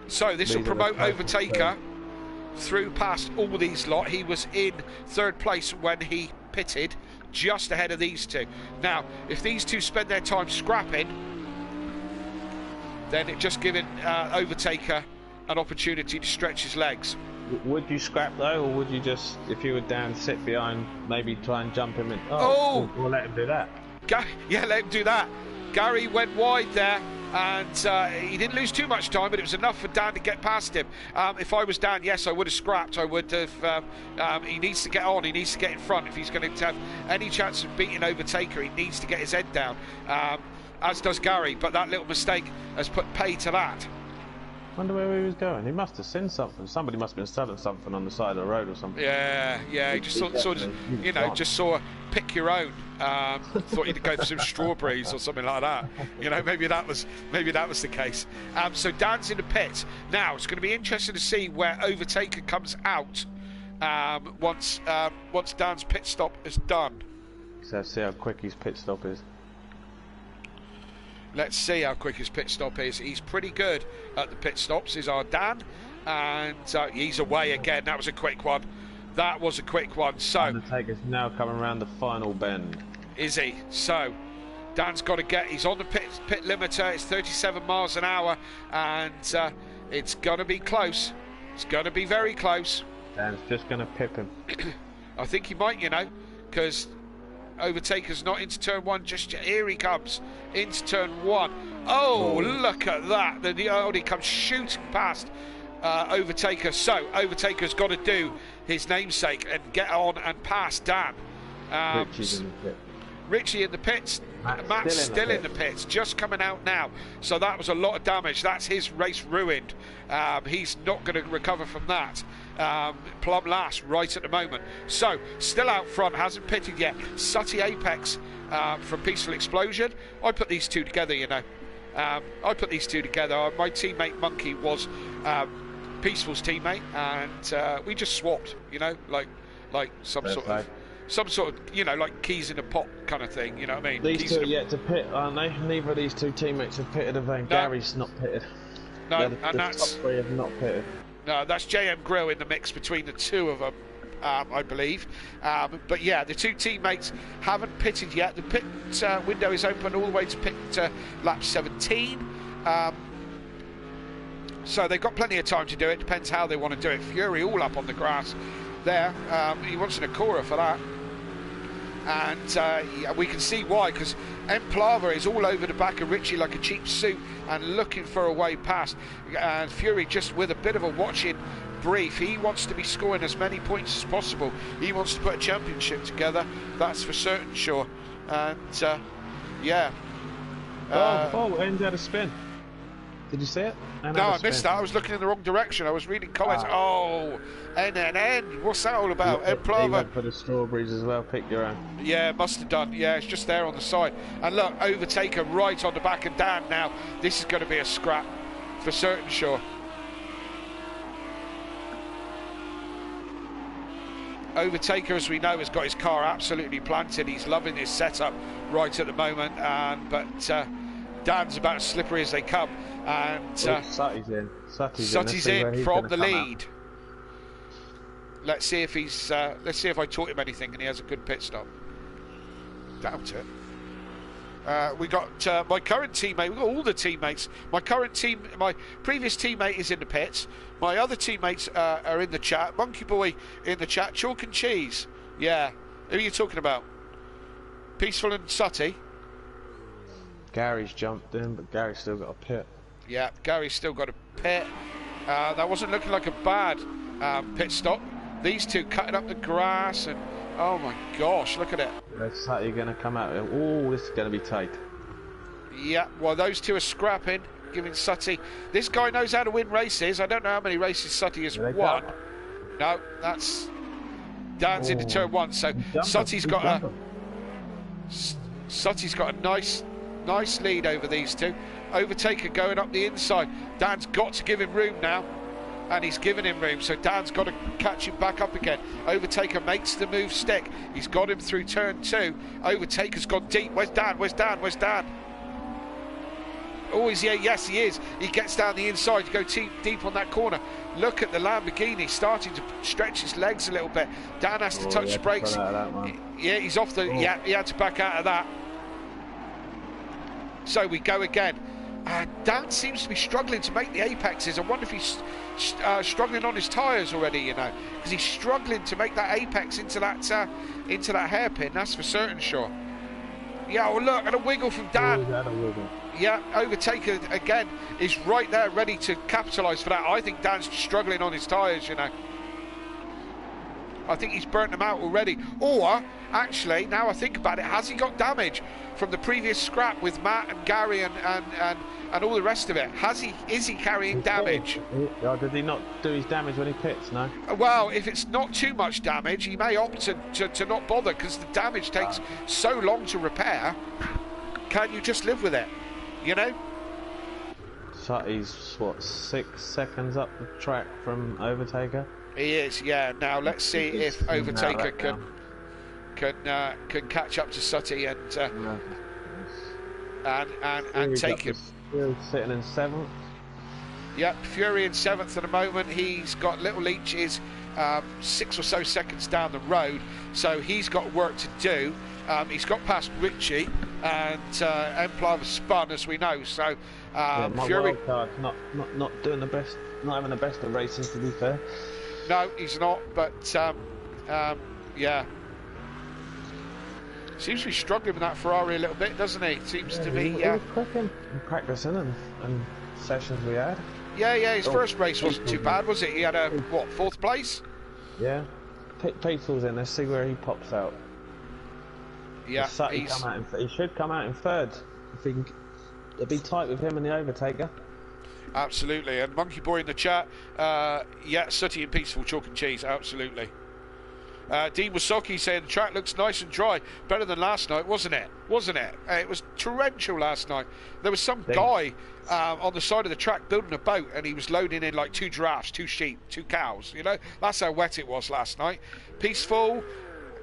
So this will promote Overtaker through past all these lot. He was in 3rd place when he pitted, just ahead of these two. Now, if these two spend their time scrapping, then it just giving Overtaker an opportunity to stretch his legs. Would you scrap though, or would you just, if you were down, sit behind, maybe try and jump him in? Or let him do that. Yeah, let him do that. Gary went wide there. and he didn't lose too much time, but it was enough for Dan to get past him. If I was Dan, yes, I would have scrapped. I would have. He needs to get on. He needs to get in front if he's going to have any chance of beating Overtaker. He needs to get his head down, as does Gary. But that little mistake has put pay to that. Wonder where he was going. He must have seen something. Somebody must have been selling something on the side of the road or something. Yeah. He just sort of, you know, just saw pick your own. Thought he'd go for some strawberries or something like that. You know, maybe that was the case. So Dan's in the pit now. It's going to be interesting to see where Overtaker comes out once Dan's pit stop is done. So let's see how quick his pit stop is. Let's see how quick his pit stop is. He's pretty good at the pit stops, is our Dan. And he's away again. That was a quick one. That was a quick one. So Undertaker's now coming around the final bend. Is he? So Dan's got to get. He's on the pit limiter. It's 37 miles an hour, and it's going to be close. It's going to be very close. Dan's just going to pip him. I think he might, you know, because Overtaker's not into turn one just yet. Here he comes into turn one. Oh, look at that. He comes shooting past Overtaker. So Overtaker's got to do his namesake and get on and pass Dan. Richie's in the pit. Richie in the pits. Matt's still in the pits, just coming out now. So that was a lot of damage. That's his race ruined. He's not going to recover from that. Plumb last right at the moment. So still out front, hasn't pitted yet. Sutty Apex from Peaceful Explosion. I put these two together, you know. I put these two together. My teammate Monkey was Peaceful's teammate, and we just swapped, you know, like some sort of, you know, like keys in a pot kind of thing, you know what I mean? These two are yet to pit, aren't they? Neither of these two teammates have pitted, have they? No. Gary's not pitted. No, the and that's top three have not pitted. No, that's JM Grill in the mix between the two of them, I believe. But yeah, the two teammates haven't pitted yet. The pit window is open all the way to pit lap 17. So they've got plenty of time to do it. Depends how they want to do it. Fury all up on the grass there. He wants an Acura for that. And we can see why, because Emplava is all over the back of Richie like a cheap suit and looking for a way past. And Fury just with a bit of a watching brief. He wants to be scoring as many points as possible. He wants to put a championship together. That's for certain, sure. And yeah. Ends had a spin. Did you see it? No, I missed that. I was looking in the wrong direction. I was reading comments. Oh, NNN. What's that all about? He went for the strawberries as well. Pick your own. Yeah, must have done. Yeah, it's just there on the side. And look, Overtaker right on the back of Dan now. This is going to be a scrap for certain, sure. Overtaker, as we know, has got his car absolutely planted. He's loving his setup right at the moment. But Dan's about as slippery as they come. And Sutty's in. Sutty's in from the lead. Let's see if he's. Let's see if I taught him anything and he has a good pit stop. Doubt it. We got my current teammate. We got all the teammates. My previous teammate is in the pits. My other teammates are in the chat. Monkey Boy in the chat. Chalk and Cheese. Yeah. Who are you talking about? Peaceful and Sutty. Gary's jumped in, but Gary's still got a pit. Yeah, Gary's still got a pit. That wasn't looking like a bad pit stop. These two cutting up the grass, and oh my gosh, look at it. That's how you're going to come out. Oh, this is going to be tight. Yeah, well, those two are scrapping, giving Sutty. This guy knows how to win races. I don't know how many races Sutty has won. No, that's Dan's into turn one. So Sutty's got a nice lead over these two. Overtaker going up the inside. Dan's got to give him room now, and he's given him room, so Dan's got to catch him back up again. Overtaker makes the move stick. He's got him through turn two. Overtaker's gone deep. Where's Dan? Oh, he's here. Yes, he is. He gets down the inside to go deep on that corner. Look at the Lamborghini starting to stretch his legs a little bit. Dan has to touch the brakes. Yeah, he's off the. Yeah, he had to back out of that. So we go again. Dan seems to be struggling to make the apexes. I wonder if he's struggling on his tyres already, you know, because he's struggling to make that apex into that hairpin. That's for certain, sure. Yeah, well, look, and a wiggle from Dan. Yeah, Overtaker again is right there, ready to capitalise for that. I think Dan's struggling on his tyres, you know. I think he's burnt them out already. Or, actually, now I think about it, has he got damage from the previous scrap with Matt and Gary and all the rest of it? Is he carrying damage? Did he not do his damage when he pits, no? Well, if it's not too much damage, he may opt to not bother because the damage takes so long to repair. Can you just live with it? You know? So he's, what, 6 seconds up the track from Overtaker? He is, yeah. Now let's see if Overtaker can catch up to Sutty and take him. Fury's sitting in 7th. Yep, Fury in 7th at the moment. He's got Little Leach is 6 or so seconds down the road, so he's got work to do. He's got past Richie and Empire spun, as we know. So My Fury wildcard's not doing the best, not having the best of racing, to be fair. No, he's not, but yeah. Seems to be struggling with that Ferrari a little bit, doesn't he? Seems to be. He was quick in practicing and sessions we had. Yeah, his first race wasn't too bad, was it? He had a, what, 4th place? Yeah. Peter's in, let's see where he pops out. Yeah, he should come out in 3rd. If he can, it'll be tight with him and the Overtaker. Absolutely, and Monkey Boy in the chat, yeah, Sooty and Peaceful, chalk and cheese, absolutely. Dean Wasocki saying the track looks nice and dry, better than last night, wasn't it? It was torrential last night. There was some guy on the side of the track building a boat, and he was loading in like 2 giraffes, 2 sheep, 2 cows, you know? That's how wet it was last night. Peaceful,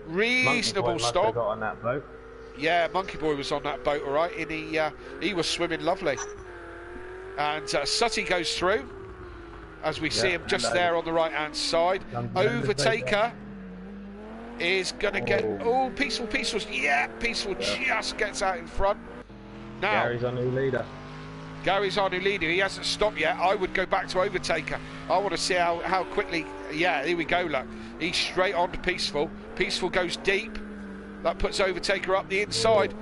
reasonable stop. Got on that boat. Yeah, Monkey Boy was on that boat, all right, and he was swimming lovely. And Sutty goes through, as we see him just there on the right-hand side. Overtaker is going to get... Oh, Peaceful, yeah, Peaceful just gets out in front. Now, Gary's our new leader. He hasn't stopped yet. I would go back to Overtaker. I want to see how quickly... Yeah, here we go, look. He's straight on to Peaceful. Peaceful goes deep. That puts Overtaker up the inside.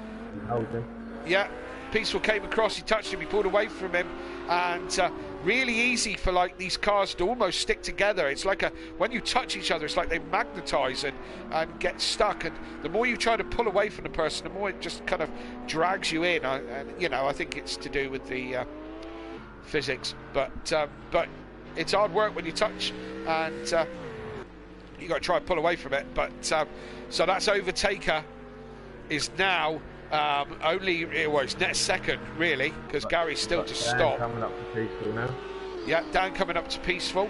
Yeah. Peaceful came across, he touched him, he pulled away from him, and really easy for like these cars to almost stick together. It's like when you touch each other, it's like they magnetise and get stuck, and the more you try to pull away from the person, the more it just kind of drags you in. And you know, I think it's to do with the physics, but it's hard work when you touch, and you got to try and pull away from it. But so that's Overtaker is now. It's next second really, because Gary's still to stop. Coming up to Peaceful now. Yeah, Dan coming up to Peaceful.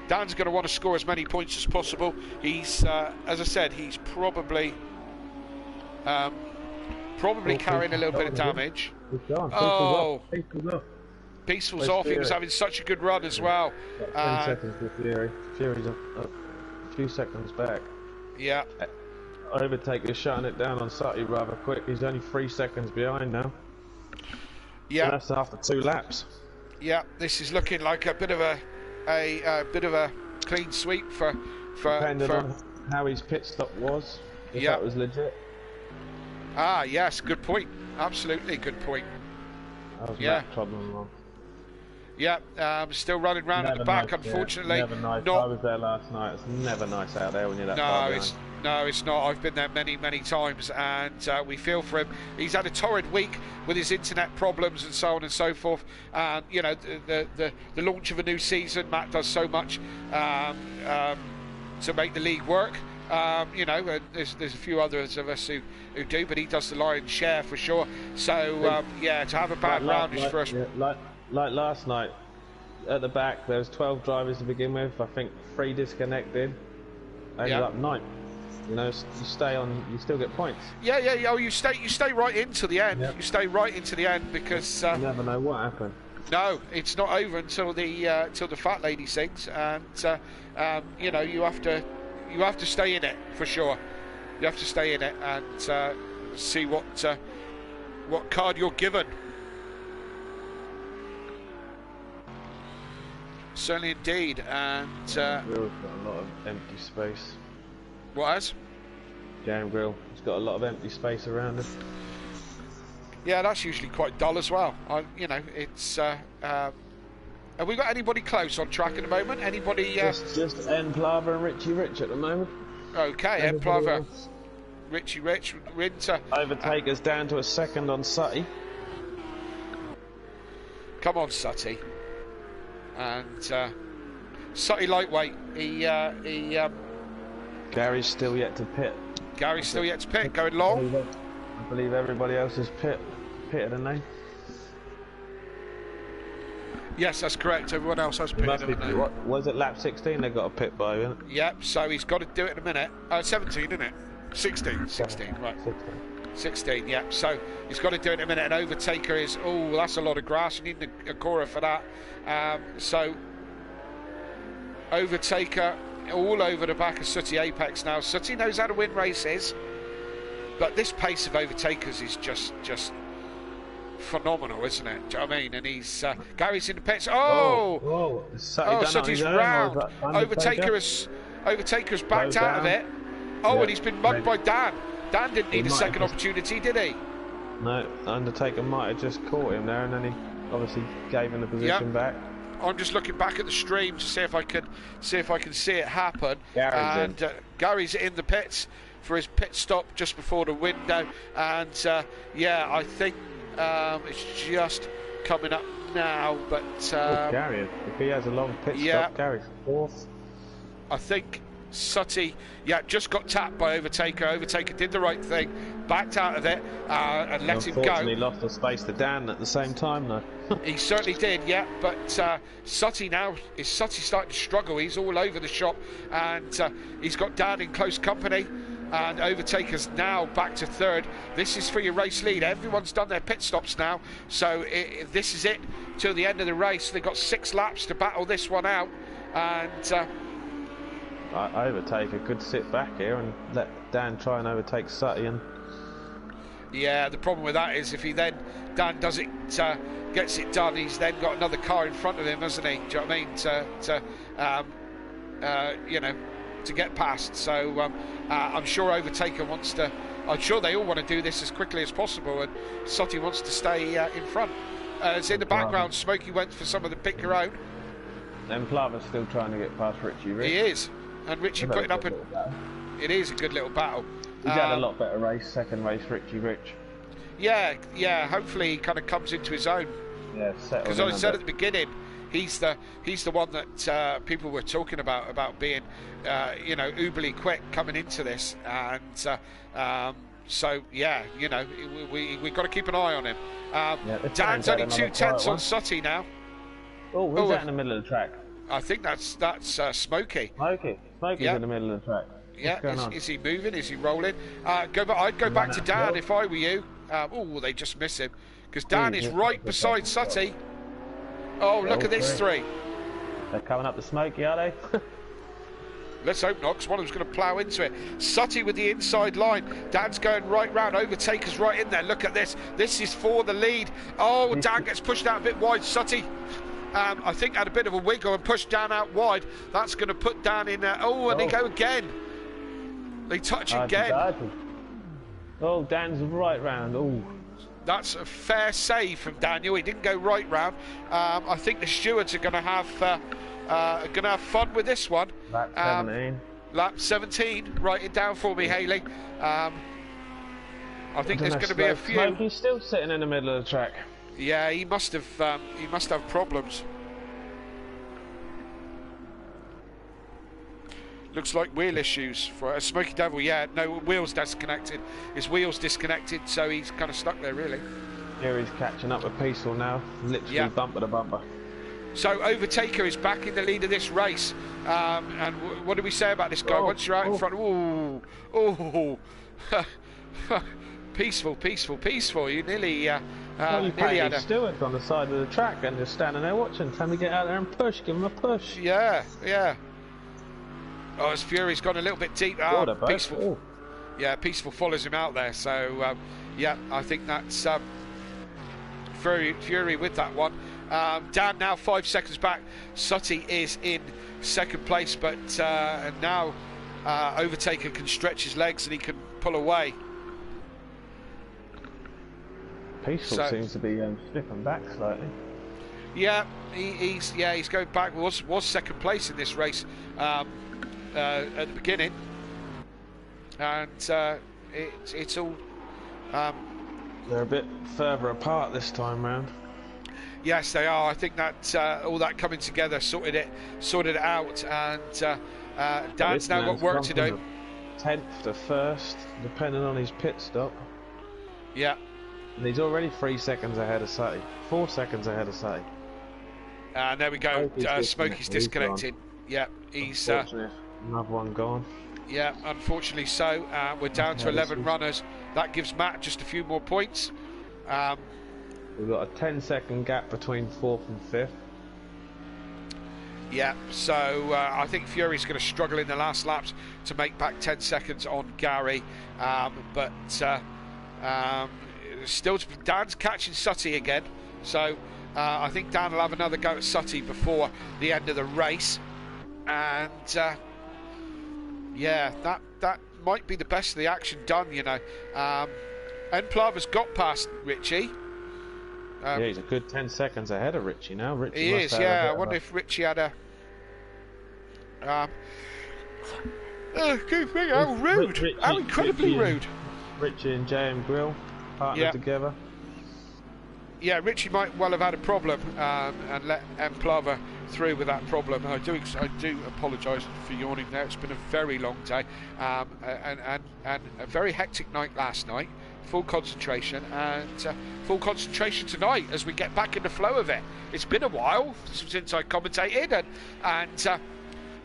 Dan's going to want to score as many points as possible. He's, as I said, he's probably carrying a little bit of damage. Peaceful's off. He was having such a good run as well. 10 seconds for Fury. Fury's a few seconds back. Yeah. Overtaker shutting it down on Sutty rather quick. He's only 3 seconds behind now. Yeah, so that's after 2 laps. Yeah, this is looking like a bit of a clean sweep for depending on how his pit stop was. If that was legit. Ah, yes, good point. Absolutely, good point. That was Matt problem wrong. Yeah, still running round at the back, unfortunately. Never nice. I was there last night. It's never nice out there when you're that far behind. No, it's not. I've been there many times, and we feel for him. He's had a torrid week with his internet problems and so on and so forth. And you know, the launch of a new season. Matt does so much to make the league work. You know, and there's a few others of us who do, but he does the lion's share for sure. So yeah, to have a bad round is first. Yeah, like last night, at the back there was 12 drivers to begin with. I think 3 disconnected. Ended up 9th. You know, you stay on, you still get points. Yeah. Oh, you stay right into the end. Yep. You stay right into the end because you never know what happened. No, it's not over until the fat lady sings, and you know, you have to stay in it for sure. You have to stay in it and see what card you're given. Certainly indeed, and we've got a lot of empty space. What has? Jam grill. It's got a lot of empty space around it. Yeah, that's usually quite dull as well. You know, it's. Have we got anybody close on track at the moment? Anybody? Just N Plava and Richie Rich at the moment. Okay, N Plava, Richie Rich, Winter. Overtakers down to a second on Sutty. Come on, Sutty. And Sutty lightweight. Gary's still yet to pit. Gary's still yet to pit. Going long. I believe everybody else is pitted, haven't they? Yes, that's correct. Everyone else has pitted, haven't they? What was it? Lap 16 they got a pit by, isn't it? Yep. So he's got to do it in a minute. 17, isn't it? 16. 16. Right. 16. Yep. So he's got to do it in a minute. An overtaker is. Oh, that's a lot of grass. You need a Cora for that. So overtaker all over the back of Sooty Apex now. Sooty knows how to win races, but this pace of overtakers is just phenomenal, isn't it? Do you know what I mean? And he's Gary's in the pits. Sooty's round. Overtaker's backed out of it. And he's been mugged by Dan. Dan didn't need a second opportunity, did he? No, Undertaker might have just caught him there, and then he obviously gave him the position back. I'm just looking back at the stream to see if I can see it happen. Gary's in the pits for his pit stop just before the window, and I think it's just coming up now. But Gary, if he has a long pit stop, Gary's fourth. I think Sooty, just got tapped by Overtaker. Overtaker did the right thing, backed out of it, and let him go. Unfortunately, lost the space to Dan at the same time, though. He certainly did, but Sooty starting to struggle. He's all over the shop, and he's got Dan in close company. And Overtaker's now back to third. This is for your race lead. Everyone's done their pit stops now, so this is it till the end of the race. They've got 6 laps to battle this one out, and Overtaker could sit back here and let Dan try and overtake Sooty. And yeah, the problem with that is if Dan does it, gets it done, he's then got another car in front of him, hasn't he? Do you know what I mean? To get past. So I'm sure Overtaker wants to. I'm sure they all want to do this as quickly as possible, and Sooty wants to stay in front. As in the background, Smokey went for some of the pick your own. And Plava's still trying to get past Richie Rich. He is, and Richie putting up it is a good little battle. He's had a lot better race, second race, Richie Rich. Yeah. Hopefully he kind of comes into his own. Yeah, because I said at the beginning, he's the one that people were talking about being, uberly quick coming into this, and we got to keep an eye on him. Dan's only 2/10 on Sooty now. Oh, who's that in the middle of the track? I think that's Smokey. Smokey's in the middle of the track. Is he moving? Is he rolling? I'd go back to Dan if I were you. They just miss him because Dan is right beside Sooty. Oh, look at this 3. They're coming up the Smokey, are they? Let's hope not, because one of them's going to plough into it. Sooty with the inside line. Dan's going right round. Overtaker's right in there. Look at this. This is for the lead. Oh, Dan gets pushed out a bit wide. Sooty, I think, had a bit of a wiggle and pushed Dan out wide. That's going to put Dan in there. And they go again. They touch again. Oh, Dan's right round. Oh. That's a fair save from Daniel. He didn't go right round. I think the stewards are going to have fun with this one. Lap 17. Lap 17. Write it down for me, Haley. I think there's going to be a few. Smokey's still sitting in the middle of the track. Yeah, he must have problems. Looks like wheel issues for Smoky Devil. Yeah, no, wheels disconnected. His wheels disconnected, so he's kind of stuck there, really. Here he's catching up with Peaceful now, literally bumper to bumper. So Overtaker is back in the lead of this race. And what do we say about this guy? Once you're out in front, peaceful. You nearly you had a steward on the side of the track and just standing there watching. Time to get out there and push, give him a push. Yeah. Oh, as Fury's gone a little bit deep. Peaceful. Yeah, Peaceful follows him out there. So, I think that's Fury with that one. Dan now 5 seconds back. Sooty is in second place, but now Overtaker can stretch his legs and he can pull away. Peaceful seems to be slipping back slightly. Yeah, he's going back. Was second place in this race at the beginning, and it's all. They're a bit further apart this time round. Yes, they are. I think that all that coming together sorted it out, and Dan's now got work to do. 10th to 1st, depending on his pit stop. Yeah. And he's already 3 seconds ahead of Sutty. 4 seconds ahead of Sutty. And there we go. Smokey's disconnected. Yeah, he's another one gone. Yeah, unfortunately so. We're down to 11 runners. That gives Matt just a few more points. We've got a 10-second gap between 4th and 5th. Yeah, so I think Fury's going to struggle in the last laps to make back 10 seconds on Gary. But still, Dan's catching Sutty again. So I think Dan will have another go at Sutty before the end of the race. And yeah, that might be the best of the action done, you know. Enplava's got past Richie. Yeah, he's a good 10 seconds ahead of Richie now. Richie he is, yeah. I wonder if Richie had a... good thing, how rude. How incredibly rude. Richie and JM Grill partnered together. Yeah, Richie might well have had a problem and let Emplava through with that problem. I do apologise for yawning there. It's been a very long day and a very hectic night last night. Full concentration and full concentration tonight as we get back in the flow of it. It's been a while since I commentated and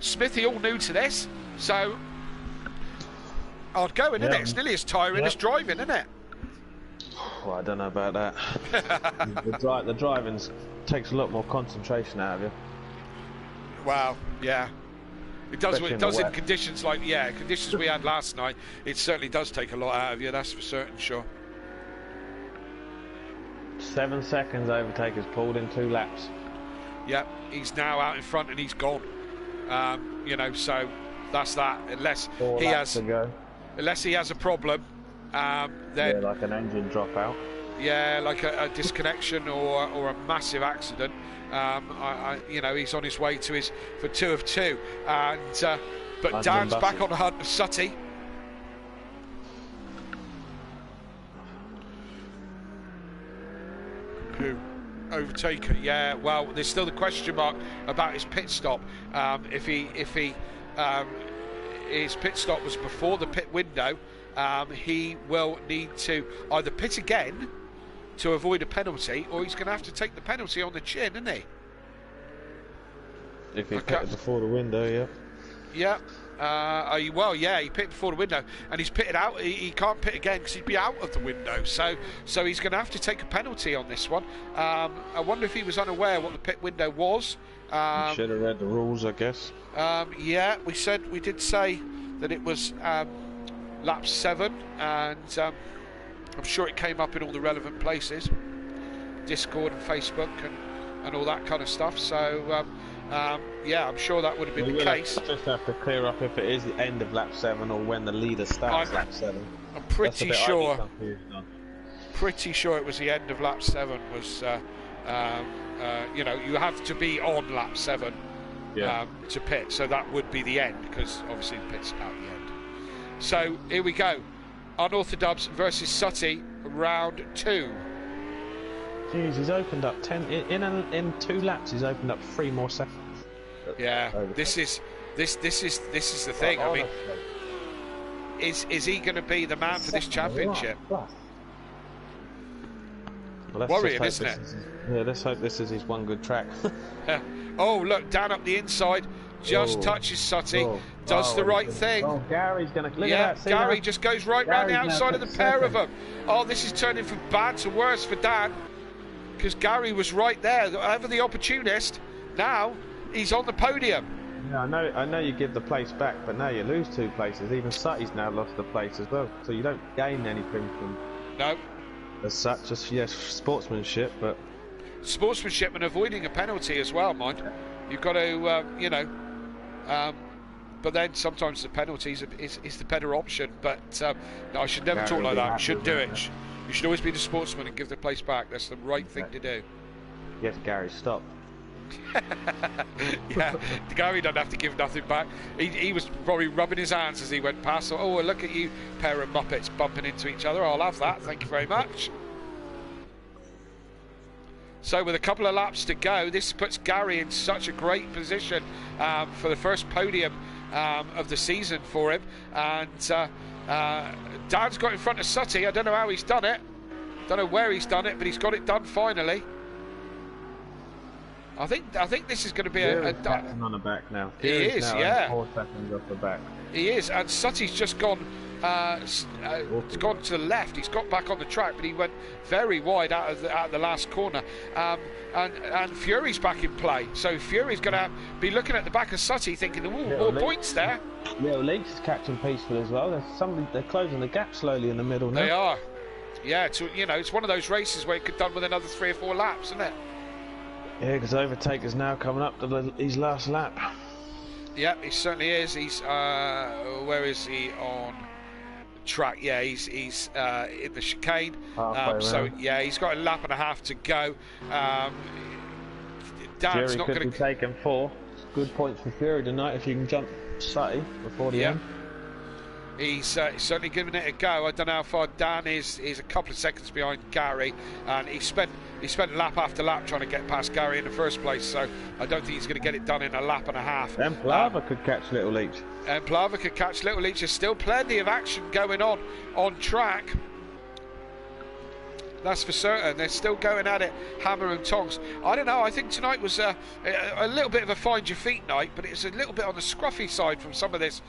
Smithy all new to this, so hard going, isn't it? It's nearly as tiring as driving, isn't it? Well, I don't know about that. the driving takes a lot more concentration out of you. Wow, yeah. It does in conditions like, conditions we had last night. It certainly does take a lot out of you, that's for certain, sure. 7 seconds overtake has pulled in 2 laps. Yep, he's now out in front and he's gone. You know, so that's that. Unless he has a problem, then like an engine dropout. Yeah, like a disconnection or a massive accident. You know, he's on his way to for 2 of 2, and but Dan's back on the hunt of Sutty. Who? Overtaker, yeah. Well, there's still the question mark about his pit stop. If his pit stop was before the pit window, he will need to either pit again to avoid a penalty, or he's going to have to take the penalty on the chin, isn't he? If he pitted before the window, yeah. Yeah. Well, yeah, he pitted before the window, and he's pitted out. He can't pit again because he'd be out of the window. So he's going to have to take a penalty on this one. I wonder if he was unaware what the pit window was. You should have read the rules, I guess. Yeah, we did say that it was lap 7, and I'm sure it came up in all the relevant places, Discord and Facebook and all that kind of stuff. So yeah, I'm sure that would have been the case. Just have to clear up if it is the end of lap 7 or when the leader starts lap 7. I'm pretty sure. Pretty sure it was the end of lap 7. Was you know, you have to be on lap 7 to pit, so that would be the end because obviously the pit's out the end. So here we go. Unorthodox versus Sutty, round 2. Jeez, he's opened up 10 in 2 laps. He's opened up 3 more seconds. Yeah, this is the thing. I mean, is he going to be the man for this championship? Well, worrying, isn't it? Let's hope this is his one good track. Oh, look, down up the inside, just touches Sutty, does the right thing. Oh, Gary's going to... Gary just goes right round the outside of the pair of them. Oh, this is turning from bad to worse for Dan, because Gary was right there, ever the opportunist. Now, he's on the podium. Yeah, I know you give the place back, but now you lose 2 places. Even Sutty's now lost the place as well, so you don't gain anything from... No. As such, just sportsmanship, but... Sportsmanship and avoiding a penalty as well, mind. You've got to, you know, but then sometimes the penalties is the better option. But no, I should never talk like that. You shouldn't do it. You should always be the sportsman and give the place back. That's the right thing to do. Yes, Gary, stop. Yeah, Gary don't have to give nothing back. He was probably rubbing his hands as he went past. So, oh, look at you, pair of muppets bumping into each other. I'll have that. Thank you very much. So with a couple of laps to go, this puts Gary in such a great position for the first podium of the season for him. And Dan's got in front of Sutty. I don't know how he's done it. Don't know where he's done it, but he's got it done finally. I think this is going to be a on the back now. He is, yeah. 4 seconds off the back. He is, and Sutty's just gone to the left. He's got back on the track, but he went very wide out of the last corner. And Fury's back in play, so Fury's going to be looking at the back of Sutty, thinking, "Ooh, more points there." Yeah, Leach is catching peaceful as well. They're closing the gap slowly in the middle now. They are. Yeah, it's one of those races where it could be done with another 3 or 4 laps, isn't it? Yeah, because Overtaker's now coming up to his last lap. Yeah, he certainly is. He's where is he on track? Yeah, he's in the chicane. So yeah, he's got a lap and a half to go. Dan's Fury not could going be to taking 4. Good points for Fury tonight if you can jump Sutty before the end. He's certainly giving it a go. I don't know how far Dan is. He's a couple of seconds behind Gary, and he spent lap after lap trying to get past Gary in the first place. So I don't think he's going to get it done in a lap and a half. And Plava could catch Little Leach. And Plava could catch Little Leach. There's still plenty of action going on track. That's for certain. They're still going at it, hammer and tongs. I don't know. I think tonight was a little bit of a find your feet night, but it's a little bit on the scruffy side from some of this.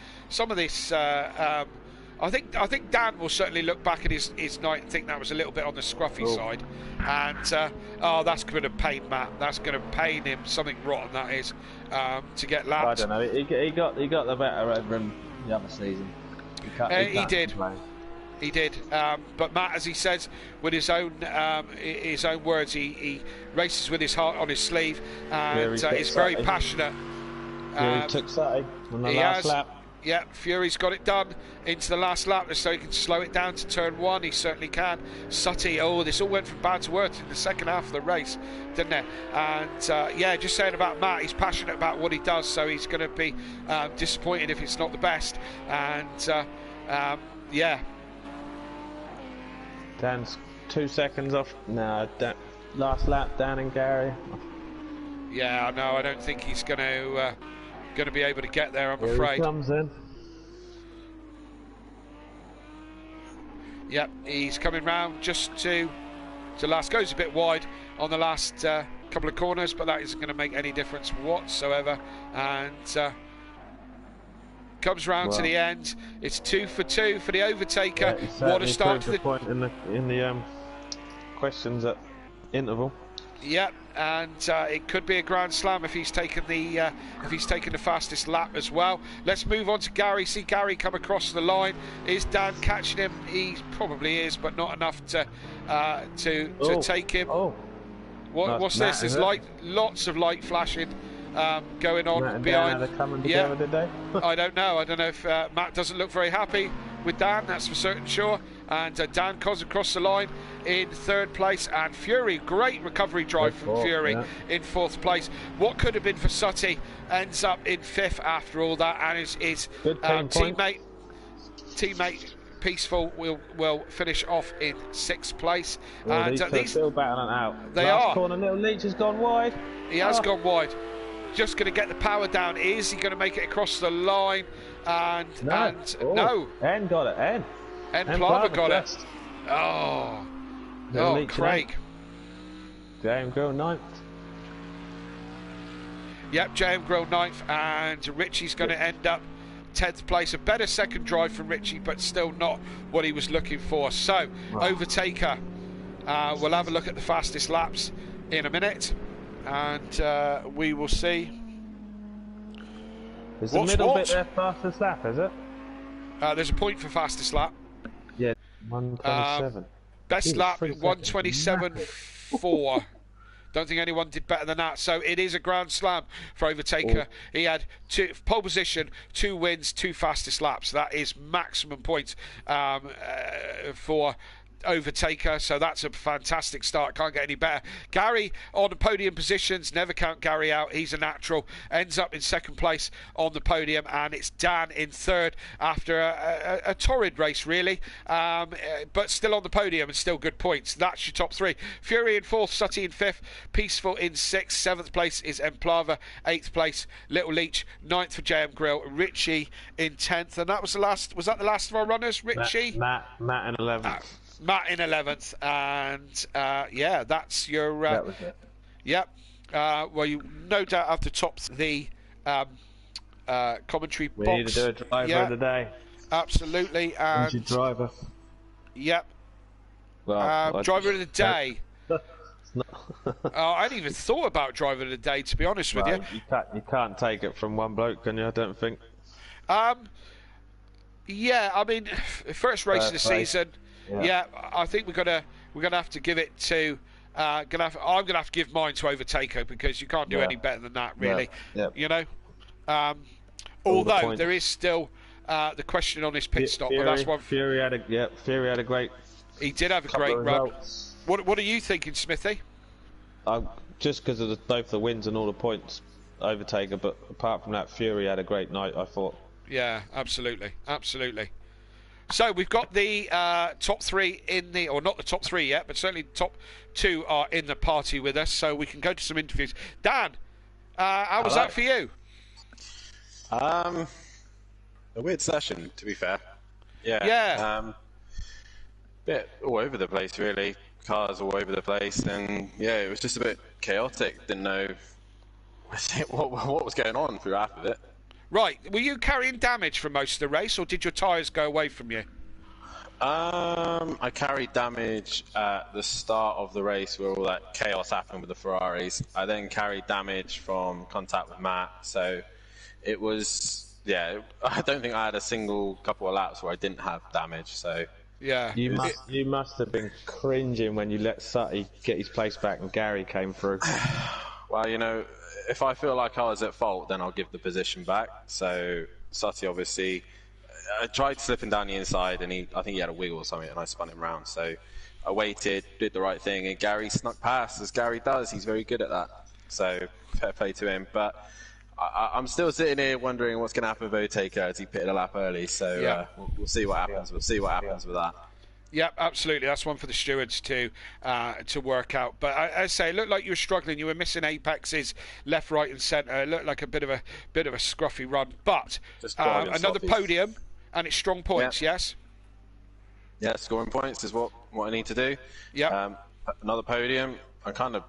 I think Dan will certainly look back at his night and think that was a little bit on the scruffy side. And that's going to pain Matt. That's going to pain him. Something rotten that is to get lapped. I don't know. He got the better over him the other season. He did. He did, but Matt, as he says, with his own words, he races with his heart on his sleeve, and he's very passionate. Fury took Sutty on the last lap. Yeah, Fury's got it done into the last lap, so he can slow it down to turn 1. He certainly can. Sutty, this all went from bad to worse in the second half of the race, didn't it? And just saying about Matt, he's passionate about what he does, so he's going to be disappointed if it's not the best. And Dan's 2 seconds off. No, last lap, Dan and Gary. Yeah, no, I don't think he's going to be able to get there, I'm afraid. He comes in. Yep, he's coming round just to last. Goes a bit wide on the last couple of corners, but that isn't going to make any difference whatsoever. And comes round to the end. It's 2 for 2 for the Overtaker. Yeah, what a start to the point in the questions at interval. Yep, and it could be a Grand Slam if he's taken the fastest lap as well. Let's move on to Gary. See Gary come across the line. Is Dan catching him? He probably is, but not enough to take him. What's this? There's lots of light flashing going on Matt and behind. Dan coming together today. I don't know if Matt doesn't look very happy with Dan, that's for certain sure. And Dan comes across the line in 3rd place, and Fury, great recovery drive from Fury in 4th place. What could have been for Sutty ends up in 5th after all that, and his teammate Peaceful will finish off in 6th place. And these still battling out. They Last are. corner, Little Leach has gone wide. He has gone wide. Just going to get the power down. Is he going to make it across the line? And no. En got it. En Plava got it. Craig. JM Grill 9th. Yep, JM Grill 9th, and Richie's going to end up 10th place. A better second drive from Richie, but still not what he was looking for. So, Overtaker. We'll have a look at the fastest laps in a minute, and we will see. Is the middle bit their fastest lap, is it? There's a point for fastest lap. Yeah, 127. Best lap, 127.4. Don't think anyone did better than that. So it is a grand slam for Overtaker. He had pole position, 2 wins, 2 fastest laps. That is maximum points for Overtaker, so that's a fantastic start. Can't get any better. Gary on the podium positions, never count Gary out. He's a natural. Ends up in 2nd place on the podium, and it's Dan in 3rd after a torrid race, really, but still on the podium and still good points. That's your top 3. Fury in 4th, Sutty in 5th, Peaceful in 6th. 7th place is Emplava. 8th place, Little Leech. 9th for JM Grill. Richie in 10th, and that was the last. Was that the last of our runners, Richie? Matt in 11th. Matt in 11th, and yeah, that's your. That was it. Yep. Well, you no doubt have to top the commentary box. We need to do a driver of the day. Absolutely. And Who's your driver? Yep. Well, driver of the day. I hadn't even thought about driver of the day, to be honest with you. You can't take it from one bloke, can you? I don't think. Yeah, I mean, first race of the season. Yeah, I think we're gonna have to give it to. I'm gonna have to give mine to Overtaker, because you can't do any better than that, really. You know. Although there is still the question on his pit stop, but that's one. Fury had a great. He did have a great run. What are you thinking, Smithy? Just because of both the wins and all the points, Overtaker. But apart from that, Fury had a great night, I thought. Yeah, absolutely. So we've got the top 3 in the, or not the top 3 yet, but certainly the top 2 are in the party with us, so we can go to some interviews. Dan, how was that for you? A weird session, to be fair. Yeah. Bit all over the place, really. Cars all over the place, and yeah, it was just a bit chaotic. Didn't know what was going on through half of it. Right, were you carrying damage for most of the race, or did your tyres go away from you? I carried damage at the start of the race where all that chaos happened with the Ferraris. I then carried damage from contact with Matt, so it was, yeah, I don't think I had a single couple of laps where I didn't have damage, so... Yeah. You must have been cringing when you let Sutty get his place back and Gary came through. Well, you know, if I feel like I was at fault, then I'll give the position back. So Sutty, obviously, I tried slipping down the inside, and I think he had a wiggle or something, and I spun him round. So I waited, did the right thing, and Gary snuck past, as Gary does. He's very good at that. So fair play to him. But I'm still sitting here wondering what's going to happen with Overtaker as he pitted a lap early. So yeah. We'll see what happens. We'll see what happens with that. Yeah, absolutely. That's one for the stewards to work out. But I say, it looked like you were struggling. You were missing apexes left, right, and centre. It looked like a bit of a scruffy run. But another podium, and it's strong points. Yeah. Yes. Yeah, scoring points is what I need to do. Yeah. Another podium. I kind of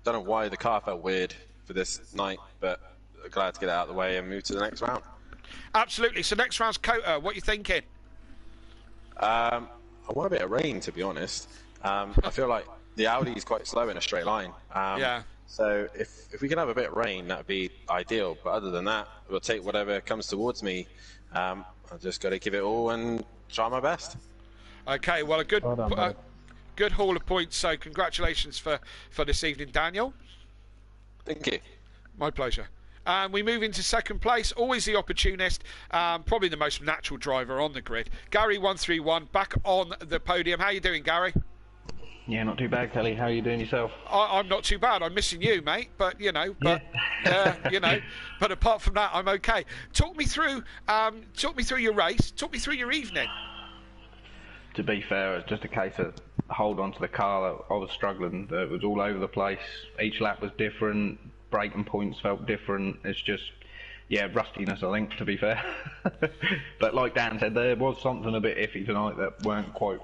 don't know why the car felt weird for this night, but glad to get it out of the way and move to the next round. Absolutely. So next round's Kota. What are you thinking? I want a bit of rain, to be honest. I feel like the Audi is quite slow in a straight line. Yeah. So if we can have a bit of rain, that would be ideal. But other than that, we'll take whatever comes towards me. I've just got to give it all and try my best. Okay, well, a good haul of points. So congratulations for this evening, Daniel. Thank you. My pleasure. We move into second place, always the opportunist, probably the most natural driver on the grid. Gary 131 back on the podium. How you doing, Gary? Yeah, not too bad, Kelly. How are you doing yourself? I'm not too bad. I'm missing you, mate. But you know, but apart from that, I'm okay. Talk me through your race. Talk me through your evening. To be fair, it's just a case of hold on to the car. I was struggling. It was all over the place. Each lap was different. Braking points felt different. It's just, yeah, rustiness, I think, to be fair. But like Dan said, there was something a bit iffy tonight that weren't quite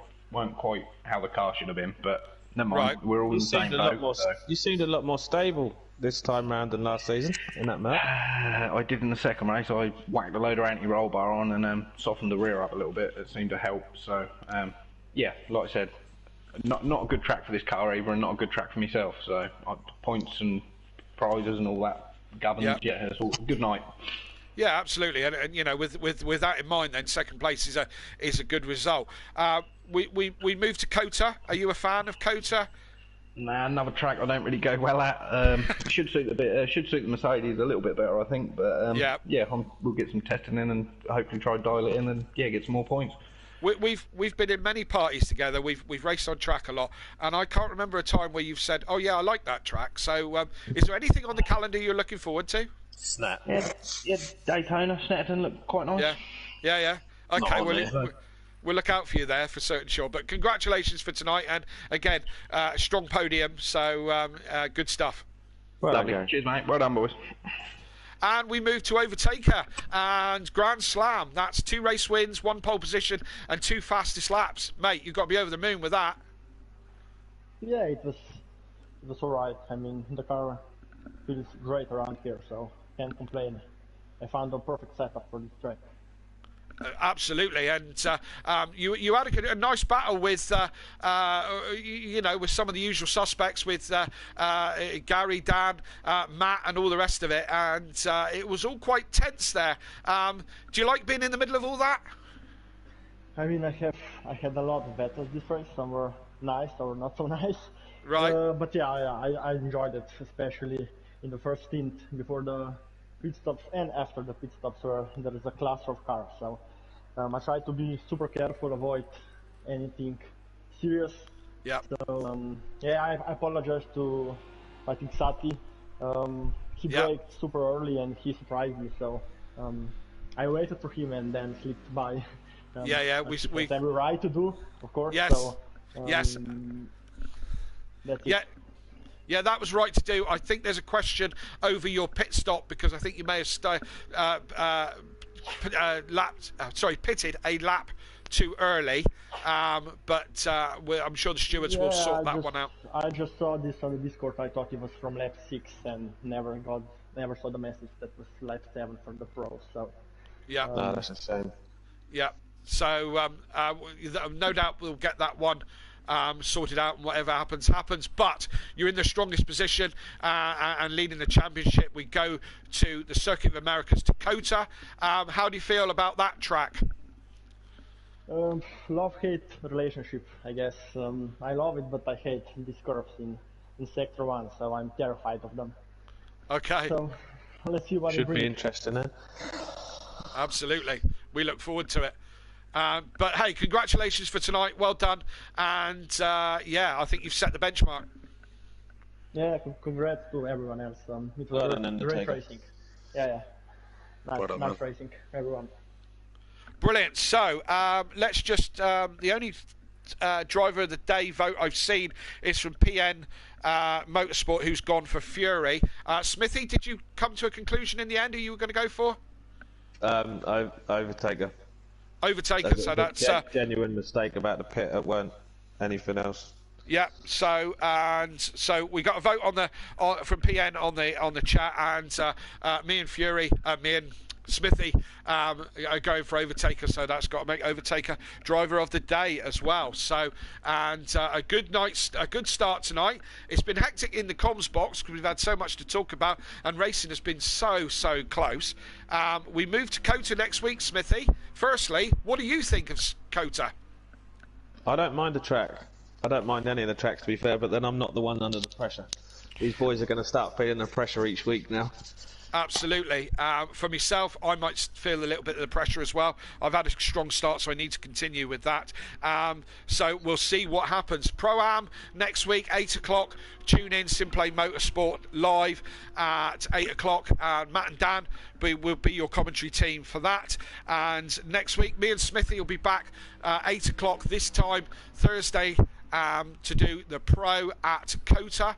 how the car should have been. But never mind, right. We're all in the same boat. You seemed a lot more stable this time round than last season in that map. I did in the second race. I whacked a load of anti-roll bar on and softened the rear up a little bit. It seemed to help. So yeah, like I said, not a good track for this car either, and not a good track for myself. So points and prizes and all that governance. Yeah, it's all good night. Yeah, absolutely, and you know, with that in mind, then second place is a good result. We move to Kota. Are you a fan of Kota? Nah, another track I don't really go well at. Should suit the Mercedes a little bit better, I think. But we'll get some testing in and hopefully try to dial it in and get some more points. We've been in many parties together. We've raced on track a lot, and I can't remember a time where you've said, "Oh yeah, I like that track." So, is there anything on the calendar you're looking forward to? Snap. Yeah, Daytona, Snetterton look quite nice. Yeah. Okay, we'll look out for you there for certain sure. But congratulations for tonight, and again, strong podium. So good stuff. Well done, cheers, mate. Well done, boys. And we move to Overtaker and Grand Slam. That's 2 race wins, 1 pole position, and 2 fastest laps. Mate, you've got to be over the moon with that. Yeah, it was alright. I mean, the car feels great around here, so can't complain. I found a perfect setup for this track. Absolutely, and you had a nice battle with with some of the usual suspects with Gary, Dan, Matt, and all the rest of it, and it was all quite tense there. Do you like being in the middle of all that? I mean, I had a lot of battles this race. Some were nice or not so nice. Right. But yeah, I enjoyed it, especially in the first stint before the pit stops and after the pit stops, where there is a cluster of cars. So I try to be super careful, avoid anything serious. Yeah. So I apologize to, I think, Sati. He braked super early and he surprised me. So I waited for him and then slipped by. We have every right to do, of course. Yes. So, yes. That's it. Yeah, that was right to do. I think there's a question over your pit stop because I think you may have pitted a lap too early. But I'm sure the stewards will sort that one out. I just saw this on the Discord. I thought it was from lap 6 and never saw the message that was lap 7 for the pros. So yeah, no, that's a shame. Yeah, so no doubt we'll get that one sorted out, and whatever happens. But you're in the strongest position and leading the championship. We go to the Circuit of Americas, Dakota. How do you feel about that track? Love-hate relationship, I guess. I love it, but I hate these curves in Sector 1, so I'm terrified of them. Okay. So let's see what it brings. Should be interesting, eh? Absolutely. We look forward to it. But hey, congratulations for tonight. Well done. And I think you've set the benchmark. Yeah, congrats to everyone else. It was great racing. Yeah. Nice racing, everyone. Brilliant. So let's just the only driver of the day vote I've seen is from PN Motorsport, who's gone for Fury. Smithy, did you come to a conclusion in the end who you were going to go for? Overtaker. Overtaker, so that's a genuine mistake about the pit. It weren't anything else. Yeah. So we got a vote from PN on the chat, and me and Fury, me and Smithy are going for Overtaker, so that's got to make Overtaker driver of the day as well. So a good start tonight. It's been hectic in the comms box because we've had so much to talk about, and racing has been so close. We move to COTA next week, Smithy. Firstly, what do you think of COTA? I don't mind the track. I don't mind any of the tracks, to be fair, but then I'm not the one under the pressure. These boys are going to start feeling the pressure each week now. Absolutely. For myself, I might feel a little bit of the pressure as well. I've had a strong start, so I need to continue with that. So we'll see what happens. Pro-Am next week, 8 o'clock. Tune in, Simplay Motorsport live at 8 o'clock. Matt and Dan will be your commentary team for that. And next week, me and Smithy will be back 8 o'clock this time, Thursday, to do the Pro at COTA.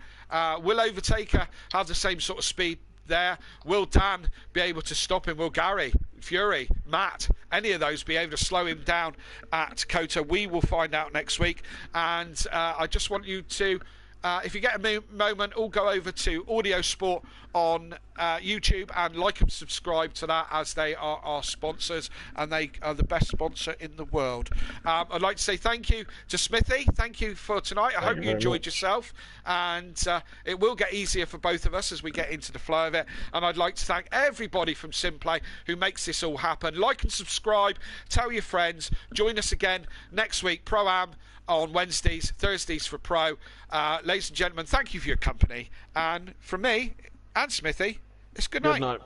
Will Overtaker have the same sort of speed there? Will Dan be able to stop him? Will Gary, Fury, Matt, any of those be able to slow him down at COTA? We will find out next week. And I just want you to, if you get a moment, all go over to Audio Sport on YouTube and like and subscribe to that, as they are our sponsors and they are the best sponsor in the world. I'd like to say thank you to Smithy. Thank you for tonight. I hope you enjoyed yourself, and it will get easier for both of us as we get into the flow of it. And I'd like to thank everybody from Simplay who makes this all happen. Like and subscribe, tell your friends, join us again next week. Pro-Am on Wednesdays, Thursdays for Pro. Ladies and gentlemen, thank you for your company. And from me and Smithy, it's good night. Good night.